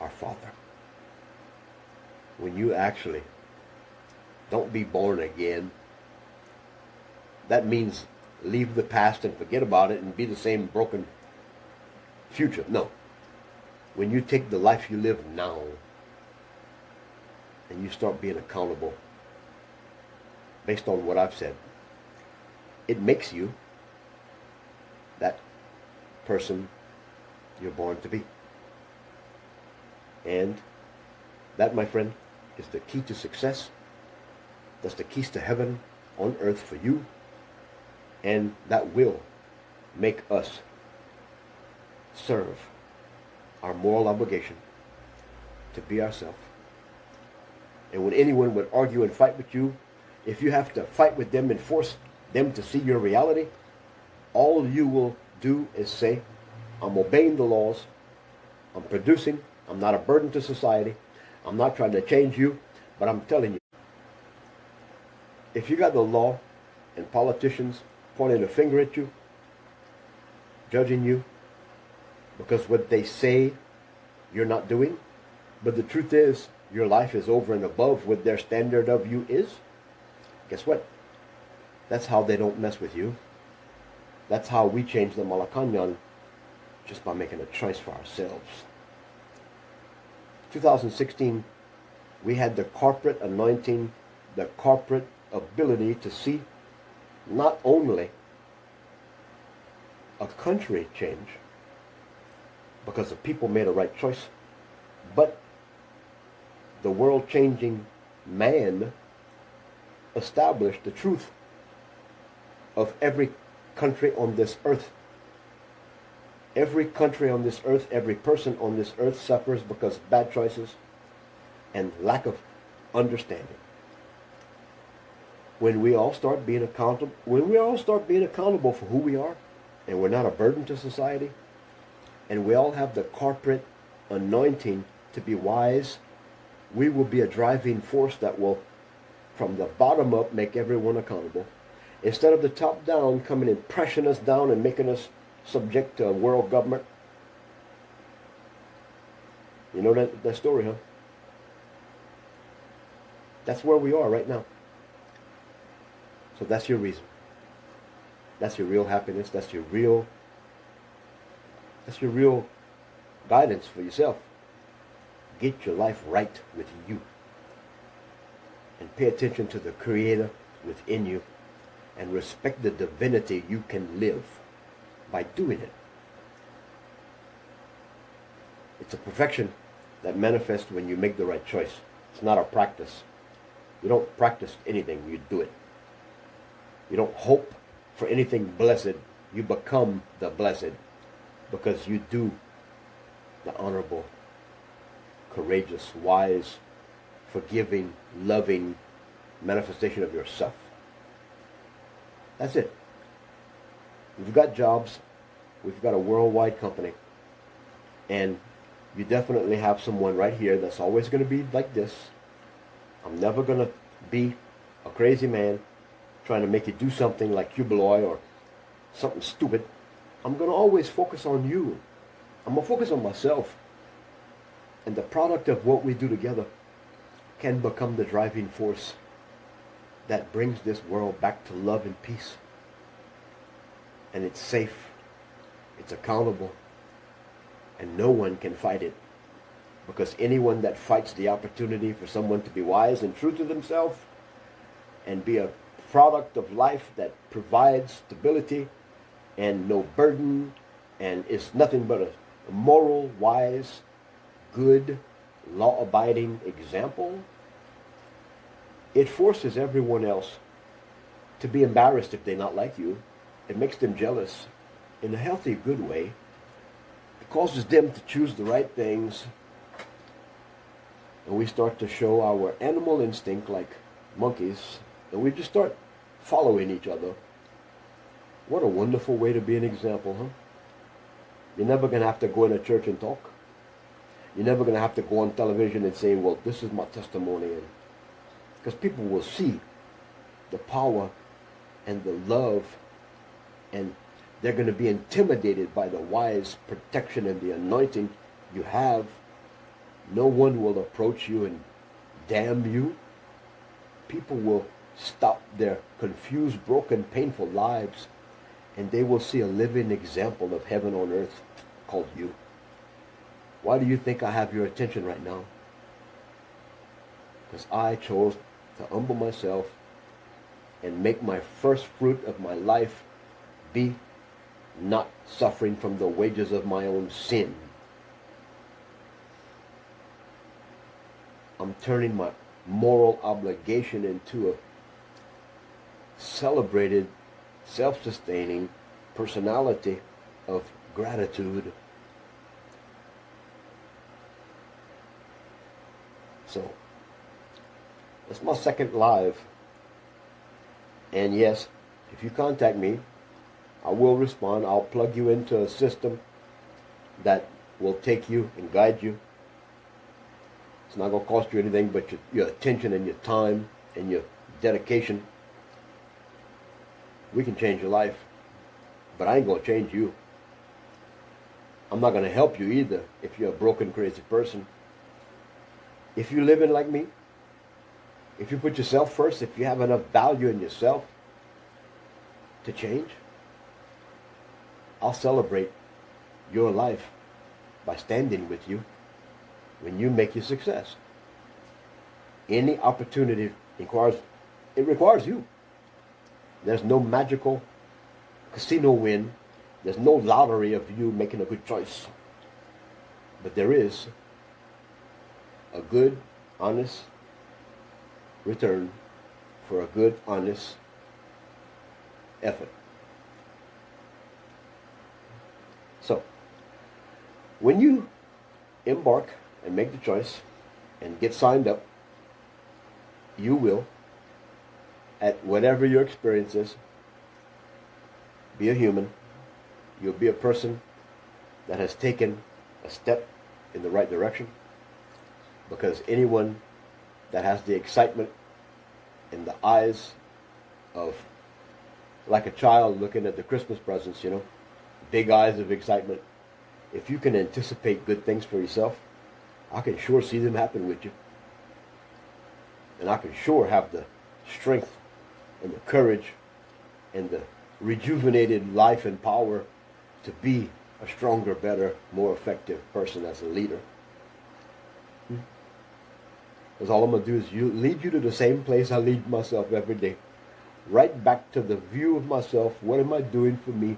our Father. When you actually don't be born again, that means leave the past and forget about it and be the same broken future. No. When you take the life you live now and you start being accountable based on what I've said, it makes you that person you're born to be. And that, my friend, is the key to success. That's the keys to heaven on earth for you. And that will make us serve our moral obligation to be ourselves. And when anyone would argue and fight with you, if you have to fight with them and force them to see your reality, all you will do is say, I'm obeying the laws, I'm producing, I'm not a burden to society, I'm not trying to change you, but I'm telling you, if you got the law and politicians pointing a finger at you, judging you, because what they say you're not doing, but the truth is, your life is over and above what their standard of you is, guess what? That's how they don't mess with you. That's how we change the Malacanang, just by making a choice for ourselves. 2016, we had the corporate anointing, the corporate ability to see not only a country change because the people made a right choice, but the world-changing man established the truth of every country on this earth. Every country on this earth, every person on this earth suffers because of bad choices and lack of understanding. When we all start being accountable, for who we are, and we're not a burden to society, and we all have the corporate anointing to be wise, we will be a driving force that will, from the bottom up, make everyone accountable. Instead of the top down coming and pressing us down and making us subject to a world government. You know that story, huh? That's where we are right now. So that's your reason. That's your real happiness. That's your real guidance for yourself. Get your life right with you. And pay attention to the Creator within you. And respect the divinity you can live by doing it. It's a perfection that manifests when you make the right choice. It's not a practice. You don't practice anything, you do it. You don't hope for anything blessed. You become the blessed because you do the honorable, courageous, wise, forgiving, loving manifestation of yourself. That's it. We've got jobs. We've got a worldwide company. And you definitely have someone right here that's always going to be like this. I'm never going to be a crazy man trying to make you do something like Cubeloy or something stupid, I'm going to always focus on you. I'm going to focus on myself. And the product of what we do together can become the driving force that brings this world back to love and peace. And it's safe, it's accountable, and no one can fight it. Because anyone that fights the opportunity for someone to be wise and true to themselves and be a product of life that provides stability and no burden and is nothing but a moral, wise, good, law-abiding example, it forces everyone else to be embarrassed if they're not like you. It makes them jealous in a healthy, good way. It causes them to choose the right things. And we start to show our animal instinct like monkeys. And we just start following each other. What a wonderful way to be an example, huh? You're never going to have to go in a church and talk. You're never going to have to go on television and say, well, this is my testimony. Because people will see the power and the love, and they're going to be intimidated by the wise protection and the anointing you have. No one will approach you and damn you. People will stop their confused, broken, painful lives, and they will see a living example of heaven on earth called you. Why do you think I have your attention right now? Because I chose to humble myself and make my first fruit of my life be not suffering from the wages of my own sin. I'm turning my moral obligation into a celebrated, self-sustaining personality of gratitude. So, that's my second live. And yes, if you contact me, I will respond. I'll plug you into a system that will take you and guide you. It's not going to cost you anything but your attention and your time and your dedication. We can change your life, but I ain't going to change you. I'm not going to help you either if you're a broken, crazy person. If you're living like me, if you put yourself first, if you have enough value in yourself to change, I'll celebrate your life by standing with you when you make your success. Any opportunity requires you. There's no magical casino win. There's no lottery of you making a good choice. But there is a good, honest return for a good, honest effort. So, when you embark and make the choice and get signed up, you will, at whatever your experience is, be a human. You'll be a person that has taken a step in the right direction, because anyone that has the excitement in the eyes of, like a child looking at the Christmas presents, big eyes of excitement. If you can anticipate good things for yourself, I can sure see them happen with you. And I can sure have the strength and the courage and the rejuvenated life and power to be a stronger, better, more effective person as a leader. Because all I'm going to do is lead you to the same place I lead myself every day. Right back to the view of myself. What am I doing for me?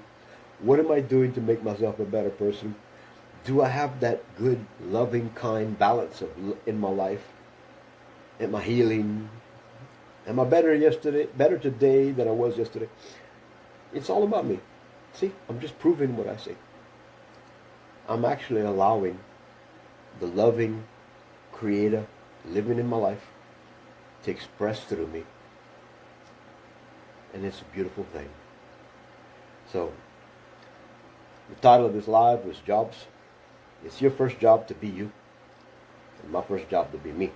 What am I doing to make myself a better person? Do I have that good, loving, kind balance in my life? Am I healing? Am I better today than I was yesterday? It's all about me. See, I'm just proving what I say. I'm actually allowing the loving Creator living in my life to express through me. And it's a beautiful thing. So, the title of this live was Jobs. It's your first job to be you, and my first job to be me.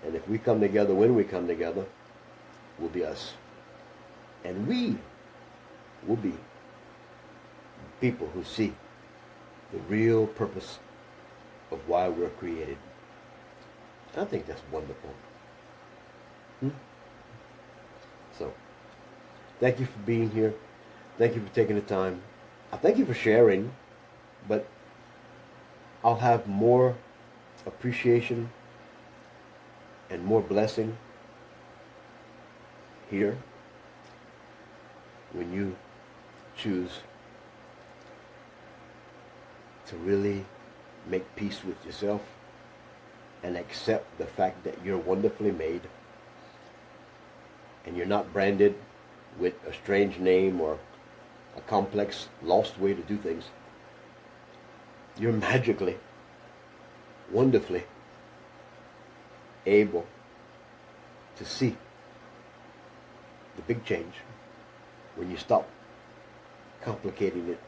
And if we come together, when we come together, we'll be us. And we will be people who see the real purpose of why we're created. I think that's wonderful. So, thank you for being here. Thank you for taking the time. I thank you for sharing, but I'll have more appreciation and more blessing here when you choose to really make peace with yourself and accept the fact that you're wonderfully made and you're not branded with a strange name or a complex, lost way to do things. You're magically, wonderfully able to see the big change when you stop complicating it,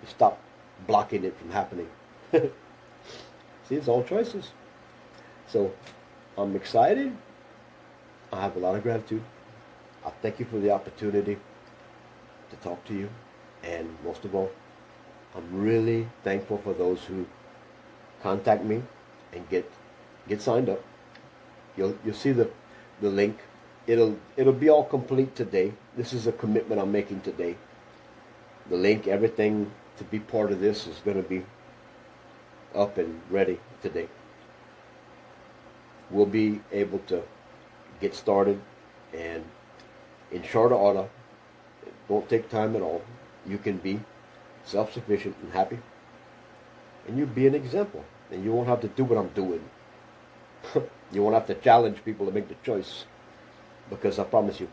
you stop blocking it from happening. See, it's all choices. So I'm excited. I have a lot of gratitude. I thank you for the opportunity to talk to you, and most of all, I'm really thankful for those who contact me and get signed up. You'll see the link. It'll be all complete today. This is a commitment I'm making today. The link, everything to be part of this is going to be up and ready today. We'll be able to get started, and in short order, it won't take time at all. You can be self-sufficient and happy, and you'll be an example, and you won't have to do what I'm doing. You won't have to challenge people to make the choice, because I promise you,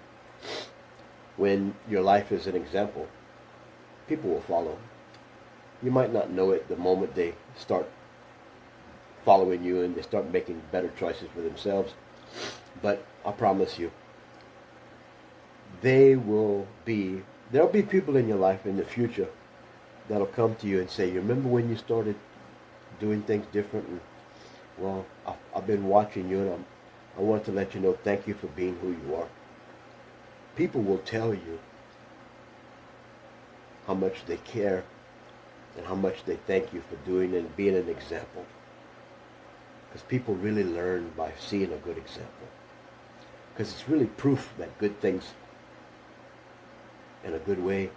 when your life is an example, people will follow. You might not know it the moment they start following you and they start making better choices for themselves, but I promise you, there'll be people in your life in the future that'll come to you and say, you remember when you started doing things different? And, well, I've been watching you, and I want to let you know, thank you for being who you are. People will tell you how much they care and how much they thank you for doing and being an example. Because people really learn by seeing a good example. Because it's really proof that good things in a good way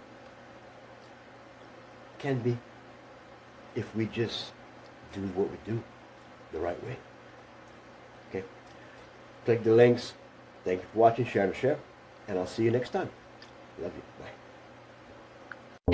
can be if we just do what we do the right way. Okay? Click the links. Thank you for watching. Share, and I'll see you next time. Love you. Bye.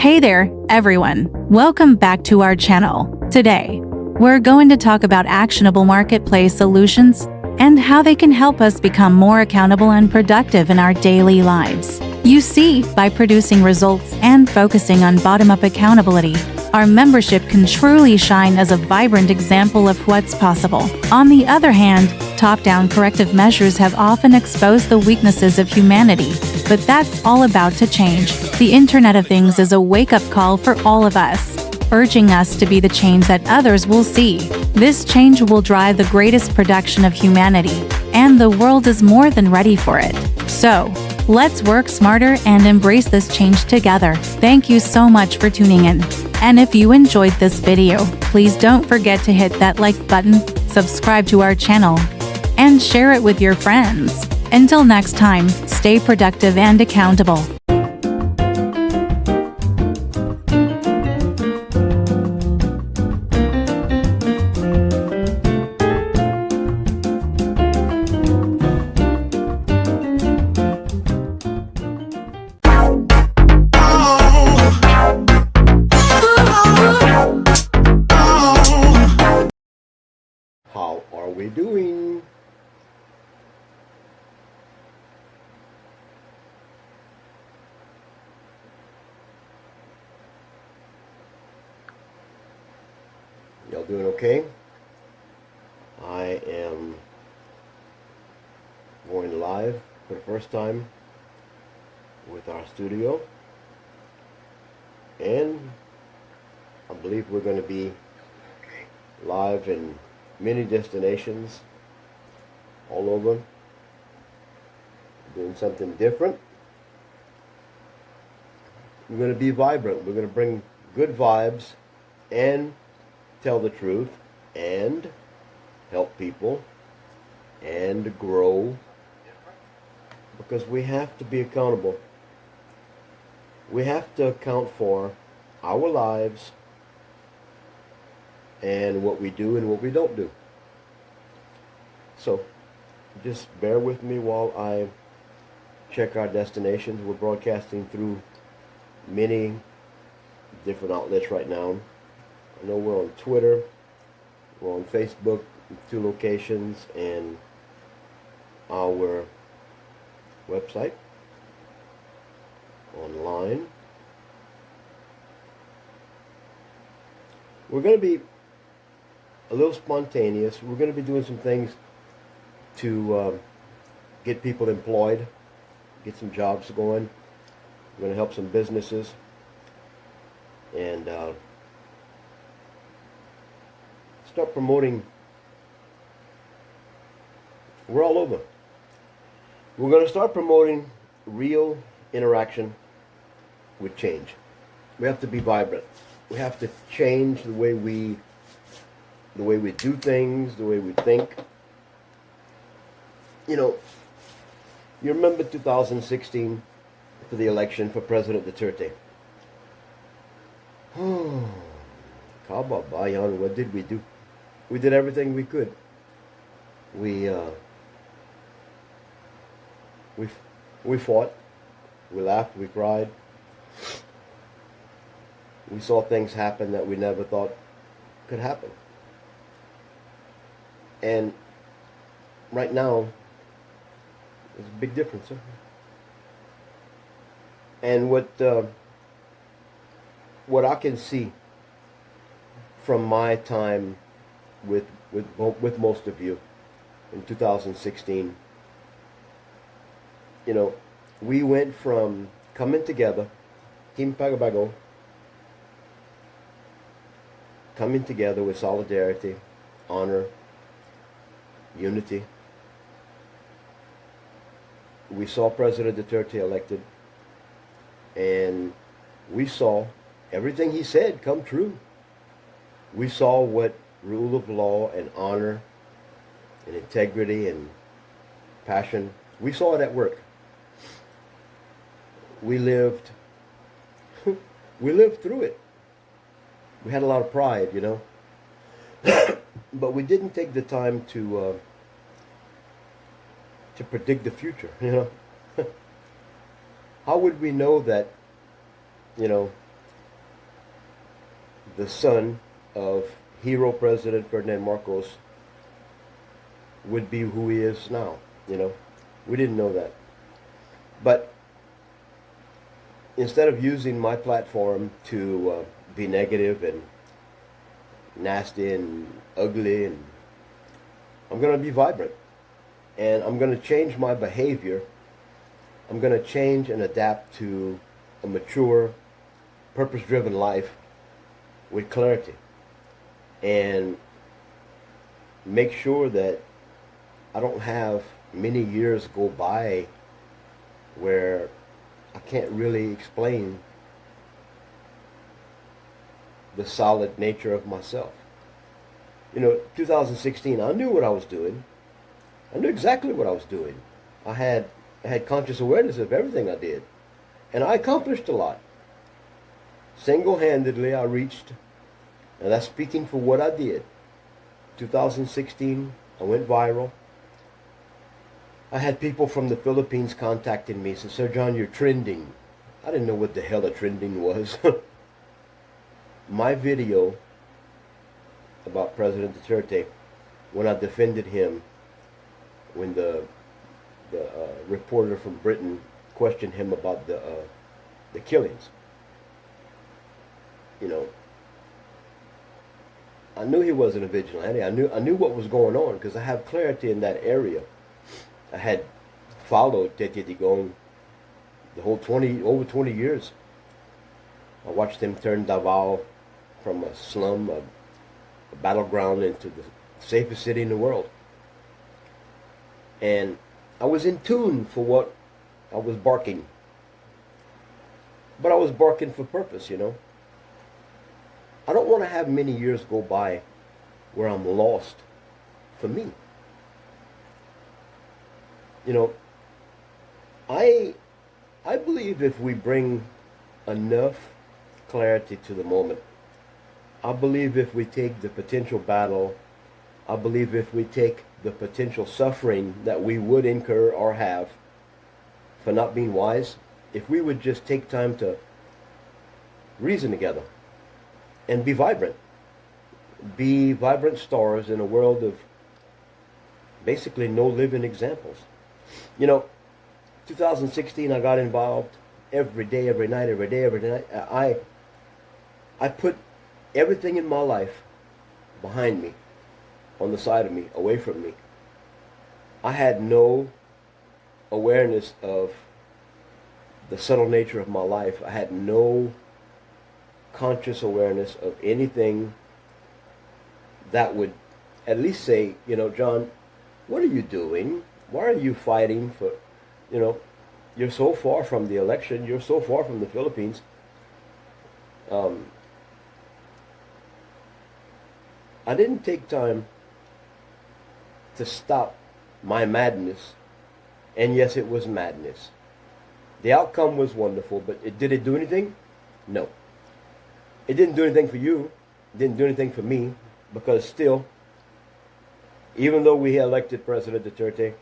Hey there, everyone. Welcome back to our channel. Today, we're going to talk about actionable marketplace solutions and how they can help us become more accountable and productive in our daily lives. You see, by producing results and focusing on bottom-up accountability, our membership can truly shine as a vibrant example of what's possible. On the other hand, top-down corrective measures have often exposed the weaknesses of humanity, but that's all about to change. The Internet of Things is a wake-up call for all of us, urging us to be the change that others will see. This change will drive the greatest production of humanity, and the world is more than ready for it. So, let's work smarter and embrace this change together. Thank you so much for tuning in. And if you enjoyed this video, please don't forget to hit that like button, subscribe to our channel, and share it with your friends. Until next time, stay productive and accountable. How are we doing? Y'all doing okay? I am going live for the first time with our studio, and I believe we're going to be live in many destinations all over, doing something different. We're going to be vibrant. We're going to bring good vibes and tell the truth and help people and grow, because we have to be accountable. We have to account for our lives and what we do and what we don't do. So just bear with me while I check our destinations. We're broadcasting through many different outlets right now. I know we're on Twitter, we're on Facebook, 2 locations, and our website online. We're going to be a little spontaneous. We're going to be doing some things to get people employed, get some jobs going. We're going to help some businesses, and start promoting. We're all over. We're going to start promoting real interaction with change. We have to be vibrant. We have to change the way we do things, the way we think. You know, you remember 2016 for the election for President Duterte. Kababayan, what did we do? We did everything we could. We fought, we laughed, we cried. We saw things happen that we never thought could happen. And right now, there's a big difference. Huh? And what I can see from my time with most of you in 2016, you know, we went from coming together, Team Pagabago, coming together with solidarity, honor, unity. We saw President Duterte elected, and we saw everything he said come true. We saw what rule of law and honor and integrity and passion, we saw it at work. We lived through it. We had a lot of pride, you know. But we didn't take the time to predict the future, you know. How would we know that, you know, the son of hero President Ferdinand Marcos would be who he is now, you know? We didn't know that. But instead of using my platform to be negative and nasty and ugly, and I'm going to be vibrant, and I'm going to change my behavior. I'm going to change and adapt to a mature, purpose-driven life with clarity, and make sure that I don't have many years go by where I can't really explain the solid nature of myself. You know, 2016, I knew what I was doing. I knew exactly what I was doing. I had conscious awareness of everything I did. And I accomplished a lot. Single-handedly, I reached, and that's speaking for what I did. 2016, I went viral. I had people from the Philippines contacting me and said, "Sir John, you're trending." I didn't know what the hell a trending was. My video about President Duterte, when I defended him, when the reporter from Britain questioned him about the killings, you know, I knew he wasn't a vigilante. I knew what was going on because I have clarity in that area. I had followed Tete Digong the whole over 20 years. I watched him turn Davao from a slum, a battleground, into the safest city in the world. And I was in tune for what I was barking. But I was barking for purpose, you know. I don't want to have many years go by where I'm lost for me. You know, I believe if we bring enough clarity to the moment, I believe if we take the potential battle, I believe if we take the potential suffering that we would incur or have for not being wise, if we would just take time to reason together and be vibrant stars in a world of basically no living examples. You know, 2016 I got involved every day, every night. I put everything in my life behind me, on the side of me, away from me. I had no awareness of the subtle nature of my life. I had no conscious awareness of anything that would at least say, you know, John, what are you doing? Why are you fighting for, you know, you're so far from the election, you're so far from the Philippines. I didn't take time to stop my madness, and yes, it was madness. The outcome was wonderful, but did it do anything? No. It didn't do anything for you. It didn't do anything for me, because still, even though we elected President Duterte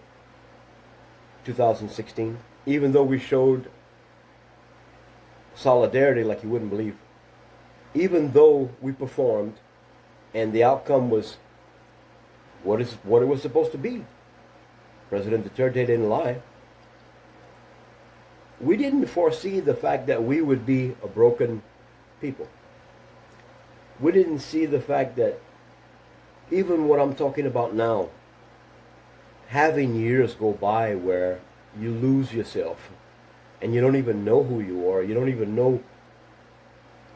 2016, even though we showed solidarity like you wouldn't believe, even though we performed and the outcome was what it was supposed to be, President Duterte didn't lie. We didn't foresee the fact that we would be a broken people. We didn't see the fact that even what I'm talking about now, having years go by where you lose yourself and you don't even know who you are. You don't even know.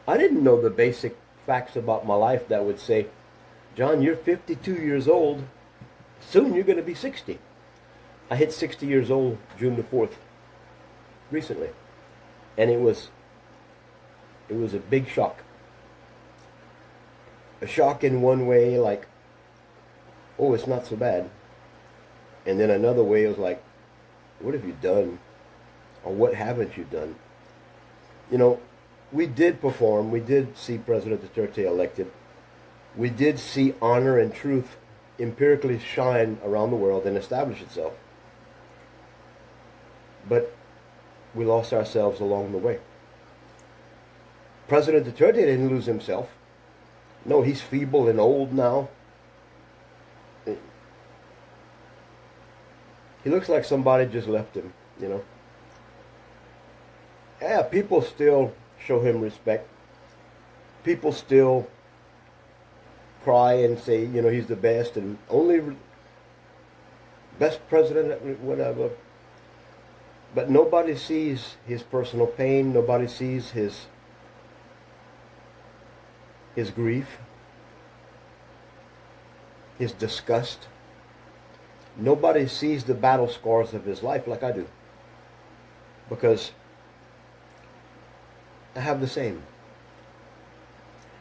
I didn't know the basic facts about my life that would say, John, you're 52 years old. Soon you're going to be 60. I hit 60 years old June the 4th recently. And it was a big shock. A shock in one way, like, oh, it's not so bad. And then another way, it was like, what have you done? Or what haven't you done? You know, we did perform. We did see President Duterte elected. We did see honor and truth empirically shine around the world and establish itself. But we lost ourselves along the way. President Duterte didn't lose himself. No, he's feeble and old now. He looks like somebody just left him, you know. Yeah, people still show him respect. People still cry and say, you know, he's the best and only best president, whatever. But nobody sees his personal pain. Nobody sees his grief, his disgust. Nobody sees the battle scars of his life like I do, because I have the same.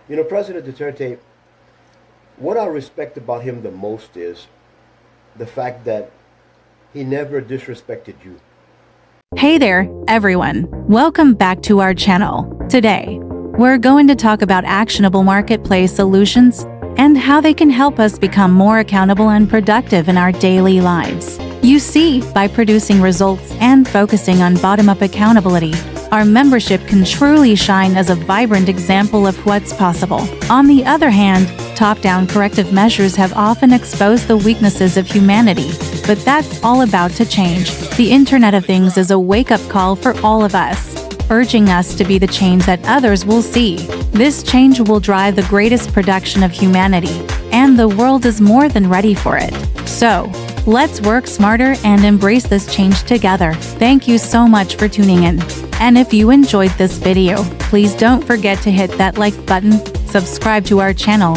You know, President Duterte, what I respect about him the most is the fact that he never disrespected you. Hey there, everyone. Welcome back to our channel. Today, we're going to talk about actionable marketplace solutions and how they can help us become more accountable and productive in our daily lives. You see, by producing results and focusing on bottom-up accountability, our membership can truly shine as a vibrant example of what's possible. On the other hand, top-down corrective measures have often exposed the weaknesses of humanity, but that's all about to change. The Internet of Things is a wake-up call for all of us, urging us to be the change that others will see. This change will drive the greatest production of humanity, and the world is more than ready for it. So, let's work smarter and embrace this change together. Thank you so much for tuning in. And if you enjoyed this video, please don't forget to hit that like button, subscribe to our channel,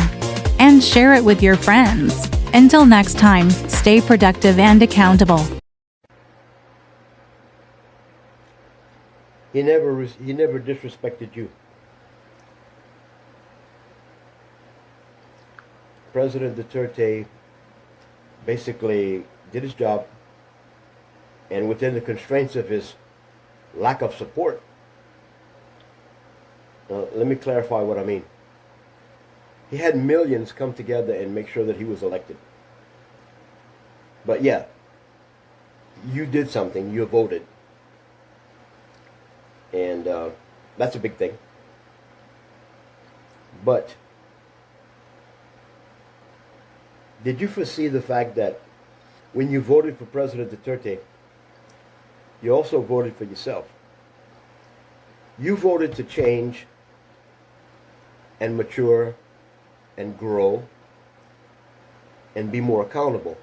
and share it with your friends. Until next time, stay productive and accountable. He never disrespected you. President Duterte basically did his job, and within the constraints of his lack of support, let me clarify what I mean. He had millions come together and make sure that he was elected. But yeah, you did something, you voted. And that's a big thing. But did you foresee the fact that when you voted for President Duterte, you also voted for yourself? You voted to change and mature and grow and be more accountable.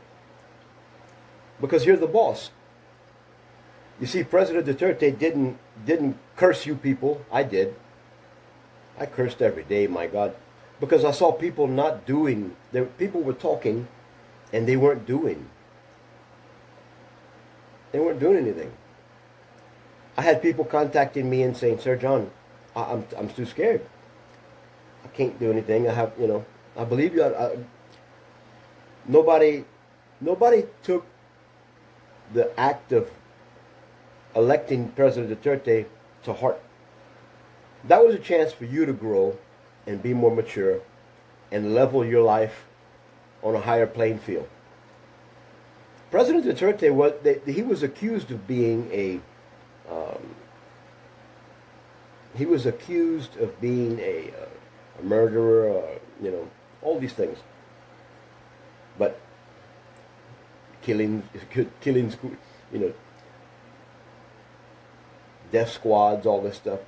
Because you're the boss. You see, President Duterte didn't curse you people. I did. I cursed every day, my God. Because I saw people not doing. People were talking and they weren't doing. They weren't doing anything. I had people contacting me and saying, Sir John, I'm too scared. I can't do anything. I believe you. Nobody took the act of electing President Duterte to heart. That was a chance for you to grow and be more mature and level your life on a higher playing field. President Duterte was accused of being a murderer, all these things. But killings, death squads, all this stuff.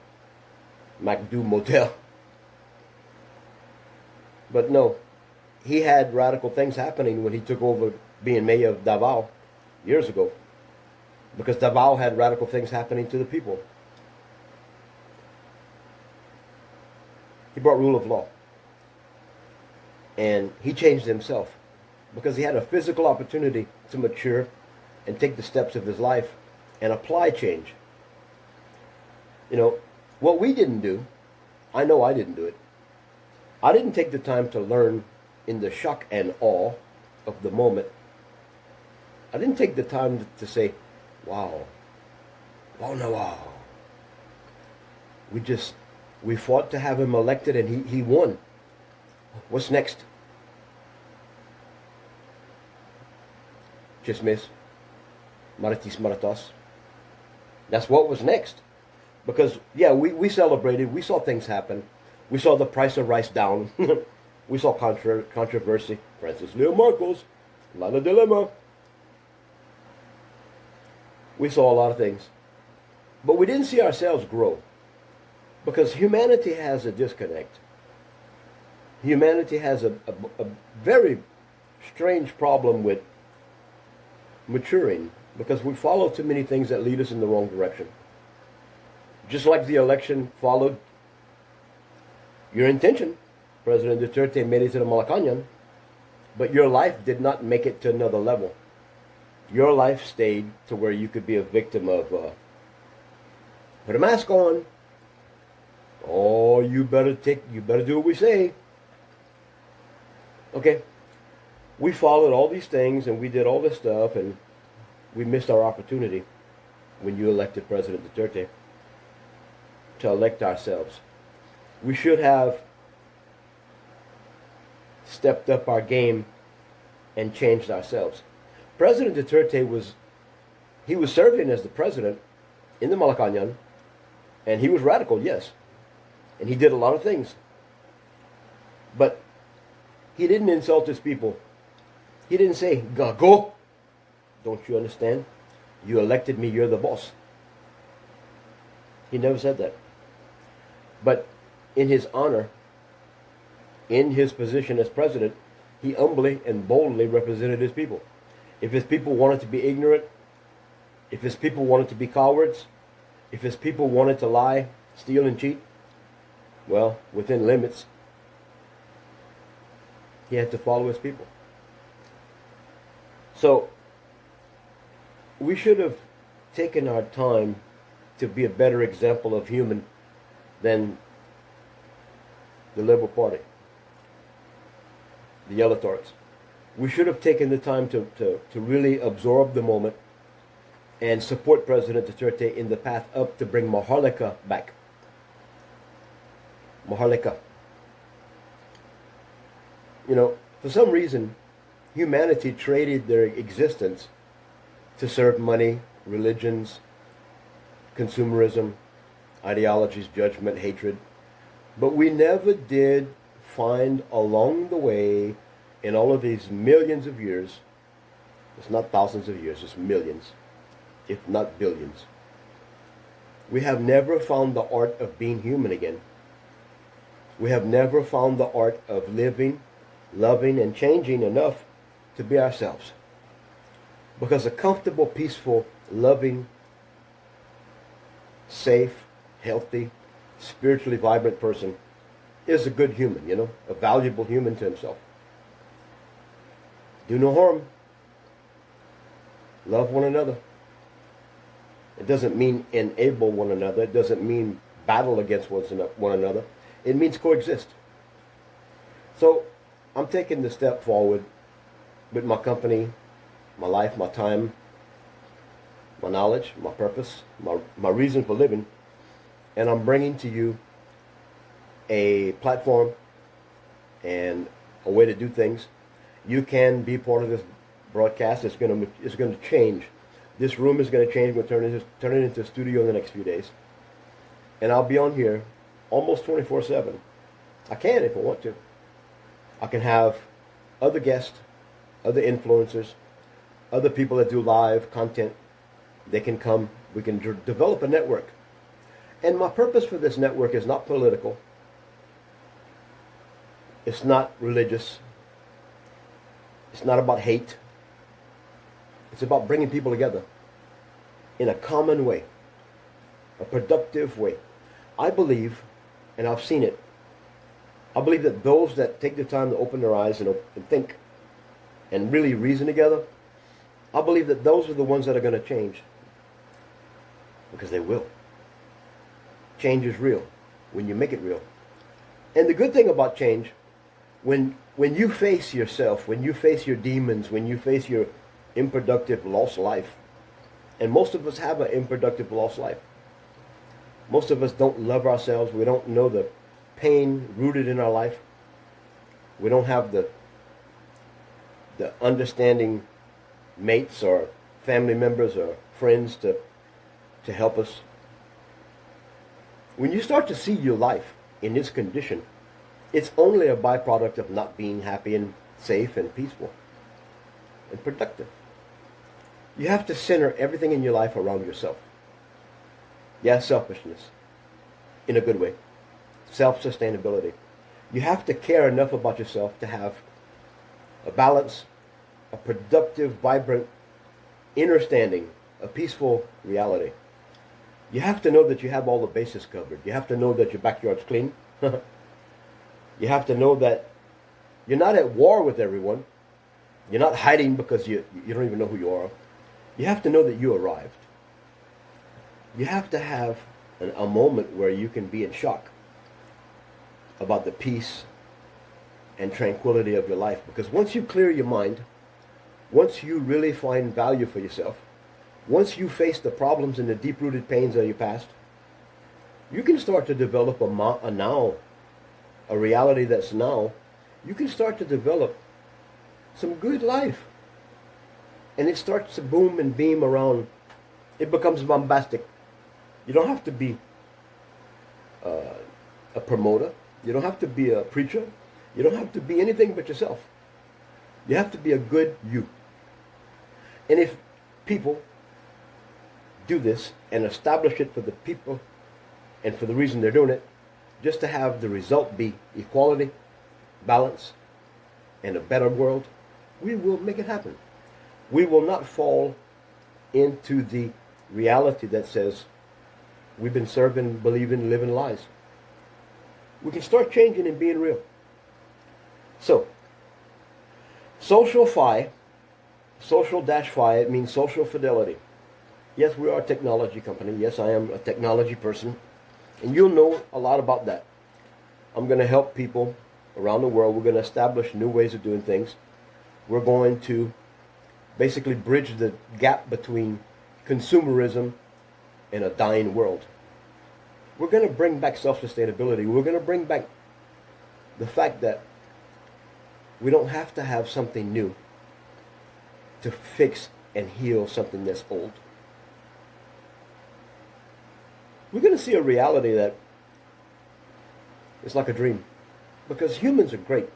MacDo Motel. But no, he had radical things happening when he took over being mayor of Davao years ago. Because Davao had radical things happening to the people. He brought rule of law. And he changed himself. Because he had a physical opportunity to mature and take the steps of his life and apply change. What we didn't do, I know I didn't do it. I didn't take the time to learn in the shock and awe of the moment. I didn't take the time to say, wow. Oh no, wow. We fought to have him elected and he won. What's next? Chismes. Maritis Maratos. That's what was next. Because, yeah, we celebrated. We saw things happen. We saw the price of rice down. We saw controversy. Francis Leo Marcos. A lot of dilemma. We saw a lot of things. But we didn't see ourselves grow. Because humanity has a disconnect. Humanity has a very strange problem with maturing. Because we follow too many things that lead us in the wrong direction. Just like the election followed your intention. President Duterte made it to the Malacanang, but your life did not make it to another level. Your life stayed to where you could be a victim of, put a mask on. Oh, you better do what we say. Okay. We followed all these things and we did all this stuff and we missed our opportunity when you elected President Duterte to elect ourselves. We should have stepped up our game and changed ourselves. President Duterte was serving as the president in the Malacanang, and he was radical, yes. And he did a lot of things. But he didn't insult his people. He didn't say, go. Don't you understand? You elected me, you're the boss. He never said that. But in his honor, in his position as president, he humbly and boldly represented his people. If his people wanted to be ignorant, if his people wanted to be cowards, if his people wanted to lie, steal, and cheat, well, within limits, he had to follow his people. So, we should have taken our time to be a better example of human than the Liberal Party, the Yellow Tarts. We should have taken the time to really absorb the moment and support President Duterte in the path up to bring Maharlika back. Maharlika. You know, for some reason, humanity traded their existence to serve money, religions, consumerism, ideologies, judgment, hatred. But we never did find along the way, in all of these millions of years, it's not thousands of years, it's millions, if not billions. We have never found the art of being human again. We have never found the art of living, loving, and changing enough to be ourselves. Because a comfortable, peaceful, loving, safe, healthy, spiritually vibrant person is a good human, you know, a valuable human to himself. Do no harm. Love one another. It doesn't mean enable one another. It doesn't mean battle against one another. It means coexist. So I'm taking the step forward with my company, my life, my time, my knowledge, my purpose, my reason for living, and I'm bringing to you a platform and a way to do things. You can be part of this broadcast. It's going to change. This room is going to change. We're going to turn it into a studio in the next few days, and I'll be on here almost 24/7. I can if I want to. I can have other guests, other influencers, other people that do live content. They can come. We can develop a network. And my purpose for this network is not political. It's not religious. It's not about hate. It's about bringing people together in a common way, a productive way. I believe, and I've seen it, I believe that those that take the time to open their eyes and think and really reason together, I believe that those are the ones that are going to change. Because they will. Change is real when you make it real. And the good thing about change, when you face yourself, when you face your demons, when you face your unproductive lost life, and most of us have an unproductive lost life. Most of us don't love ourselves. We don't know the pain rooted in our life. We don't have the understanding mates or family members or friends to help us. When you start to see your life in this condition, it's only a byproduct of not being happy and safe and peaceful and productive. You have to center everything in your life around yourself. Yeah, selfishness in a good way. Self-sustainability. You have to care enough about yourself to have a balance, a productive, vibrant, understanding, a peaceful reality. You have to know that you have all the bases covered. You have to know that your backyard's clean. You have to know that you're not at war with everyone. You're not hiding because you don't even know who you are. You have to know that you arrived. You have to have a moment where you can be in shock about the peace and tranquility of your life. Because once you clear your mind, once you really find value for yourself, once you face the problems and the deep-rooted pains of your past, you can start to develop a now, a reality that's now. You can start to develop some good life. And it starts to boom and beam around. It becomes bombastic. You don't have to be a promoter. You don't have to be a preacher. You don't have to be anything but yourself. You have to be a good you. And if people do this and establish it for the people and for the reason they're doing it, just to have the result be equality, balance, and a better world, we will make it happen. We will not fall into the reality that says we've been serving, believing, living lies. We can start changing and being real. So, social-fi, social-fi, it means social fidelity. Yes, we are a technology company. Yes, I am a technology person. And you'll know a lot about that. I'm going to help people around the world. We're going to establish new ways of doing things. We're going to basically bridge the gap between consumerism and a dying world. We're going to bring back self-sustainability. We're going to bring back the fact that we don't have to have something new to fix and heal something that's old. We're going to see a reality that is like a dream. Because humans are great.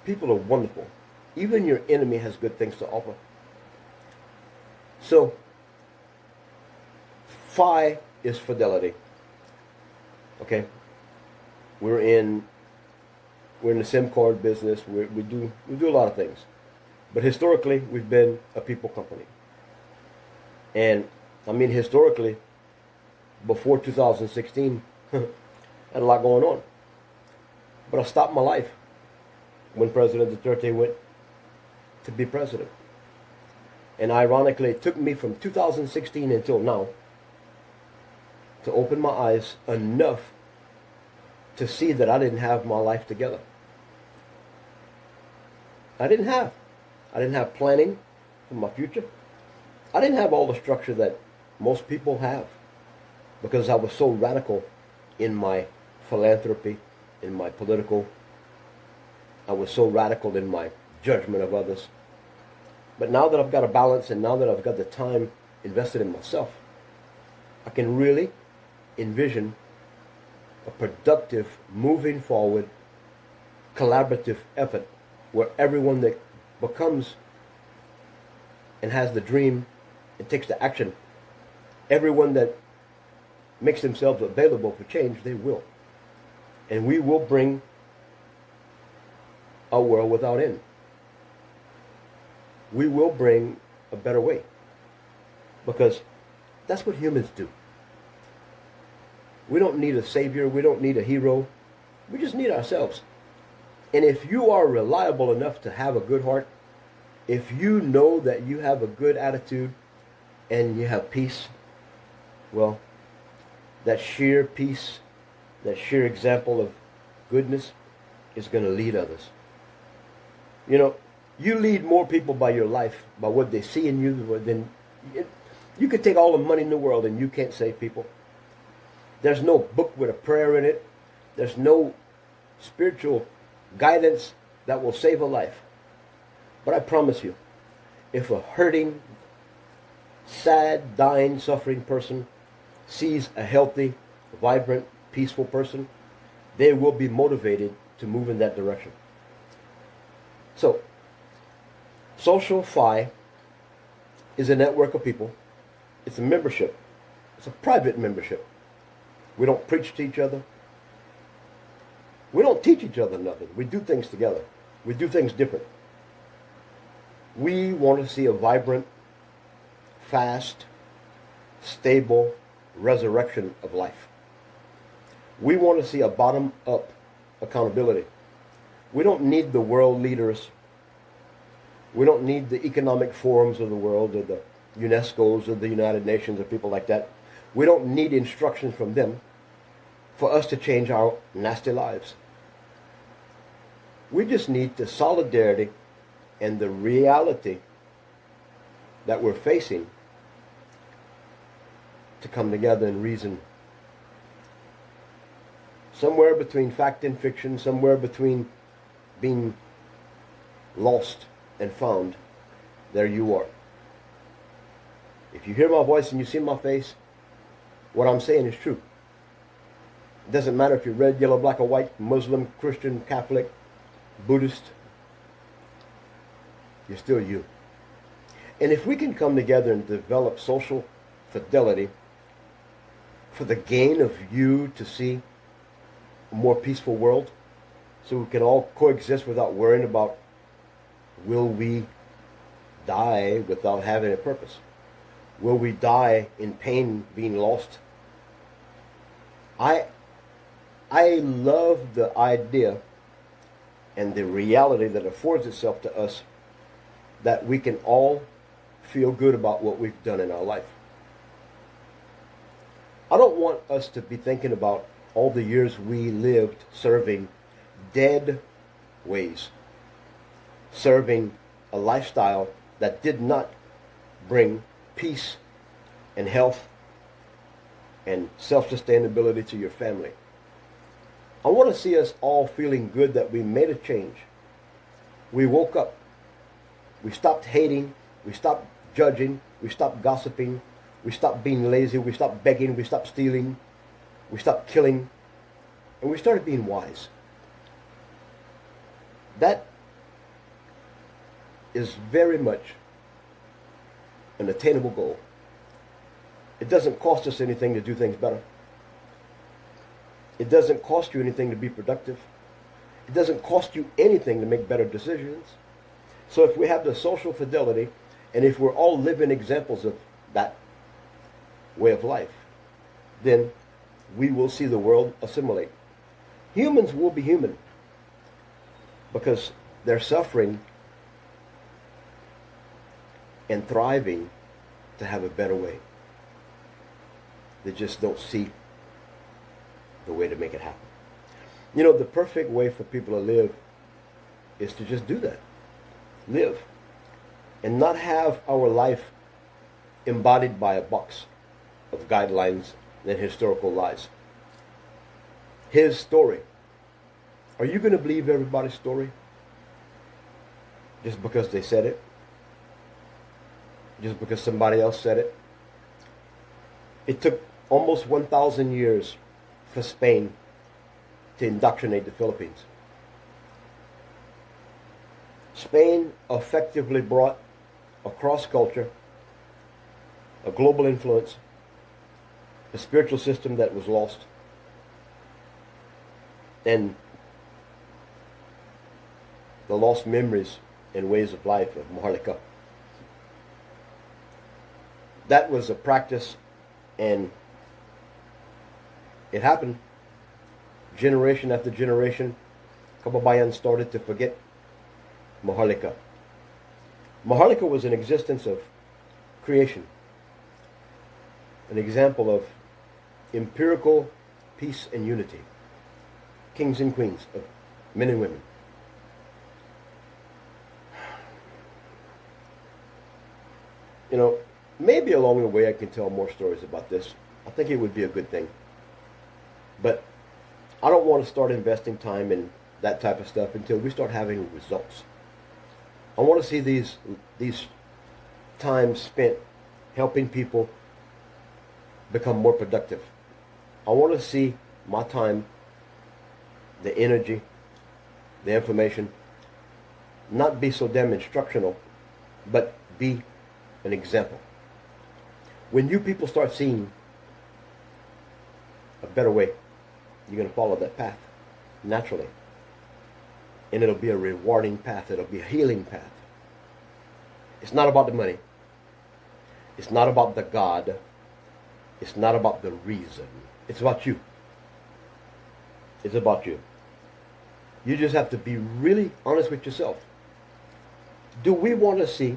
People are wonderful. Even your enemy has good things to offer. So, Phi is fidelity. Okay? We're in the SIM card business. We do a lot of things. But historically, we've been a people company. And I mean historically, before 2016, I had a lot going on. But I stopped my life when President Duterte went to be president. And ironically, it took me from 2016 until now to open my eyes enough to see that I didn't have my life together. I didn't have planning for my future. I didn't have all the structure that most people have because I was so radical in my philanthropy, in my political. I was so radical in my judgment of others. But now that I've got a balance and now that I've got the time invested in myself, I can really envision a productive, moving forward, collaborative effort where everyone that becomes and has the dream and takes the action, everyone that makes themselves available for change, they will. And we will bring a world without end. We will bring a better way. Because that's what humans do. We don't need a savior. We don't need a hero. We just need ourselves. And if you are reliable enough to have a good heart, if you know that you have a good attitude and you have peace, well, that sheer peace, that sheer example of goodness is going to lead others. You know, you lead more people by your life, by what they see in you, than you could take all the money in the world and you can't save people. There's no book with a prayer in it. There's no spiritual guidance that will save a life. But I promise you, if a hurting, sad, dying, suffering person sees a healthy, vibrant, peaceful person, they will be motivated to move in that direction. So, Social Phi is a network of people. It's a membership. It's a private membership. We don't preach to each other. We don't teach each other nothing. We do things together. We do things different. We want to see a vibrant, fast, stable resurrection of life. We want to see a bottom-up accountability. We don't need the world leaders. We don't need the economic forums of the world or the UNESCOs or the United Nations or people like that. We don't need instructions from them for us to change our nasty lives. We just need the solidarity and the reality that we're facing to come together and reason. Somewhere between fact and fiction, somewhere between being lost and found, there you are. If you hear my voice and you see my face, what I'm saying is true. It doesn't matter if you're red, yellow, black, or white, Muslim, Christian, Catholic, Buddhist. You're still you. And if we can come together and develop social fidelity for the gain of you to see a more peaceful world, so we can all coexist without worrying about will we die without having a purpose? Will we die in pain, being lost? I love the idea and the reality that affords itself to us that we can all feel good about what we've done in our life. I don't want us to be thinking about all the years we lived serving dead ways, serving a lifestyle that did not bring peace and health and self-sustainability to your family. I want to see us all feeling good that we made a change. We woke up. We stopped hating. We stopped judging. We stopped gossiping. We stopped being lazy. We stopped begging. We stopped stealing. We stopped killing. And we started being wise. That is very much an attainable goal. It doesn't cost us anything to do things better. It doesn't cost you anything to be productive. It doesn't cost you anything to make better decisions. So if we have the social fidelity, and if we're all living examples of that way of life, then we will see the world assimilate. Humans will be human because they're suffering and thriving to have a better way. They just don't see the way to make it happen. You know, the perfect way for people to live is to just do that. Live. And not have our life embodied by a box of guidelines and historical lies. His story. Are you going to believe everybody's story? Just because they said it? Just because somebody else said it? It took almost 1,000 years for Spain to indoctrinate the Philippines. Spain effectively brought a cross-culture, a global influence, a spiritual system that was lost, and the lost memories and ways of life of Maharlika. That was a practice, and it happened. Generation after generation, kababayan started to forget Maharlika. Maharlika was an existence of creation, an example of empirical peace and unity, kings and queens, of men and women. You know, maybe along the way I can tell more stories about this. I think it would be a good thing. But I don't want to start investing time in that type of stuff until we start having results. I want to see these times spent helping people become more productive. I want to see my time, the energy, the information, not be so damn instructional, but be an example. When you people start seeing a better way, you're going to follow that path naturally. And it'll be a rewarding path. It'll be a healing path. It's not about the money. It's not about the God. It's not about the reason. It's about you. It's about you. You just have to be really honest with yourself. Do we want to see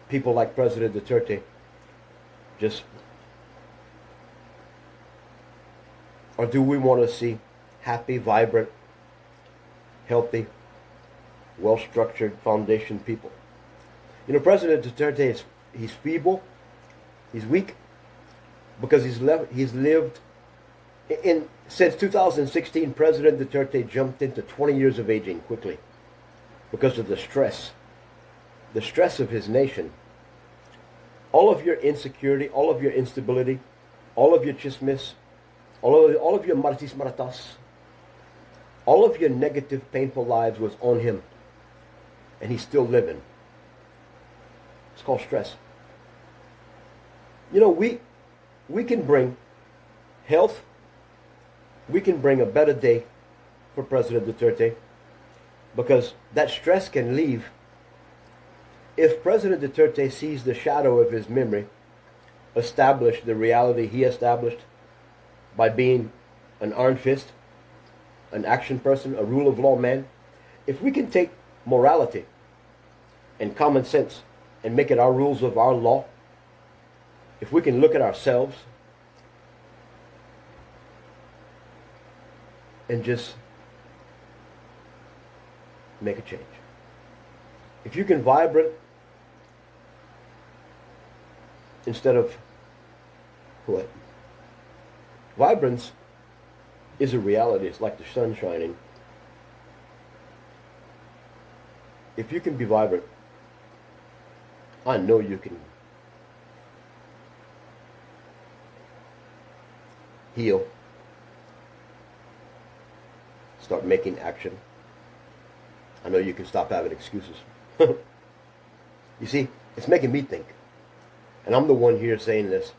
people like President Duterte just, or do we want to see happy, vibrant, healthy, well-structured foundation people? You know, President Duterte he's feeble, he's weak, because he's lived since 2016. President Duterte jumped into 20 years of aging quickly because of the stress of his nation. All of your insecurity, all of your instability, all of your chismis, all of your maritis maratas, all of your negative, painful lives was on him. And he's still living. It's called stress. You know, we can bring health, we can bring a better day for President Duterte, because that stress can leave if President Duterte sees the shadow of his memory establish the reality he established by being an iron fist, an action person, a rule of law man. If we can take morality and common sense and make it our rules of our law, if we can look at ourselves and just make a change. If you can vibrate instead of what? Vibrance is a reality. It's like the sun shining. If you can be vibrant, I know you can heal, start making action. I know you can stop having excuses. You see, it's making me think. And I'm the one here saying this.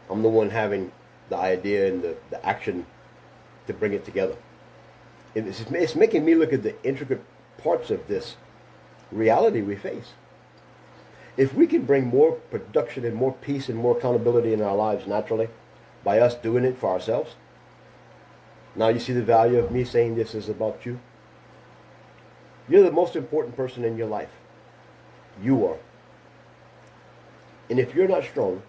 I'm the one having the idea and the action to bring it together. It's making me look at the intricate parts of this reality we face. If we can bring more production and more peace and more accountability in our lives naturally by us doing it for ourselves, now you see the value of me saying this is about you. You're the most important person in your life. You are. And if you're not strong,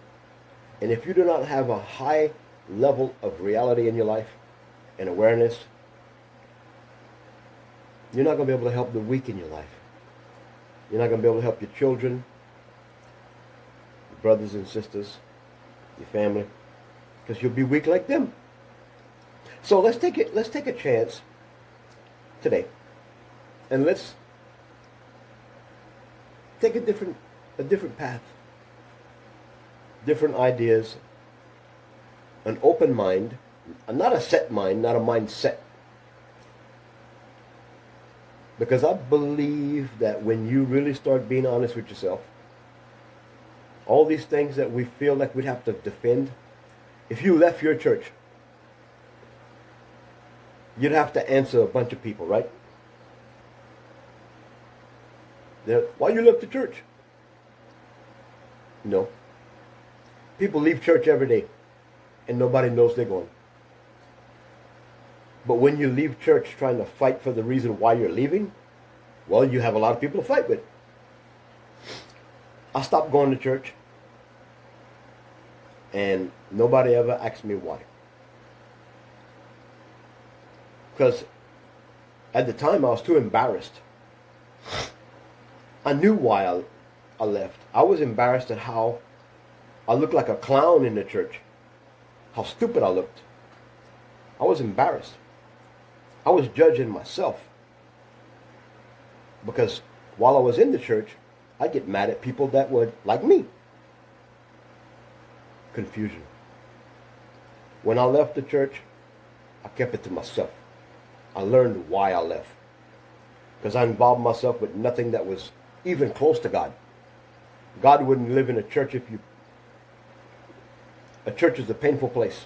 and if you do not have a high level of reality in your life and awareness, you're not going to be able to help the weak in your life. You're not going to be able to help your children, your brothers and sisters, your family, because you'll be weak like them. So let's take a chance today, and let's take a different path, different ideas, an open mind, not a set mind, not a mindset. Because I believe that when you really start being honest with yourself, all these things that we feel like we'd have to defend, if you left your church, you'd have to answer a bunch of people, right? Why you left the church? No. People leave church every day, and nobody knows they're going. But when you leave church trying to fight for the reason why you're leaving, well, you have a lot of people to fight with. I stopped going to church, and nobody ever asked me why. Because at the time, I was too embarrassed. I knew why I left. I was embarrassed at how I looked like a clown in the church. How stupid I looked. I was embarrassed. I was judging myself. Because while I was in the church, I'd get mad at people that were like me. Confusion. When I left the church, I kept it to myself. I learned why I left. Because I involved myself with nothing that was even close to God. God wouldn't live in a church if you... A church is a painful place.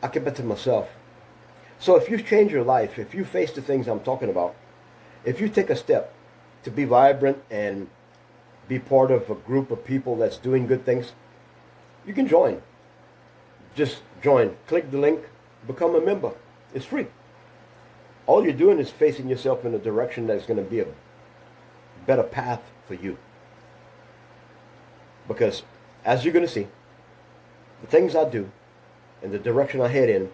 I kept it to myself. So if you change your life, if you face the things I'm talking about, if you take a step to be vibrant and be part of a group of people that's doing good things, you can join. Just join. Click the link. Become a member. It's free. All you're doing is facing yourself in a direction that's going to be a better path for you. Because as you're going to see, the things I do and the direction I head in,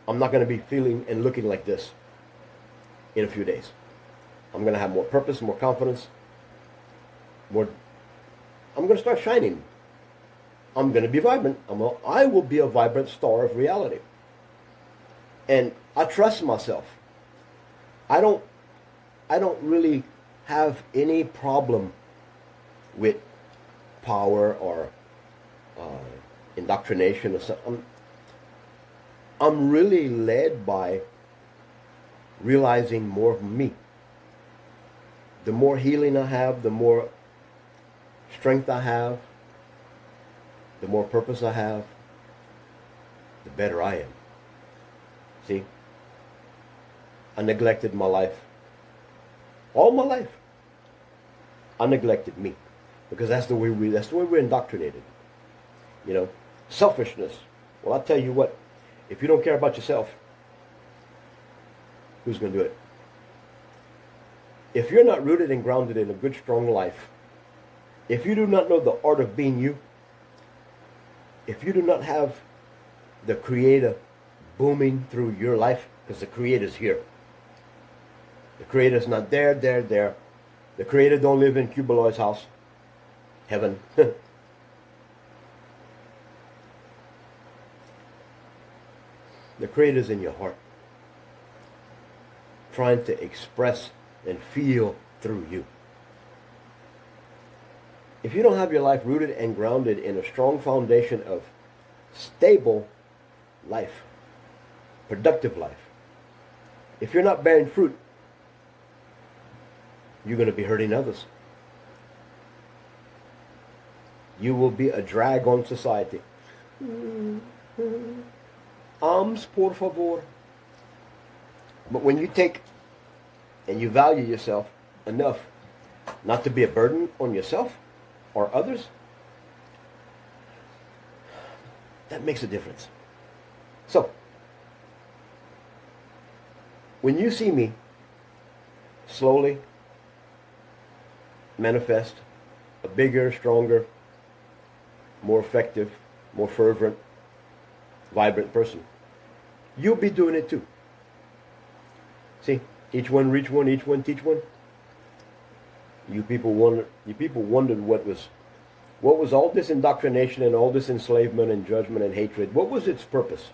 I'm not going to be feeling and looking like this in a few days. I'm going to have more purpose, more confidence, I'm going to start shining. I'm going to be vibrant. I will be a vibrant star of reality. And I trust myself. I don't really have any problem with power or indoctrination or something. I'm really led by realizing more of me. The more healing I have, the more strength I have, the more purpose I have, the better I am. See? I neglected my life. All my life. I neglected me. Because that's the way we're indoctrinated. You know? Selfishness. Well, I'll tell you what. If you don't care about yourself, who's going to do it? If you're not rooted and grounded in a good, strong life, if you do not know the art of being you, if you do not have the Creator booming through your life, because the Creator's here. The Creator's not there. The Creator don't live in Cubaloy's house. Heaven. The Creator's in your heart, trying to express and feel through you. If you don't have your life rooted and grounded in a strong foundation of stable life, productive life, if you're not bearing fruit, you're going to be hurting others. You will be a drag on society. Alms, por favor. But when you take and you value yourself enough not to be a burden on yourself or others, that makes a difference. So, when you see me slowly manifest a bigger, stronger, more effective, more fervent, vibrant person, you'll be doing it too. See, each one reach one, each one teach one. You people wondered what was all this indoctrination and all this enslavement and judgment and hatred. What was its purpose?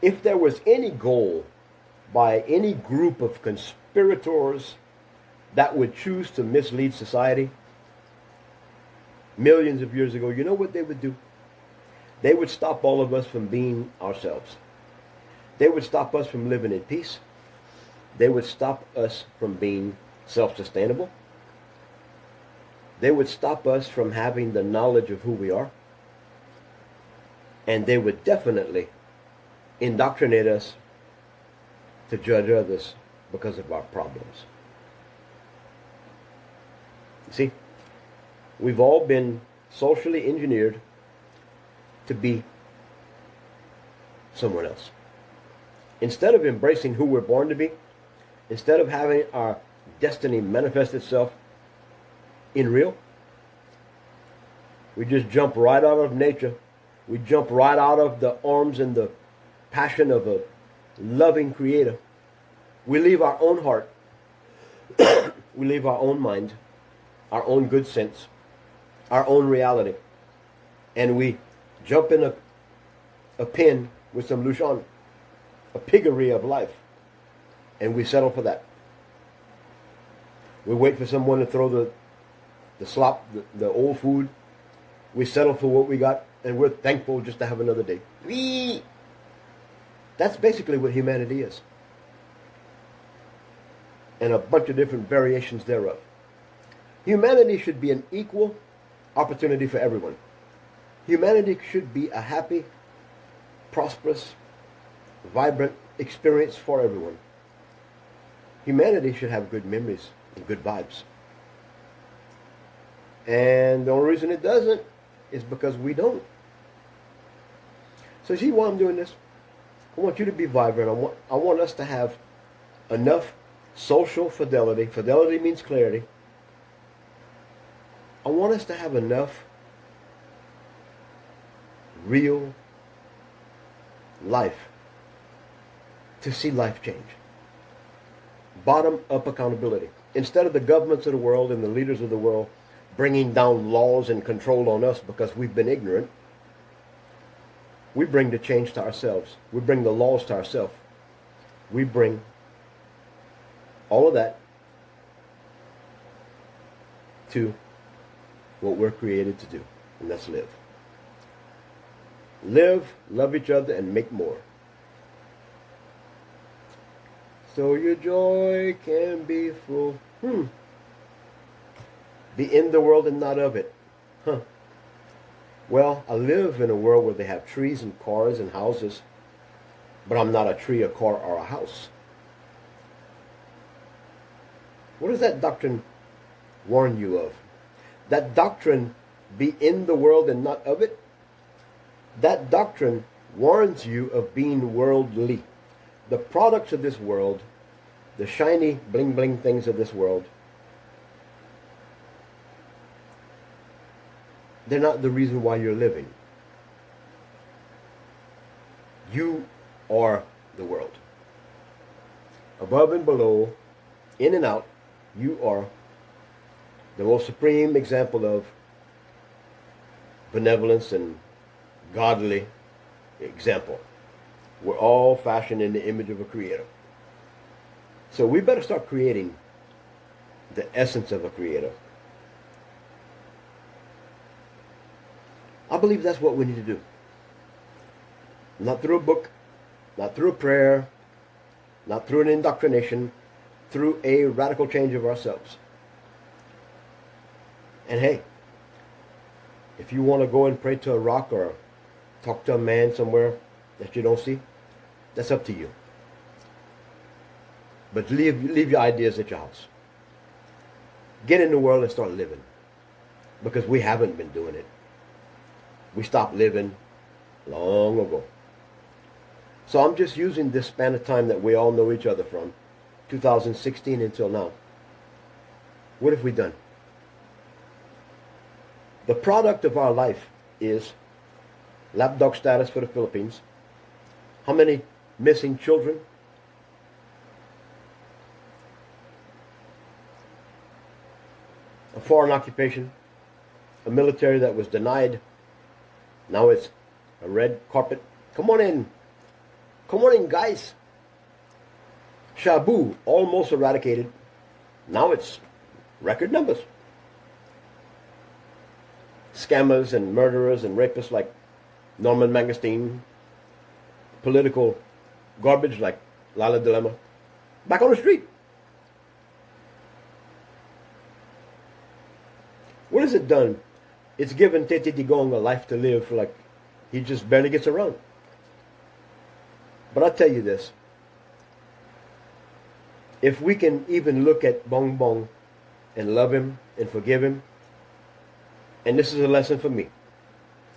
If there was any goal by any group of conspirators that would choose to mislead society millions of years ago, you know what they would do? They would stop all of us from being ourselves. They would stop us from living in peace. They would stop us from being self-sustainable. They would stop us from having the knowledge of who we are. And they would definitely indoctrinate us to judge others because of our problems. You see, we've all been socially engineered to be someone else. Instead of embracing who we're born to be, instead of having our destiny manifest itself in real, we just jump right out of nature. We jump right out of the arms and the passion of a loving Creator. We leave our own heart. We leave our own mind, our own good sense, our own reality. And we jump in a pen with some Lucian, a piggery of life. And we settle for that. We wait for someone to throw the slop, the old food. We settle for what we got, and we're thankful just to have another day. That's basically what humanity is. And a bunch of different variations thereof. Humanity should be an equal opportunity for everyone. Humanity should be a happy, prosperous, vibrant experience for everyone. Humanity should have good memories and good vibes. And the only reason it doesn't is because we don't. So see why I'm doing this? I want you to be vibrant. I want us to have enough social fidelity. Fidelity means clarity. I want us to have enough real life to see life change. Bottom-up accountability. Instead of the governments of the world and the leaders of the world bringing down laws and control on us because we've been ignorant, we bring the change to ourselves. We bring the laws to ourselves. We bring all of that to what we're created to do, and that's live. Live, love each other, and make more. So your joy can be full. Be in the world and not of it. Well, I live in a world where they have trees and cars and houses, but I'm not a tree, a car, or a house. What does that doctrine warn you of? That doctrine, be in the world and not of it, that doctrine warns you of being worldly. The products of this world, the shiny bling bling things of this world, they're not the reason why you're living. You are the world. Above and below, in and out, you are the most supreme example of benevolence and godly example. We're all fashioned in the image of a creator. So we better start creating the essence of a creator. I believe that's what we need to do. Not through a book, not through a prayer, not through an indoctrination, through a radical change of ourselves. And hey, if you want to go and pray to a rock or talk to a man somewhere that you don't see, that's up to you. But leave your ideas at your house. Get in the world and start living. Because we haven't been doing it. We stopped living long ago. So I'm just using this span of time that we all know each other from, 2016 until now. What have we done? The product of our life is lapdog status for the Philippines. How many missing children? A foreign occupation. A military that was denied. Now it's a red carpet. Come on in. Come on in, guys. Shabu, almost eradicated. Now it's record numbers. Scammers and murderers and rapists like Norman Mangerstein. Political garbage like Lala Dilemma. Back on the street. What has it done? It's given Tete Digong a life to live for like he just barely gets around. But I'll tell you this. If we can even look at Bong Bong and love him and forgive him, and this is a lesson for me,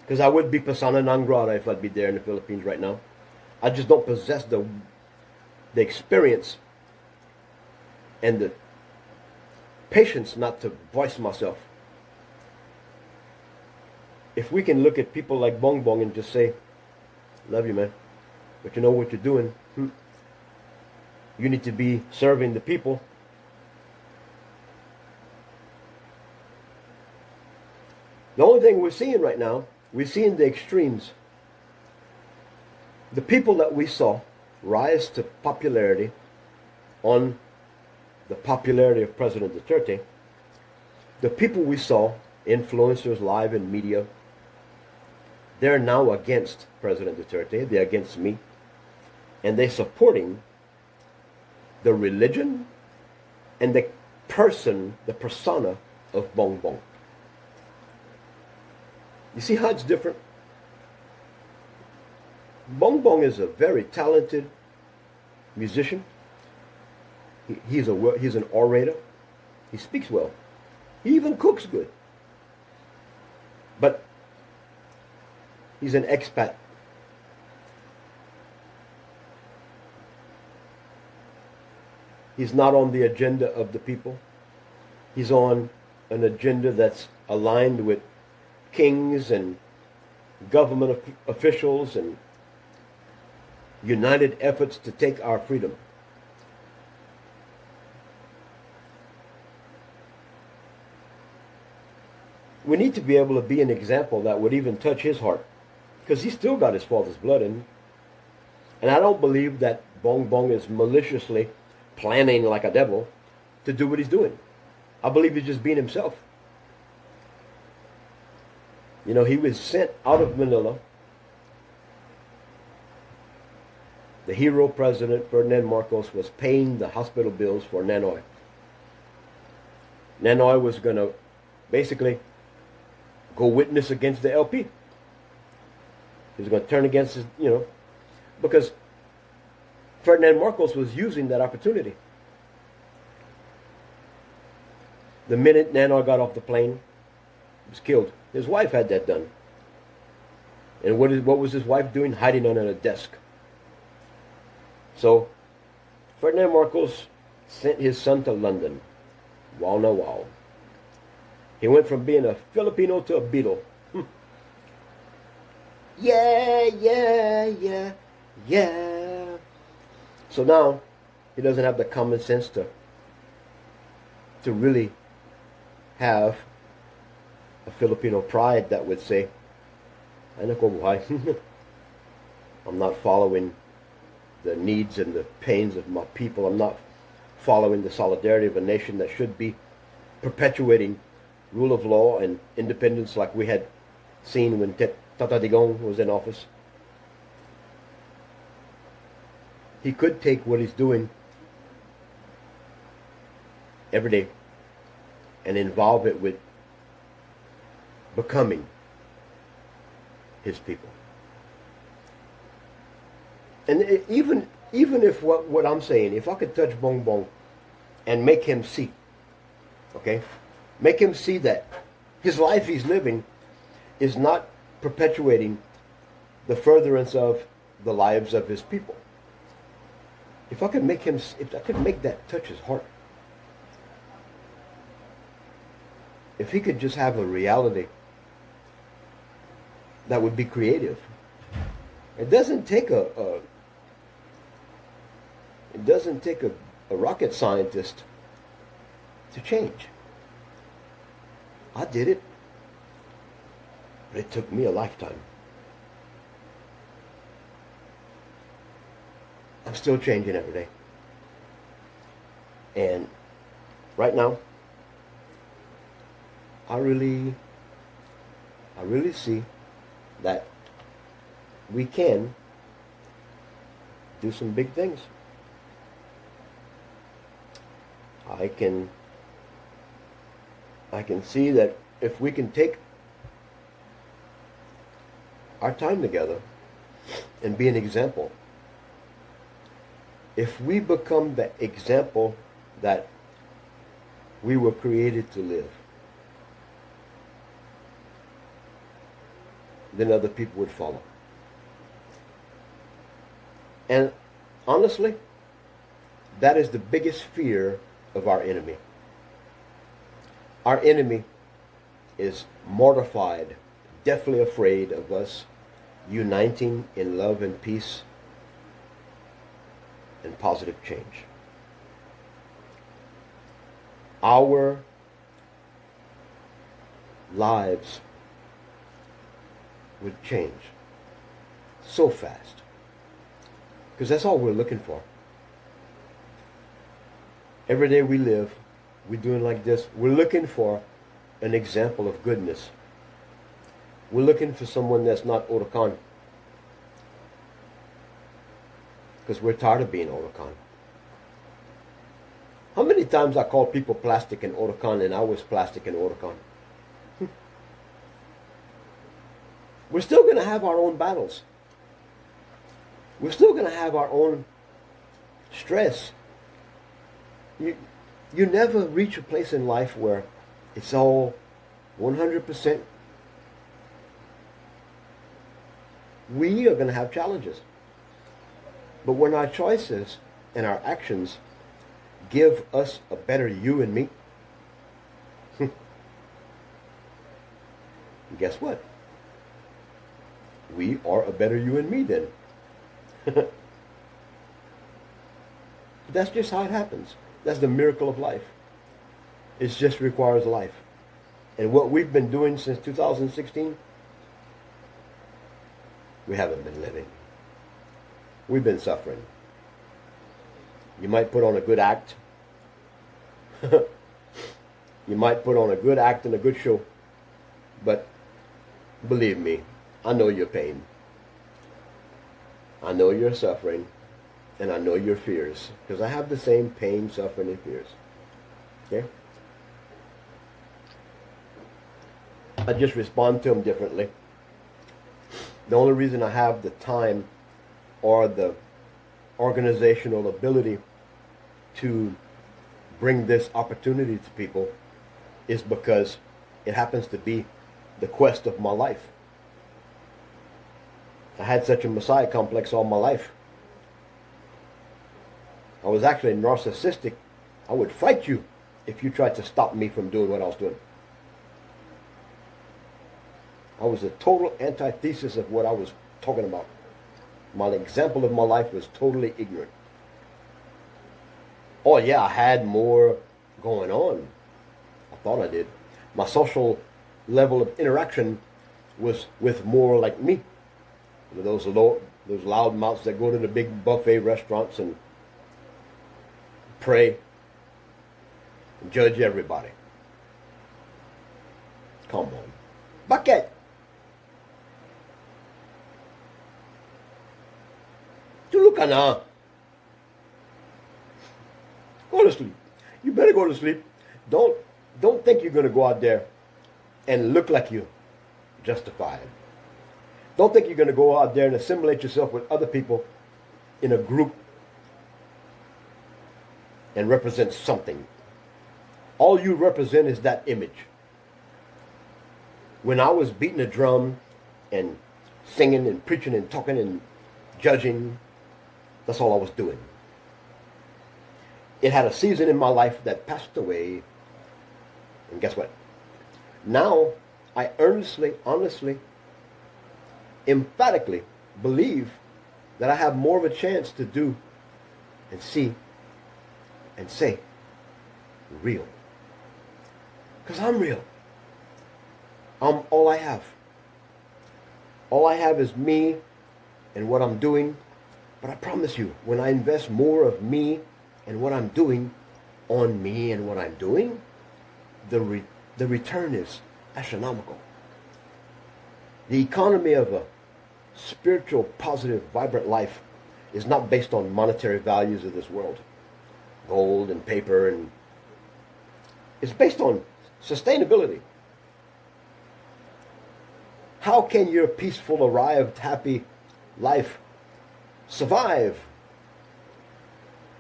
because I would be persona non grata if I'd be there in the Philippines right now. I just don't possess the experience and the patience not to voice myself. If we can look at people like Bong Bong and just say, love you, man, but you know what you're doing. You need to be serving the people. The only thing we're seeing right now, we're seeing the extremes. The people that we saw rise to popularity on the popularity of President Duterte, the people we saw, influencers live in media, they're now against President Duterte, they're against me, and they're supporting the religion and the person, the persona of Bong Bong. You see how it's different? Bong Bong is a very talented musician. He's an orator. He speaks well. He even cooks good. But he's an expat. He's not on the agenda of the people. He's on an agenda that's aligned with kings and government officials and united efforts to take our freedom. We need to be able to be an example that would even touch his heart, because he's still got his father's blood in him. And I don't believe that Bong Bong is maliciously planning like a devil to do what he's doing. I believe he's just being himself. You know, he was sent out of Manila. The hero president, Ferdinand Marcos, was paying the hospital bills for Nanoy. Nanoy was going to basically go witness against the LP. He was going to turn against his, because Ferdinand Marcos was using that opportunity. The minute Nanoy got off the plane, he was killed. His wife had that done. And what was his wife doing? Hiding under a desk. So, Ferdinand Marcos sent his son to London. Wow, no, wow. He went from being a Filipino to a Beatle. Yeah, yeah, yeah, yeah. So now he doesn't have the common sense to really have a Filipino pride that would say, "Ay nako buhay." I'm not following the needs and the pains of my people. I'm not following the solidarity of a nation that should be perpetuating rule of law and independence like we had seen when Tata Digong was in office. He could take what he's doing every day and involve it with becoming his people. And even if what I'm saying, if I could touch Bong Bong and make him see, okay, make him see that his life he's living is not perpetuating the furtherance of the lives of his people. If I could make that touch his heart, if he could just have a reality that would be creative. It doesn't take a rocket scientist to change. I did it, but it took me a lifetime. I'm still changing every day. And right now, I really see that we can do some big things. I can see that if we can take our time together and be an example, if we become the example that we were created to live, then other people would follow. And honestly, that is the biggest fear of our enemy. Our enemy is mortified, deathly afraid of us uniting in love and peace and positive change. Our lives would change so fast, because that's all we're looking for. Every day we live, we're doing like this. We're looking for an example of goodness. We're looking for someone that's not Orokan, because we're tired of being Orokan. How many times I call people plastic and Orokan, and I was plastic and Orokan? We're still going to have our own battles. We're still going to have our own stress. You never reach a place in life where it's all 100%. We are going to have challenges. But when our choices and our actions give us a better you and me, guess what? We are a better you and me then. That's just how it happens. That's the miracle of life. It just requires life. And what we've been doing since 2016, we haven't been living. We've been suffering. You might put on a good act. You might put on a good act and a good show. But believe me, I know your pain. I know your suffering. And I know your fears. Because I have the same pain, suffering, and fears. Okay? I just respond to them differently. The only reason I have the time or the organizational ability to bring this opportunity to people is because it happens to be the quest of my life. I had such a Messiah complex all my life. I was actually narcissistic I would fight you if you tried to stop me from doing what I was doing. I was a total antithesis of what I was talking about. My example of my life was totally ignorant. Oh yeah, I had more going on. I thought I did. My social level of interaction was with more like me. Those loud mouths that go to the big buffet restaurants and pray and judge everybody. Come on. Bucket! Tulu ka na. Go to sleep. You better go to sleep. Don't think you're going to go out there and look like you justified. Don't think you're going to go out there and assimilate yourself with other people in a group and represent something. All you represent is that image. When I was beating a drum and singing and preaching and talking and judging, that's all I was doing. It had a season in my life that passed away. And guess what? Now, I earnestly, honestly, emphatically believe that I have more of a chance to do and see and say real. Because I'm real. I'm all I have. All I have is me and what I'm doing. But I promise you, when I invest more of me and what I'm doing on me and what I'm doing, the return is astronomical. The economy of a spiritual, positive, vibrant life is not based on monetary values of this world. Gold and paper, and it's based on sustainability. How can your peaceful, arrived, happy life survive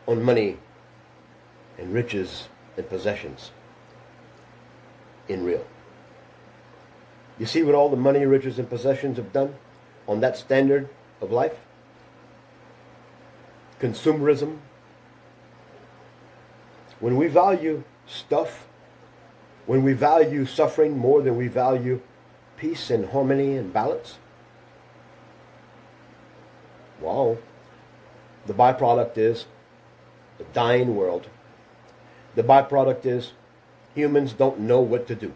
on money and riches and possessions in real? You see what all the money, riches, and possessions have done on that standard of life? Consumerism. When we value stuff, when we value suffering more than we value peace and harmony and balance, wow, the byproduct is a dying world. The byproduct is humans don't know what to do.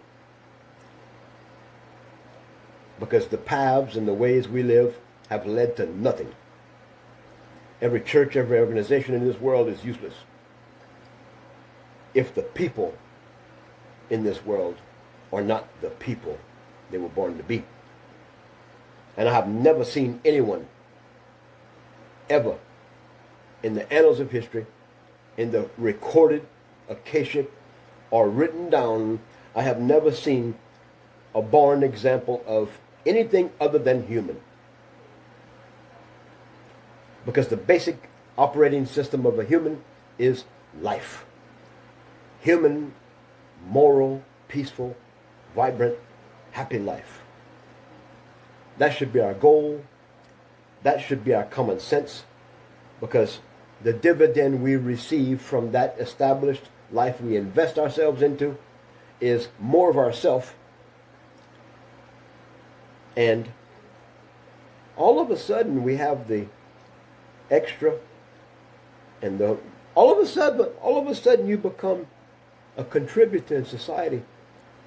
Because the paths and the ways we live have led to nothing. Every church, every organization in this world is useless if the people in this world are not the people they were born to be. And I have never seen anyone ever in the annals of history, in the recorded, akashic, or written down, I have never seen a born example of anything other than human. Because the basic operating system of a human is life. Human, moral, peaceful, vibrant, happy life. That should be our goal. That should be our common sense. Because the dividend we receive from that established life we invest ourselves into is more of ourself. And all of a sudden we have the extra and all of a sudden you become a contributor in society,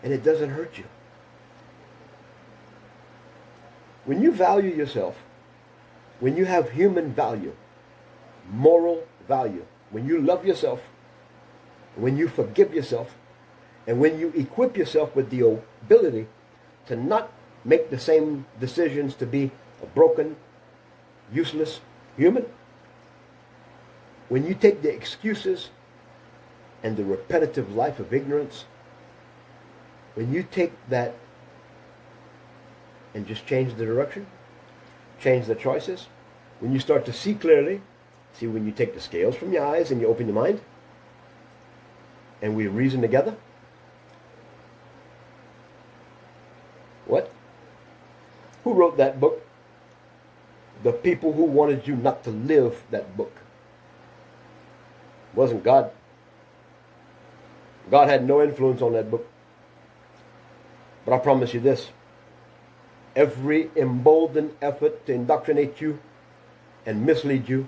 and it doesn't hurt you. When you value yourself, when you have human value, moral value, when you love yourself, when you forgive yourself, and when you equip yourself with the ability to not make the same decisions to be a broken, useless human, when you take the excuses and the repetitive life of ignorance, when you take that and just change the direction, change the choices, when you start to see clearly, see when you take the scales from your eyes and you open your mind, and we reason together. What? Who wrote that book? The people who wanted you not to live that book. It wasn't God. God had no influence on that book. But I promise you this. Every emboldened effort to indoctrinate you and mislead you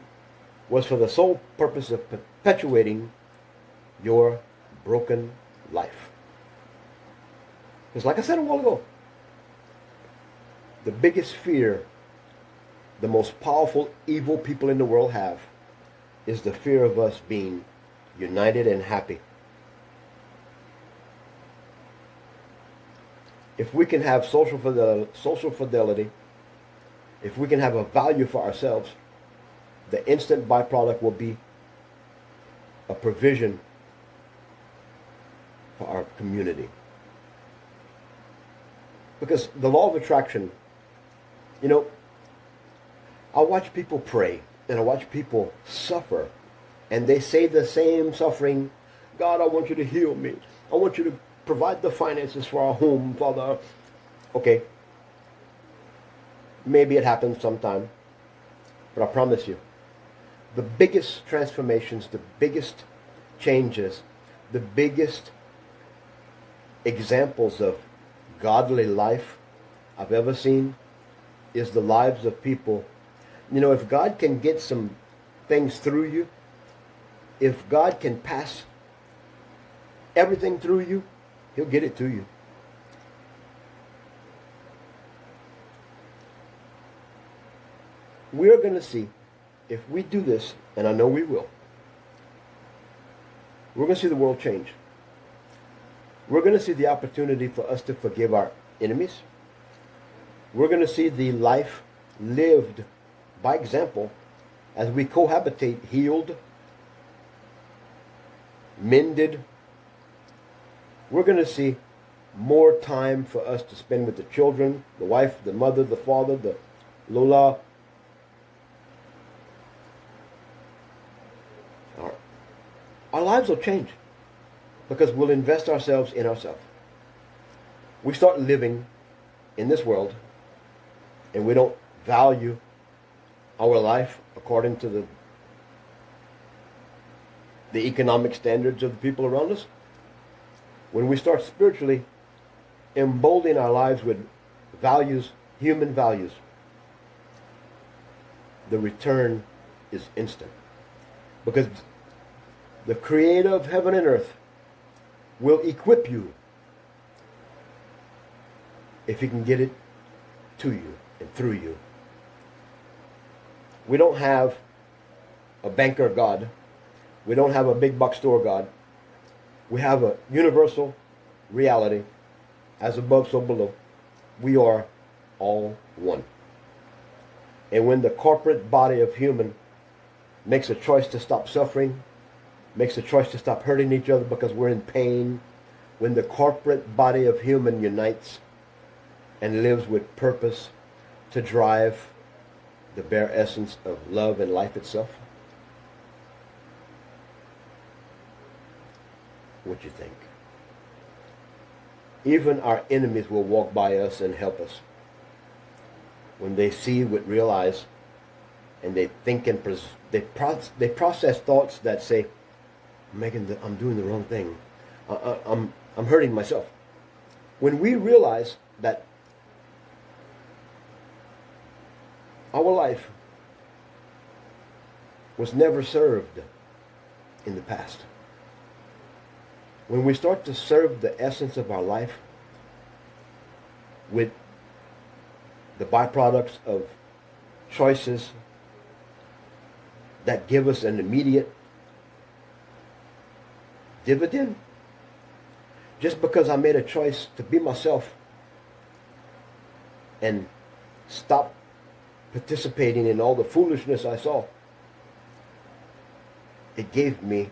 was for the sole purpose of perpetuating your broken life. Because like I said a while ago, the biggest fear the most powerful evil people in the world have is the fear of us being united and happy. If we can have social fidelity, if we can have a value for ourselves, the instant byproduct will be a provision for our community. Because the law of attraction, you know, I watch people pray and I watch people suffer, and they say the same suffering, God, I want you to heal me. I want you to provide the finances for our home, Father. Okay. Maybe it happens sometime. But I promise you, the biggest transformations, the biggest changes, the biggest examples of godly life I've ever seen is the lives of people. You know, if God can get some things through you, if God can pass everything through you, He'll get it to you. We're going to see, if we do this, and I know we will, we're going to see the world change. We're going to see the opportunity for us to forgive our enemies. We're going to see the life lived by example as we cohabitate, healed, mended. We're going to see more time for us to spend with the children, the wife, the mother, the father, the Lola. Our lives will change because we'll invest ourselves in ourselves. We start living in this world and we don't value our life according to the economic standards of the people around us. When we start spiritually emboldening our lives with values, human values, the return is instant. Because the Creator of heaven and earth will equip you if He can get it to you and through you. We don't have a banker God. We don't have a big box store God. We have a universal reality, as above, so below. We are all one. And when the corporate body of human makes a choice to stop suffering, makes a choice to stop hurting each other because we're in pain, when the corporate body of human unites and lives with purpose to drive the bare essence of love and life itself, what you think? Even our enemies will walk by us and help us when they see with real eyes, and they think and they process thoughts that say, I'm doing the wrong thing. I'm hurting myself. When we realize that our life was never served in the past, when we start to serve the essence of our life with the byproducts of choices that give us an immediate dividend, just because I made a choice to be myself and stop participating in all the foolishness I saw, it gave me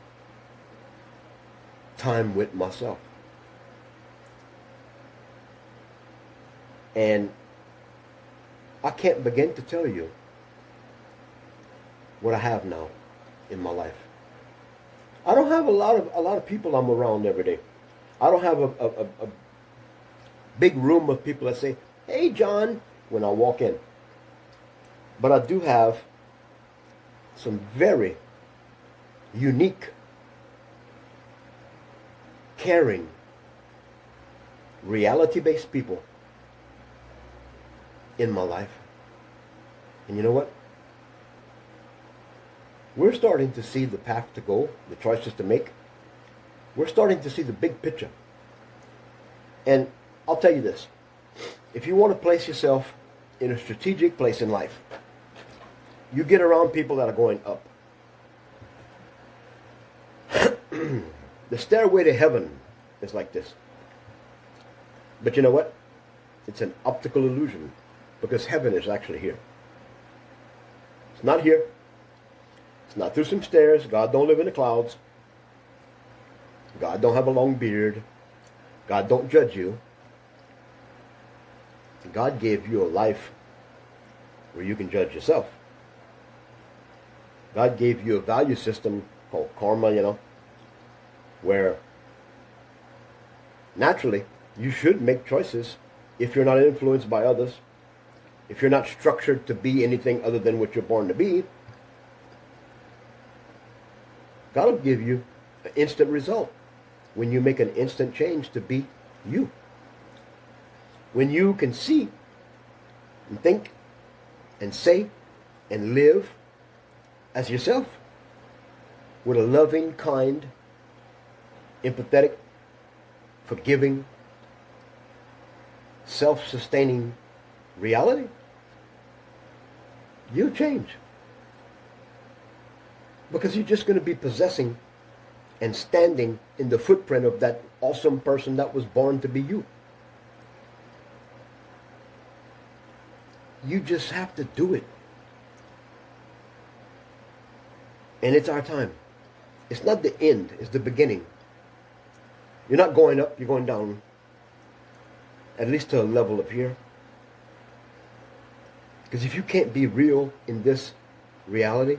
time with myself. And I can't begin to tell you what I have now in my life. I don't have a lot of people I'm around every day. I don't have a big room of people that say, "Hey, John," when I walk in. But I do have some very unique caring, reality-based people in my life. And you know what? We're starting to see the path to go, the choices to make. We're starting to see the big picture. And I'll tell you this. If you want to place yourself in a strategic place in life, you get around people that are going up. The stairway to heaven is like this. But you know what? It's an optical illusion, because heaven is actually here. It's not here. It's not through some stairs. God don't live in the clouds. God don't have a long beard. God don't judge you. God gave you a life where you can judge yourself. God gave you a value system called karma, where naturally you should make choices if you're not influenced by others, if you're not structured to be anything other than what you're born to be. God will give you an instant result when you make an instant change to be you. When you can see and think and say and live as yourself with a loving, kind, empathetic, forgiving, self-sustaining reality, you'll change. Because you're just going to be possessing and standing in the footprint of that awesome person that was born to be you. You just have to do it. And it's our time. It's not the end, it's the beginning. You're not going up, you're going down. At least to a level up here. Because if you can't be real in this reality,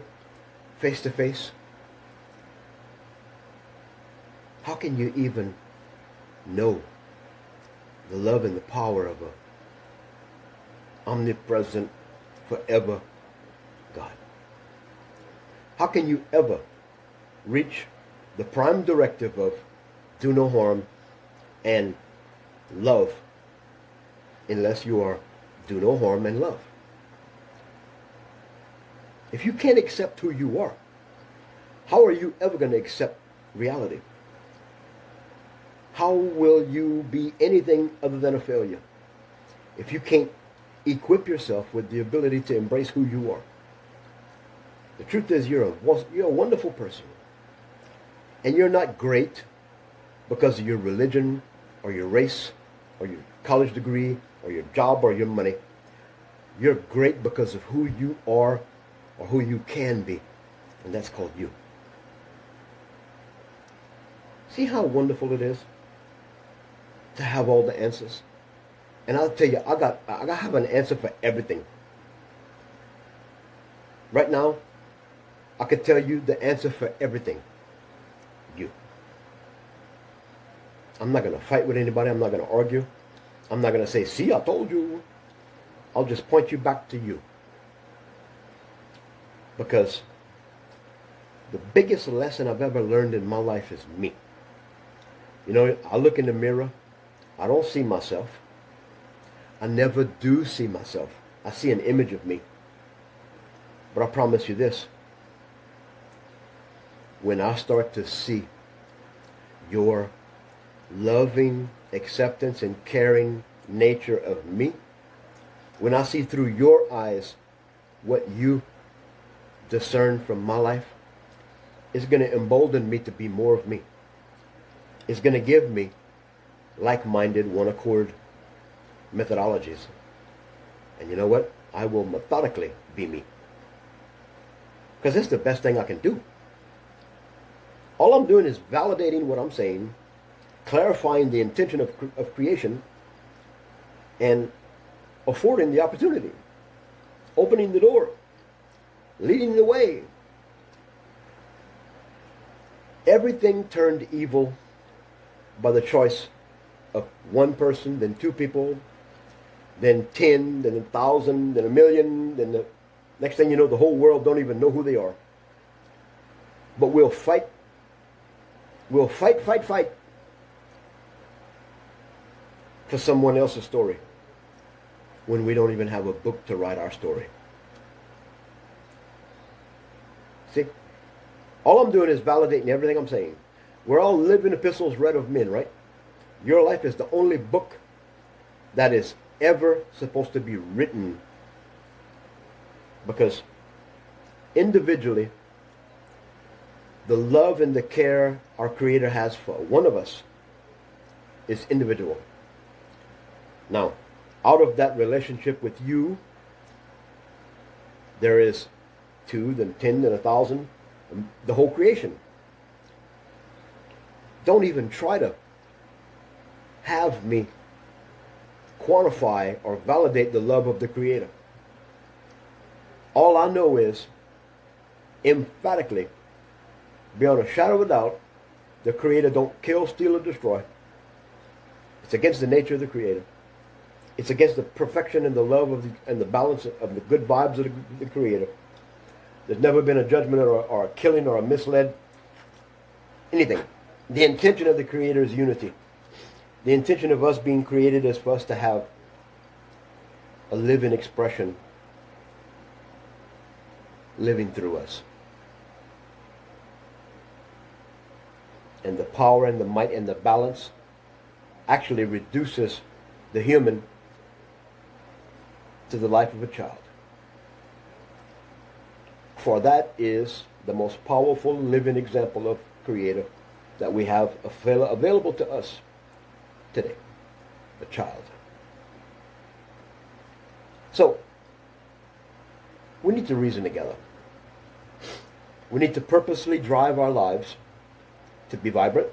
face to face, how can you even know the love and the power of a omnipresent, forever God? How can you ever reach the prime directive of do no harm and love unless you are do no harm and love? If you can't accept who you are, how are you ever going to accept reality? How will you be anything other than a failure if you can't equip yourself with the ability to embrace who you are? The truth is, you're a wonderful person. And you're not great because of your religion or your race or your college degree or your job or your money. You're great because of who you are or who you can be. And that's called you. See how wonderful it is to have all the answers? And I'll tell you, I have an answer for everything. Right now, I could tell you the answer for everything. You. I'm not going to fight with anybody. I'm not going to argue. I'm not going to say, see, I told you. I'll just point you back to you. Because the biggest lesson I've ever learned in my life is me. I look in the mirror. I don't see myself. I never do see myself. I see an image of me. But I promise you this. When I start to see your loving acceptance and caring nature of me, when I see through your eyes what you discern from my life, it's going to embolden me to be more of me. It's going to give me like-minded, one-accord methodologies. And you know what? I will methodically be me. Because it's the best thing I can do. All I'm doing is validating what I'm saying, clarifying the intention of creation, and affording the opportunity, opening the door, leading the way. Everything turned evil by the choice of one person, then two people, then 10, then 1,000, then 1,000,000, then the next thing you know, the whole world don't even know who they are. But we'll fight. We'll fight for someone else's story when we don't even have a book to write our story. See? All I'm doing is validating everything I'm saying. We're all living epistles read of men, right? Your life is the only book that is ever supposed to be written, because individually, the love and the care our Creator has for one of us is individual. Now, out of that relationship with you, there is 2, then 10, then 1,000, the whole creation. Don't even try to have me quantify or validate the love of the Creator. All I know is, emphatically, beyond a shadow of a doubt, the Creator don't kill, steal, or destroy. It's against the nature of the Creator. It's against the perfection and the love and the balance of the good vibes of the Creator. There's never been a judgment or a killing or a misled anything. The intention of the Creator is unity. The intention of us being created is for us to have a living expression living through us. And the power and the might and the balance actually reduces the human to the life of a child. For that is the most powerful living example of Creator that we have available to us today, a child. So, we need to reason together. We need to purposely drive our lives to be vibrant,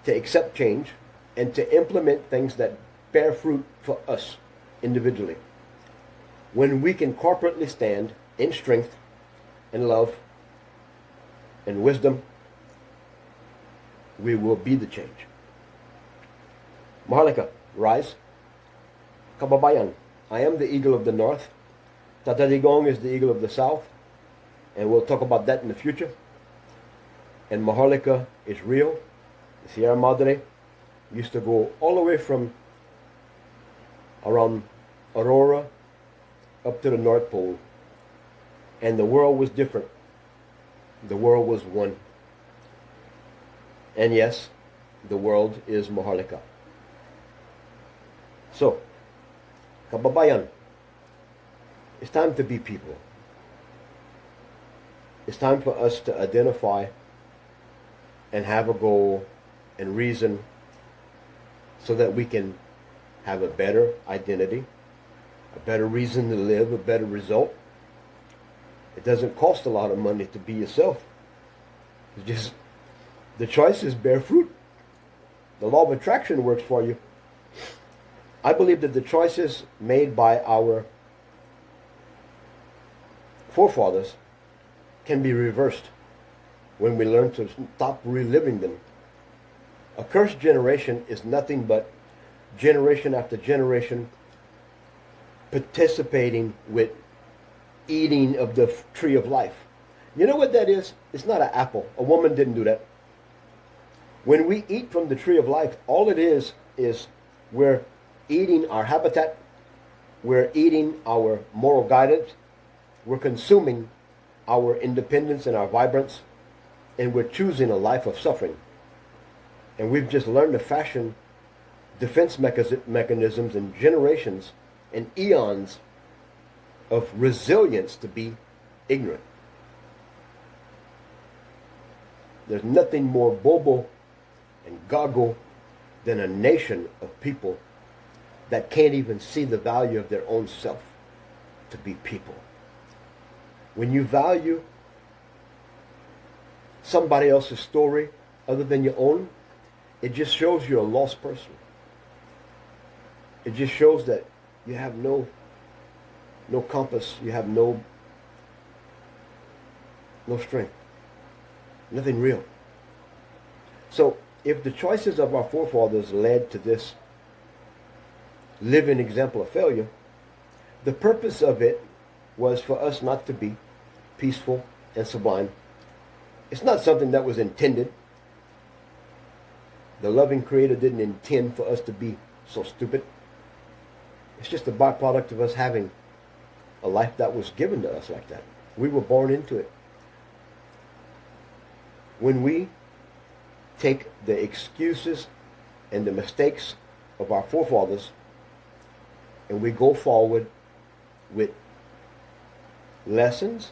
to accept change, and to implement things that bear fruit for us individually. When we can corporately stand in strength and love and wisdom, we will be the change. Maharlika, rise. Kababayan, I am the eagle of the north. Tatadigong is the eagle of the south. And we'll talk about that in the future. And Maharlika is real. The Sierra Madre used to go all the way from around Aurora up to the North Pole. And the world was different. The world was one. And yes, the world is Maharlika. So, kababayan, it's time to be people. It's time for us to identify and have a goal and reason so that we can have a better identity, a better reason to live, a better result. It doesn't cost a lot of money to be yourself. It's just the choices bear fruit. The law of attraction works for you. I believe that the choices made by our forefathers can be reversed when we learn to stop reliving them. A cursed generation is nothing but generation after generation participating with eating of the tree of life. You know what that is? It's not an apple. A woman didn't do that. When we eat from the tree of life, all it is we're eating our habitat, we're eating our moral guidance, we're consuming our independence and our vibrance, and we're choosing a life of suffering. And we've just learned to fashion defense mechanisms and generations and eons of resilience to be ignorant. There's nothing more bobo and goggle than a nation of people that can't even see the value of their own self to be people. When you value somebody else's story other than your own, it just shows you're a lost person. It just shows that you have no compass, you have no strength, nothing real. So if the choices of our forefathers led to this living example of failure, the purpose of it was for us not to be peaceful and sublime. It's not something that was intended. The loving Creator didn't intend for us to be so stupid. It's just a byproduct of us having a life that was given to us like that. We were born into it. When we take the excuses and the mistakes of our forefathers and we go forward with lessons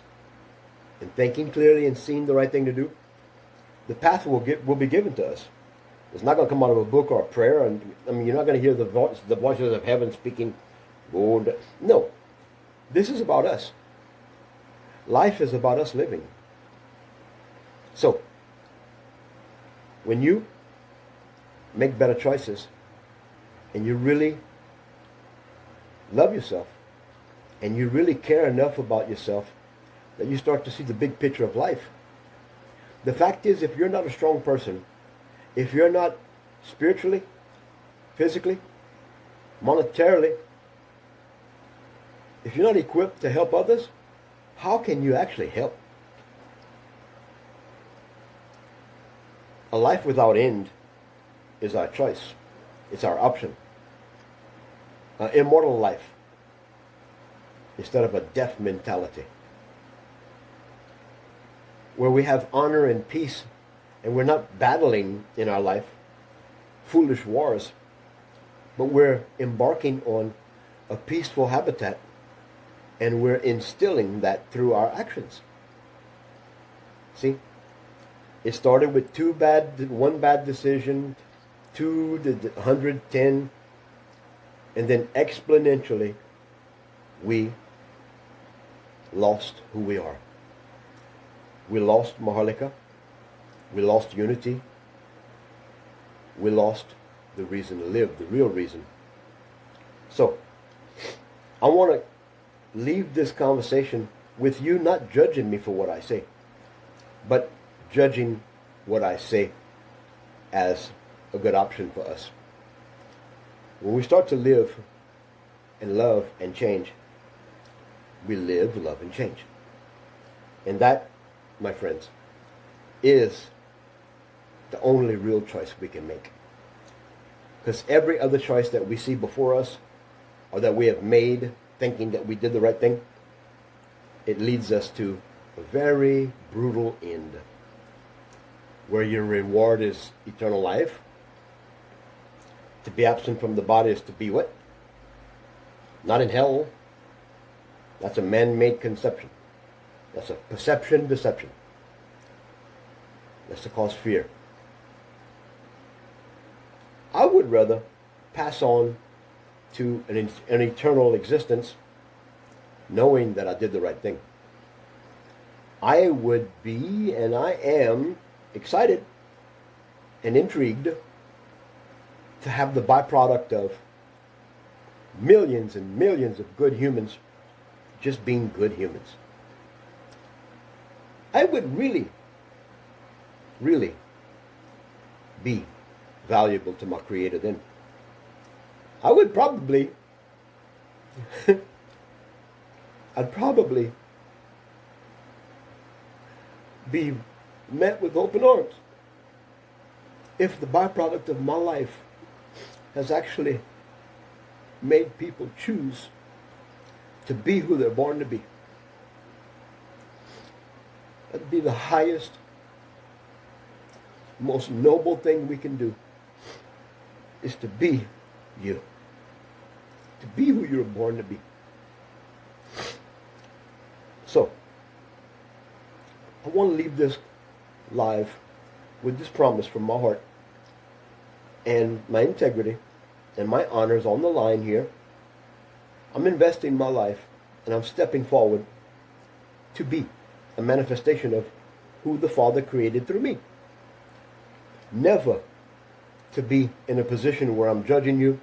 and thinking clearly and seeing the right thing to do, the path will be given to us. It's not going to come out of a book or a prayer. And I mean, you're not going to hear the voices of heaven speaking. No, this is about us. Life is about us living. So, when you make better choices and you really love yourself and you really care enough about yourself that you start to see the big picture of life. The fact is, if you're not a strong person, if you're not spiritually, physically, monetarily, if you're not equipped to help others, how can you actually help? A life without end is our choice. It's our option. An immortal life instead of a death mentality, where we have honor and peace and we're not battling in our life foolish wars, but we're embarking on a peaceful habitat and we're instilling that through our actions. See? It started with one bad decision, 2 to 110, and then exponentially we lost who we are. We lost Maharlika. We lost unity. We lost the reason to live, the real reason. So, I want to leave this conversation with you not judging me for what I say, but judging what I say as a good option for us. When we start to live and love and change, we live, love, and change. And that, my friends, is the only real choice we can make. Because every other choice that we see before us or that we have made thinking that we did the right thing, it leads us to a very brutal end where your reward is eternal life. To be absent from the body is to be what? Not in hell. That's a man-made conception. That's a perception deception. That's to cause fear. I would rather pass on to an eternal existence knowing that I did the right thing. I would be, and I am, excited and intrigued to have the byproduct of millions and millions of good humans just being good humans. I would really, really be valuable to my Creator then. I would probably, I'd probably be met with open arms if the byproduct of my life has actually made people choose to be who they're born to be. That'd be the highest, most noble thing we can do, is to be you. To be who you're born to be. So, I want to leave this live with this promise from my heart. And my integrity and my honor is on the line here. I'm investing my life and I'm stepping forward to be a manifestation of who the Father created through me. Never to be in a position where I'm judging you,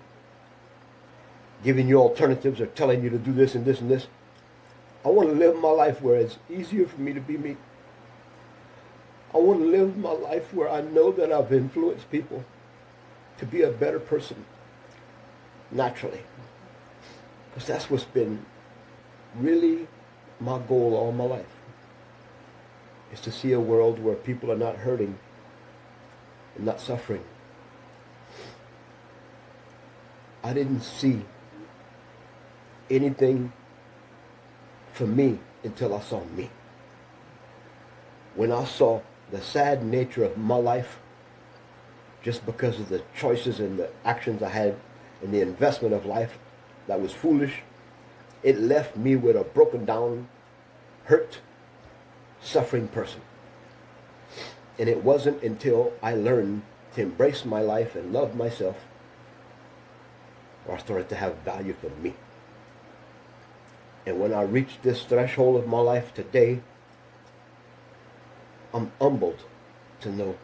giving you alternatives or telling you to do this and this and this. I want to live my life where it's easier for me to be me. I want to live my life where I know that I've influenced people to be a better person naturally. Because that's what's been really my goal all my life, is to see a world where people are not hurting and not suffering. I didn't see anything for me until I saw me. When I saw the sad nature of my life, just because of the choices and the actions I had and the investment of life that was foolish, it left me with a broken down, hurt, suffering person. And it wasn't until I learned to embrace my life and love myself or I started to have value for me. And when I reached this threshold of my life today, I'm humbled to know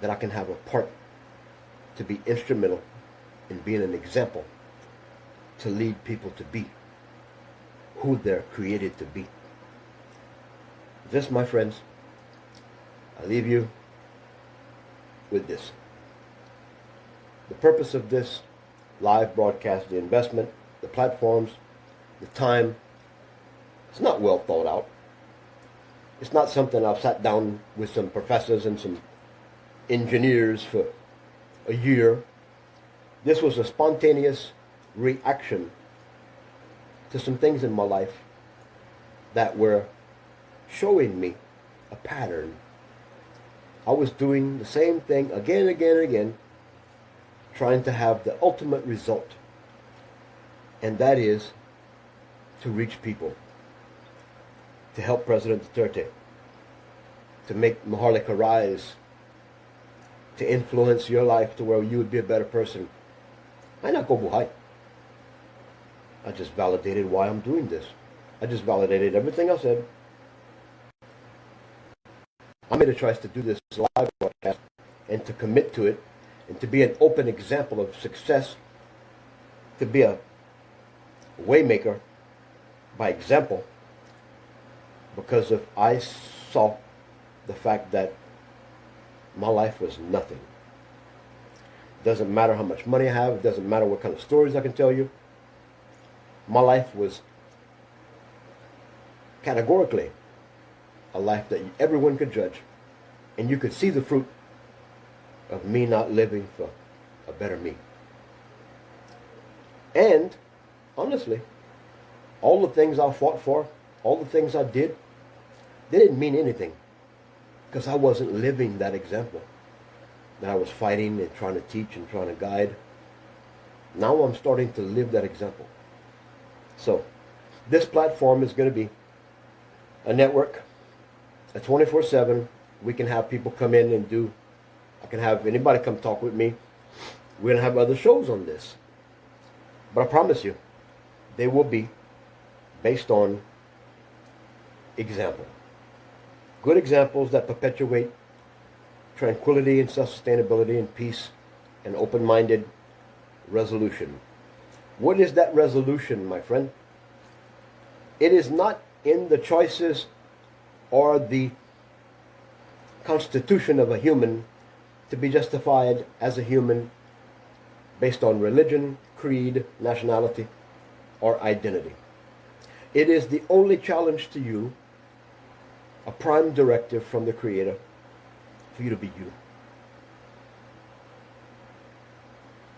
that I can have a part to be instrumental in being an example to lead people to be who they're created to be. This, my friends, I leave you with this. The purpose of this live broadcast, the investment, the platforms, the time, it's not well thought out. It's not something I've sat down with some professors and some engineers for a year. This was a spontaneous reaction to some things in my life that were showing me a pattern. I was doing the same thing again and again and again, trying to have the ultimate result, and that is to reach people, to help President Duterte, to make Maharlika rise, to influence your life to where you would be a better person. Ay nako buhay. I just validated why I'm doing this. I just validated everything I said. I made a choice to do this live broadcast and to commit to it and to be an open example of success, to be a waymaker by example, because of I saw the fact that my life was nothing. Doesn't matter how much money I have. It doesn't matter what kind of stories I can tell you. My life was categorically a life that everyone could judge. And you could see the fruit of me not living for a better me. And, honestly, all the things I fought for, all the things I did, they didn't mean anything. Because I wasn't living that example that I was fighting and trying to teach and trying to guide. Now I'm starting to live that example. So, this platform is going to be a network, a 24/7. We can have people come in and do, I can have anybody come talk with me. We're going to have other shows on this. But I promise you, they will be based on example. Good examples that perpetuate tranquility and self-sustainability and peace and open-minded resolution. What is that resolution, my friend? It is not in the choices or the constitution of a human to be justified as a human based on religion, creed, nationality, or identity. It is the only challenge to you, a prime directive from the Creator for you to be you.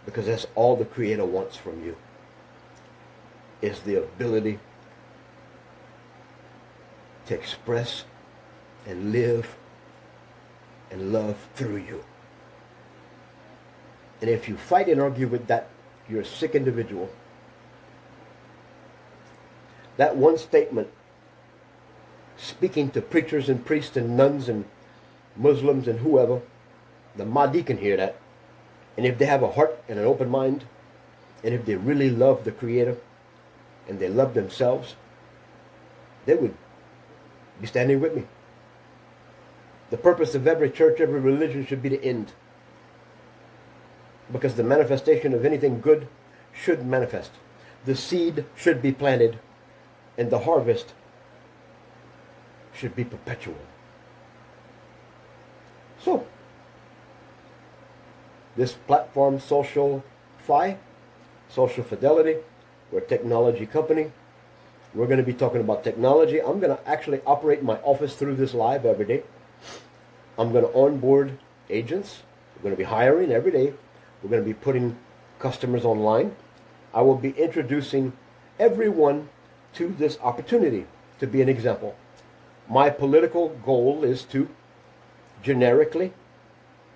Because that's all the Creator wants from you, is the ability to express and live and love through you. And if you fight and argue with that, you're a sick individual. That one statement, speaking to preachers and priests and nuns and Muslims and whoever, the Mahdi can hear that. And if they have a heart and an open mind, and if they really love the Creator, and they love themselves, they would be standing with me. The purpose of every church, every religion should be to end. Because the manifestation of anything good should manifest. The seed should be planted, and the harvest should be perpetual. So, this platform, Social Fidelity, we're a technology company. We're going to be talking about technology. I'm going to actually operate my office through this live every day. I'm going to onboard agents. We're going to be hiring every day. We're going to be putting customers online. I will be introducing everyone to this opportunity to be an example. My political goal is to generically,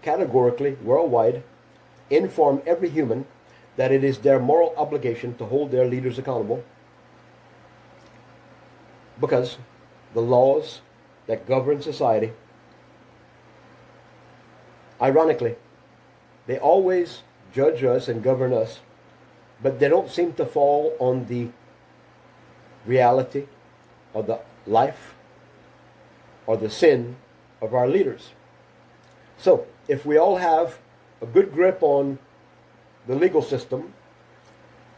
categorically, worldwide, inform every human that it is their moral obligation to hold their leaders accountable, because the laws that govern society, ironically, they always judge us and govern us, but they don't seem to fall on the reality of the life or the sin of our leaders. So, if we all have a good grip on the legal system,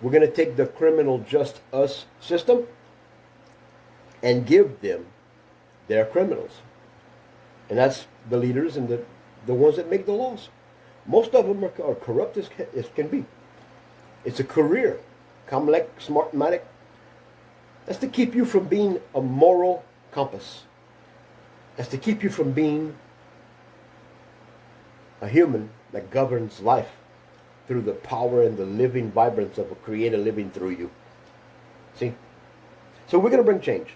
we're going to take the criminal just us system and give them their criminals. And that's the leaders and the ones that make the laws. Most of them are corrupt as can be. It's a career, Kamlek, Smartmatic. That's to keep you from being a moral compass. That's to keep you from being a human that governs life through the power and the living vibrance of a creator living through you. See? So we're going to bring change.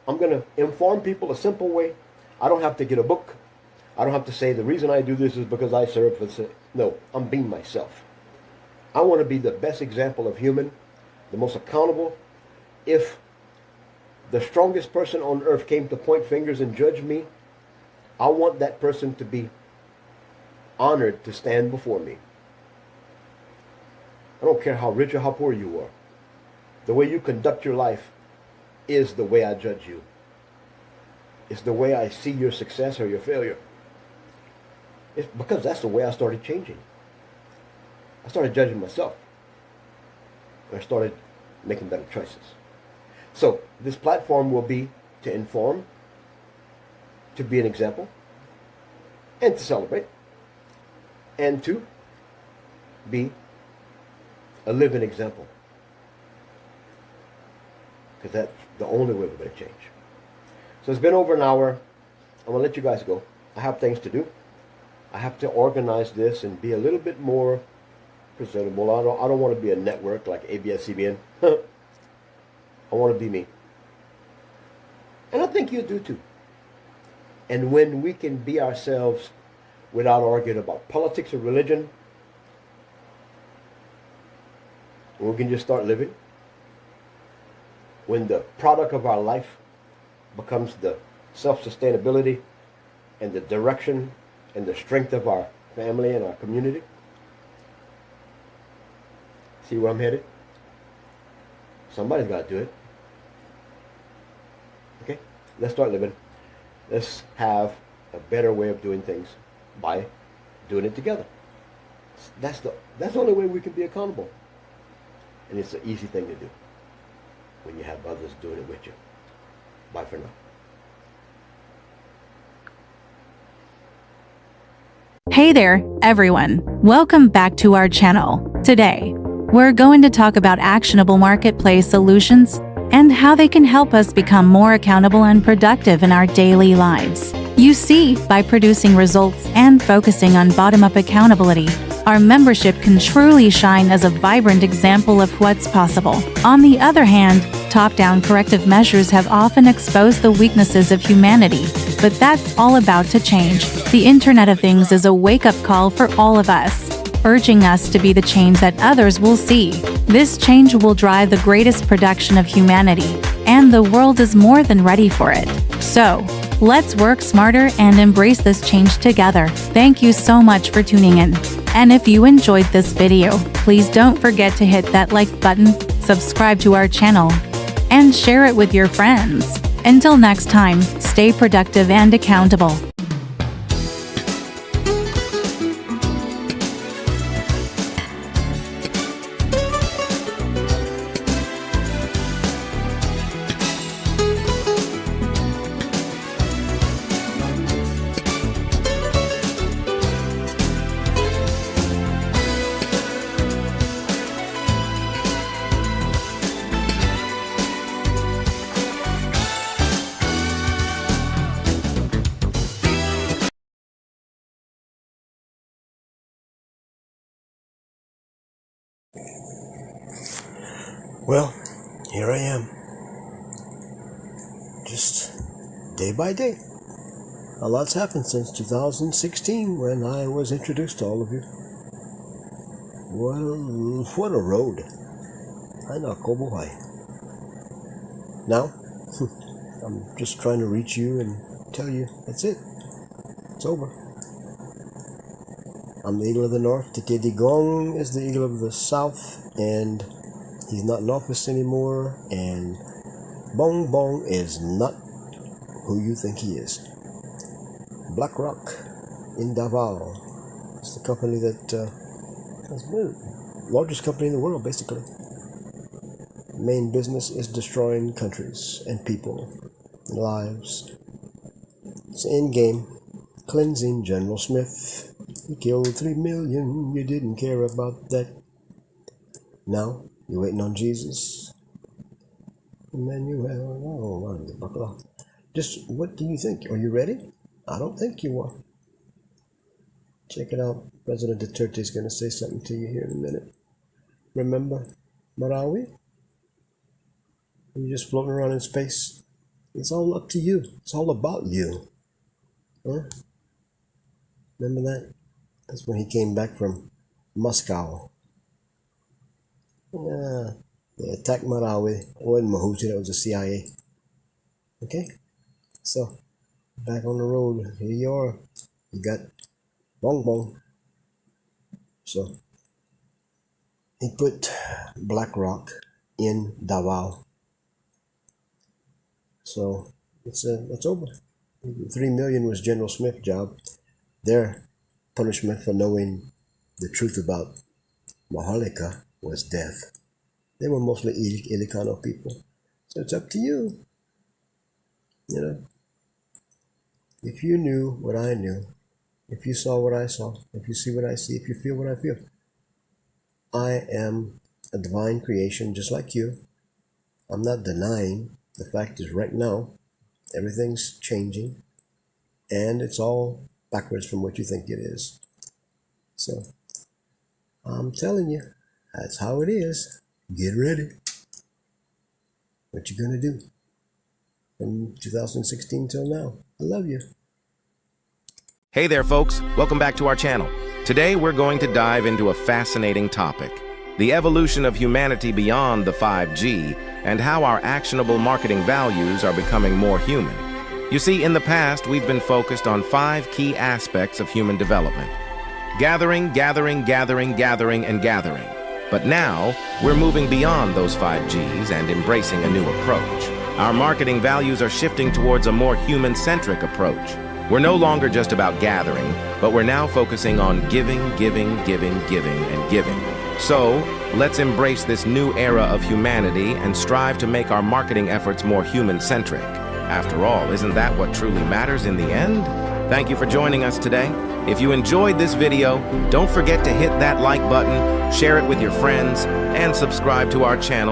I'm going to inform people a simple way. I don't have to get a book. I don't have to say the reason I do this is because I serve for... No, I'm being myself. I want to be the best example of human, the most accountable. If the strongest person on earth came to point fingers and judge me, I want that person to be honored to stand before me. I don't care how rich or how poor you are. The way you conduct your life is the way I judge you. It's the way I see your success or your failure. It's because that's the way I started changing. I started judging myself. I started making better choices. So this platform will be to inform, to be an example, and to celebrate, and to be a living example. Because that's the only way we're going to change. So it's been over an hour. I'm going to let you guys go. I have things to do. I have to organize this and be a little bit more presentable. I don't want to be a network like ABS-CBN. I want to be me. And I think you do too. And when we can be ourselves without arguing about politics or religion, we can just start living. When the product of our life becomes the self-sustainability and the direction and the strength of our family and our community. See where I'm headed? Somebody's got to do it. Okay? Let's start living. Let's have a better way of doing things by doing it together. That's the only way we can be accountable. And it's an easy thing to do when you have others doing it with you. Bye for now. Hey there, everyone. Welcome back to our channel. Today, we're going to talk about actionable marketplace solutions and how they can help us become more accountable and productive in our daily lives. You see, by producing results and focusing on bottom-up accountability, our membership can truly shine as a vibrant example of what's possible. On the other hand, top-down corrective measures have often exposed the weaknesses of humanity, but that's all about to change. The Internet of Things is a wake-up call for all of us, urging us to be the change that others will see. This change will drive the greatest production of humanity, and the world is more than ready for it. So, let's work smarter and embrace this change together. Thank you so much for tuning in. And if you enjoyed this video, please don't forget to hit that like button, subscribe to our channel, and share it with your friends. Until next time, stay productive and accountable. Well, here I am. Just day by day. A lot's happened since 2016 when I was introduced to all of you. What a road. I know, Kobuhai. Now, I'm just trying to reach you and tell you that's it. It's over. I'm the Eagle of the North. Tite Digong is the Eagle of the South, and he's not in office anymore, and Bong Bong is not who you think he is. BlackRock in Davao. It's the company that is the largest company in the world, basically. Main business is destroying countries and people and lives. It's end game. Cleansing General Smith. You killed 3 million. You didn't care about that. Now you're waiting on Jesus. Emmanuel. Oh, just what do you think? Are you ready? I don't think you are. Check it out. President Duterte is going to say something to you here in a minute. Remember Marawi? You're just floating around in space. It's all up to you. It's all about you. Huh? Remember that? That's when he came back from Moscow. Yeah, they attacked Marawi. It wasn't Mahuti, that was the CIA. Okay? So, back on the road. Here you are. You got Bong Bong. So, he put BlackRock in Davao. So, it's over. 3 million was General Smith's job. Their punishment for knowing the truth about Maharlika was death. They were mostly Ilocano people. So it's up to you. You know, if you knew what I knew, if you saw what I saw, if you see what I see, if you feel what I feel, I am a divine creation just like you. I'm not denying. The fact is right now, everything's changing, and it's all backwards from what you think it is. So, I'm telling you, that's how it is. Get ready. What you gonna do? From 2016 till now. I love you. Hey there, folks. Welcome back to our channel. Today, we're going to dive into a fascinating topic: the evolution of humanity beyond the 5G and how our actionable marketing values are becoming more human. You see, in the past, we've been focused on 5 key aspects of human development: gathering, gathering, gathering, gathering, and gathering. But now, we're moving beyond those 5 Gs and embracing a new approach. Our marketing values are shifting towards a more human-centric approach. We're no longer just about gathering, but we're now focusing on giving, giving, giving, giving, and giving. So, let's embrace this new era of humanity and strive to make our marketing efforts more human-centric. After all, isn't that what truly matters in the end? Thank you for joining us today. If you enjoyed this video, don't forget to hit that like button, share it with your friends, and subscribe to our channel